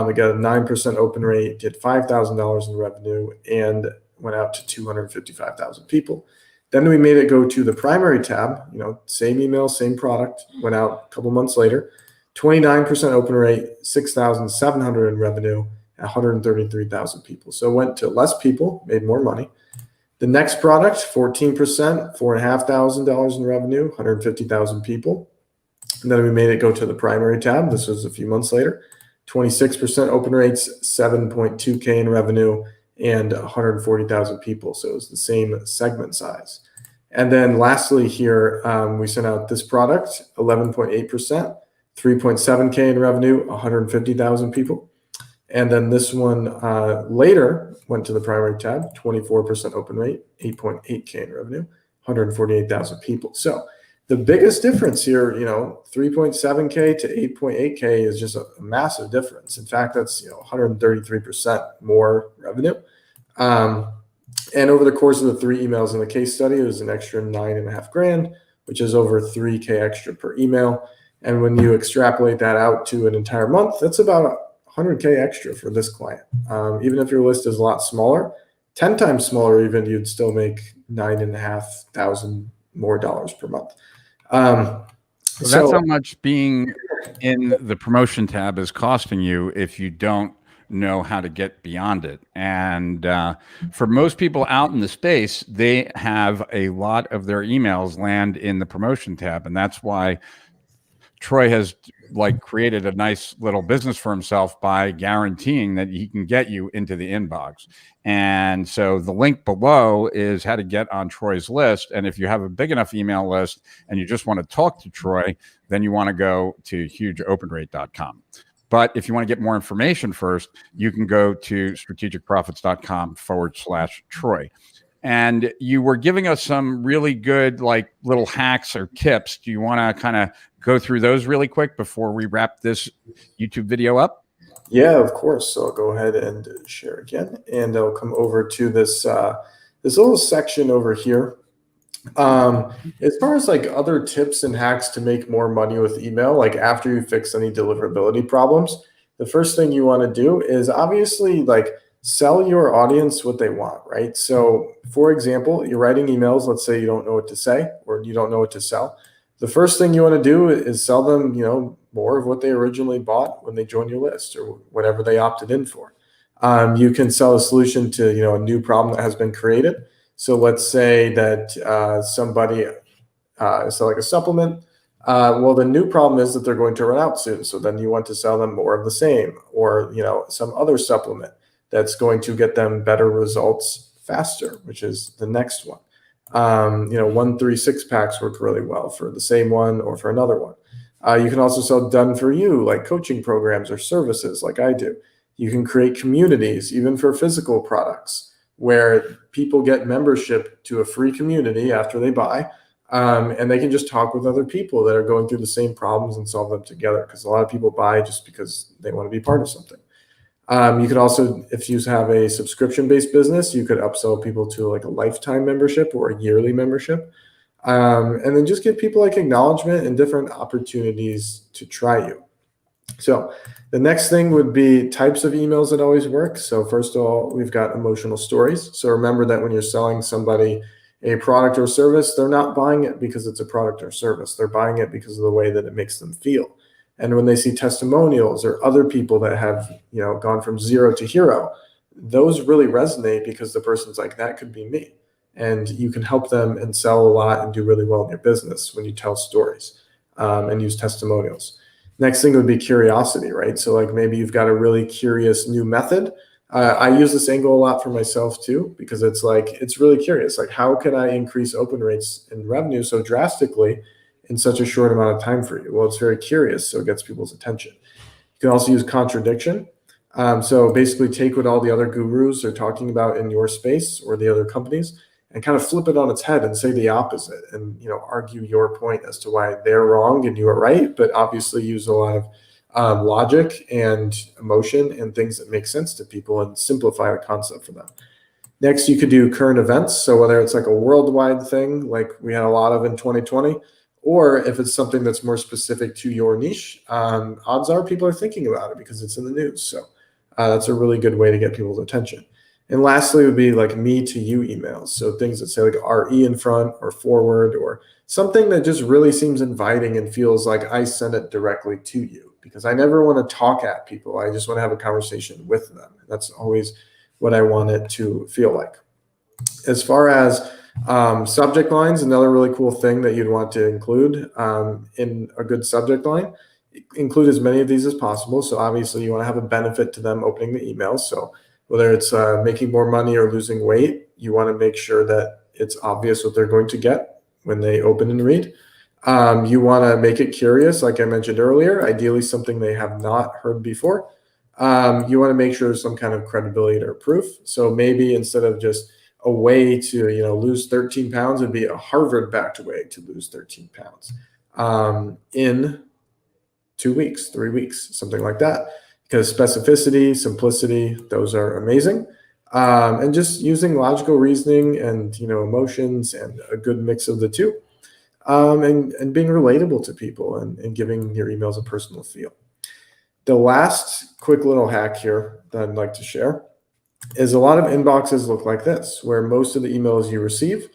We got a 9% open rate, did $5,000 in revenue, and went out to 255,000 people. Then we made it go to the primary tab, same email, same product, went out a couple months later. 29% open rate, 6,700 in revenue, 133,000 people. So it went to less people, made more money. The next product, 14%, $4,500 in revenue, 150,000 people. And then we made it go to the primary tab. This was a few months later. 26% open rates, 7.2K in revenue, and 140,000 people. So it was the same segment size. And then lastly here, we sent out this product, 11.8%. 3.7K in revenue, 150,000 people. And then this one later went to the primary tab, 24% open rate, 8.8K in revenue, 148,000 people. So the biggest difference here, 3.7K to 8.8K is just a massive difference. In fact, that's 133% more revenue. And over the course of the 3 emails in the case study, it was an extra $9.5 grand, which is over 3K extra per email. And when you extrapolate that out to an entire month, that's about 100K extra for this client. Even if your list is a lot smaller, 10 times smaller even, you'd still make $9,500 more dollars per month.
So that's how much being in the promotion tab is costing you if you don't know how to get beyond it. And for most people out in the space, they have a lot of their emails land in the promotion tab. And that's why Troy has like created a nice little business for himself by guaranteeing that he can get you into the inbox. And so the link below is how to get on Troy's list. And if you have a big enough email list and you just want to talk to Troy, then you want to go to hugeopenrate.com. But if you want to get more information first, you can go to strategicprofits.com/Troy. And you were giving us some really good, like, little hacks or tips. Do you want to kind of go through those really quick before we wrap this YouTube video up?
Yeah, of course. So I'll go ahead and share again, and I'll come over to this this little section over here. As far as like other tips and hacks to make more money with email, like after you fix any deliverability problems, the first thing you want to do is obviously like sell your audience what they want, right? So for example, you're writing emails, let's say you don't know what to say or you don't know what to sell. The first thing you want to do is sell them, more of what they originally bought when they joined your list or whatever they opted in for. You can sell a solution to, a new problem that has been created. So let's say that somebody sell like a supplement. Well, the new problem is that they're going to run out soon. So then you want to sell them more of the same, or some other supplement that's going to get them better results faster, which is the next one. 1, 3, 6 packs work really well for the same one or for another one. You can also sell done for you, like coaching programs or services like I do. You can create communities, even for physical products, where people get membership to a free community after they buy, and they can just talk with other people that are going through the same problems and solve them together, because a lot of people buy just because they want to be part of something. You could also, if you have a subscription-based business, you could upsell people to like a lifetime membership or a yearly membership, and then just give people like acknowledgement and different opportunities to try you. So the next thing would be types of emails that always work. So first of all, we've got emotional stories. So remember that when you're selling somebody a product or service, they're not buying it because it's a product or service. They're buying it because of the way that it makes them feel. And when they see testimonials or other people that have, gone from zero to hero, those really resonate because the person's like, that could be me. And you can help them and sell a lot and do really well in your business when you tell stories and use testimonials. Next thing would be curiosity, right? So like maybe you've got a really curious new method. I use this angle a lot for myself too, because it's really curious. Like, how can I increase open rates and revenue so drastically in such a short amount of time for you? Well, it's very curious, so it gets people's attention. You can also use contradiction. So basically take what all the other gurus are talking about in your space or the other companies and kind of flip it on its head and say the opposite and, argue your point as to why they're wrong and you are right, but obviously use a lot of logic and emotion and things that make sense to people and simplify the concept for them. Next, you could do current events. So whether it's like a worldwide thing, like we had a lot of in 2020, or if it's something that's more specific to your niche, odds are people are thinking about it because it's in the news. So that's a really good way to get people's attention. And lastly would be like me to you emails. So things that say like RE in front or forward, or something that just really seems inviting and feels like I sent it directly to you, because I never want to talk at people. I just want to have a conversation with them. That's always what I want it to feel like. As far as subject lines, another really cool thing that you'd want to include in a good subject line, include as many of these as possible. So obviously you want to have a benefit to them opening the email. So whether it's making more money or losing weight, you want to make sure that it's obvious what they're going to get when they open and read. You want to make it curious, like I mentioned earlier, ideally something they have not heard before. You want to make sure there's some kind of credibility or proof. So maybe instead of just a way to lose 13 pounds, would be a Harvard-backed way to lose 13 pounds in 2 weeks, 3 weeks, something like that. Because specificity, simplicity, those are amazing. And just using logical reasoning and emotions and a good mix of the two, and being relatable to people and giving your emails a personal feel. The last quick little hack here that I'd like to share is a lot of inboxes look like this, where most of the emails you receive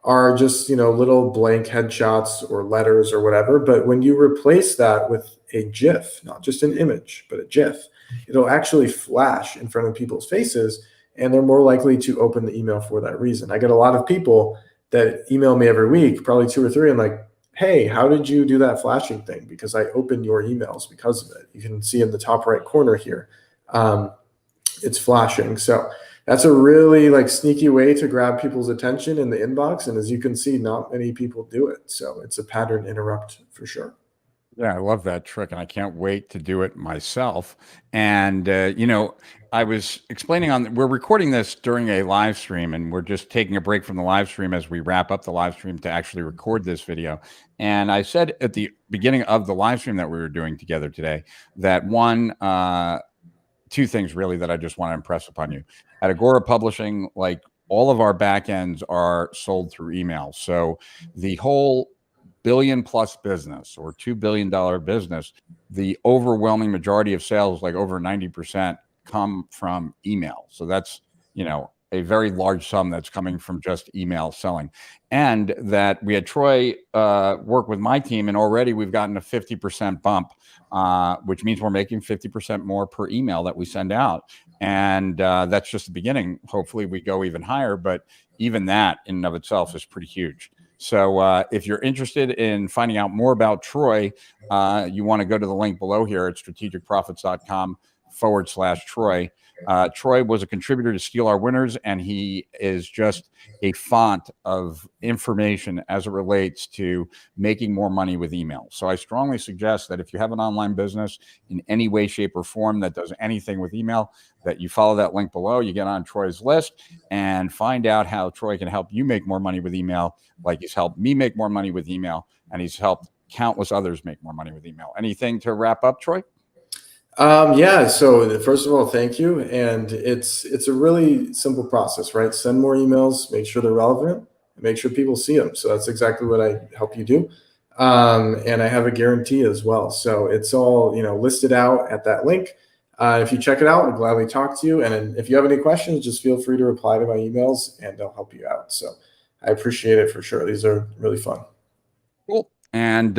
are just little blank headshots or letters or whatever. But when you replace that with a GIF, not just an image, but a GIF, it'll actually flash in front of people's faces, and they're more likely to open the email for that reason. I get a lot of people that email me every week, probably 2 or 3, and like, hey, how did you do that flashing thing? Because I opened your emails because of it. You can see in the top right corner here, it's flashing. So that's a really like sneaky way to grab people's attention in the inbox. And as you can see, not many people do it. So it's a pattern interrupt for sure.
Yeah, I love that trick, and I can't wait to do it myself. And I was explaining we're recording this during a live stream, and we're just taking a break from the live stream as we wrap up the live stream to actually record this video. And I said at the beginning of the live stream that we were doing together today that two things really that I just want to impress upon you. At Agora Publishing, like all of our back ends are sold through email. So the whole billion-plus business or $2 billion business, the overwhelming majority of sales, like over 90%, come from email. So that's, a very large sum that's coming from just email selling. And that we had Troy work with my team, and already we've gotten a 50% bump, which means we're making 50% more per email that we send out. And that's just the beginning. Hopefully we go even higher, but even that in and of itself is pretty huge. So if you're interested in finding out more about Troy, you want to go to the link below here at strategicprofits.com/Troy. Troy was a contributor to Steal Our Winners, and he is just a font of information as it relates to making more money with email. So I strongly suggest that if you have an online business in any way, shape, or form that does anything with email, that you follow that link below, you get on Troy's list, and find out how Troy can help you make more money with email, like he's helped me make more money with email, and he's helped countless others make more money with email. Anything to wrap up, Troy?
Yeah. So first of all, thank you. And it's a really simple process, right? Send more emails, make sure they're relevant, and make sure people see them. So that's exactly what I help you do. And I have a guarantee as well. So it's all listed out at that link. If you check it out, I'll gladly talk to you. And if you have any questions, just feel free to reply to my emails, and I'll help you out. So I appreciate it for sure. These are really fun.
Cool. And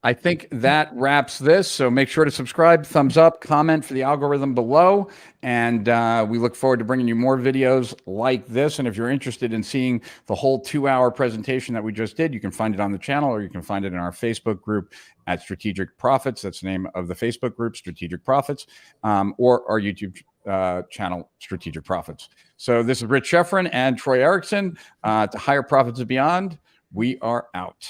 I think that wraps this. So make sure to subscribe, thumbs up, comment for the algorithm below. And we look forward to bringing you more videos like this. And if you're interested in seeing the whole 2-hour presentation that we just did, you can find it on the channel, or you can find it in our Facebook group at Strategic Profits. That's the name of the Facebook group, Strategic Profits, or our YouTube channel, Strategic Profits. So this is Rich Sheffrin and Troy Ericson. To Higher Profits and Beyond, we are out.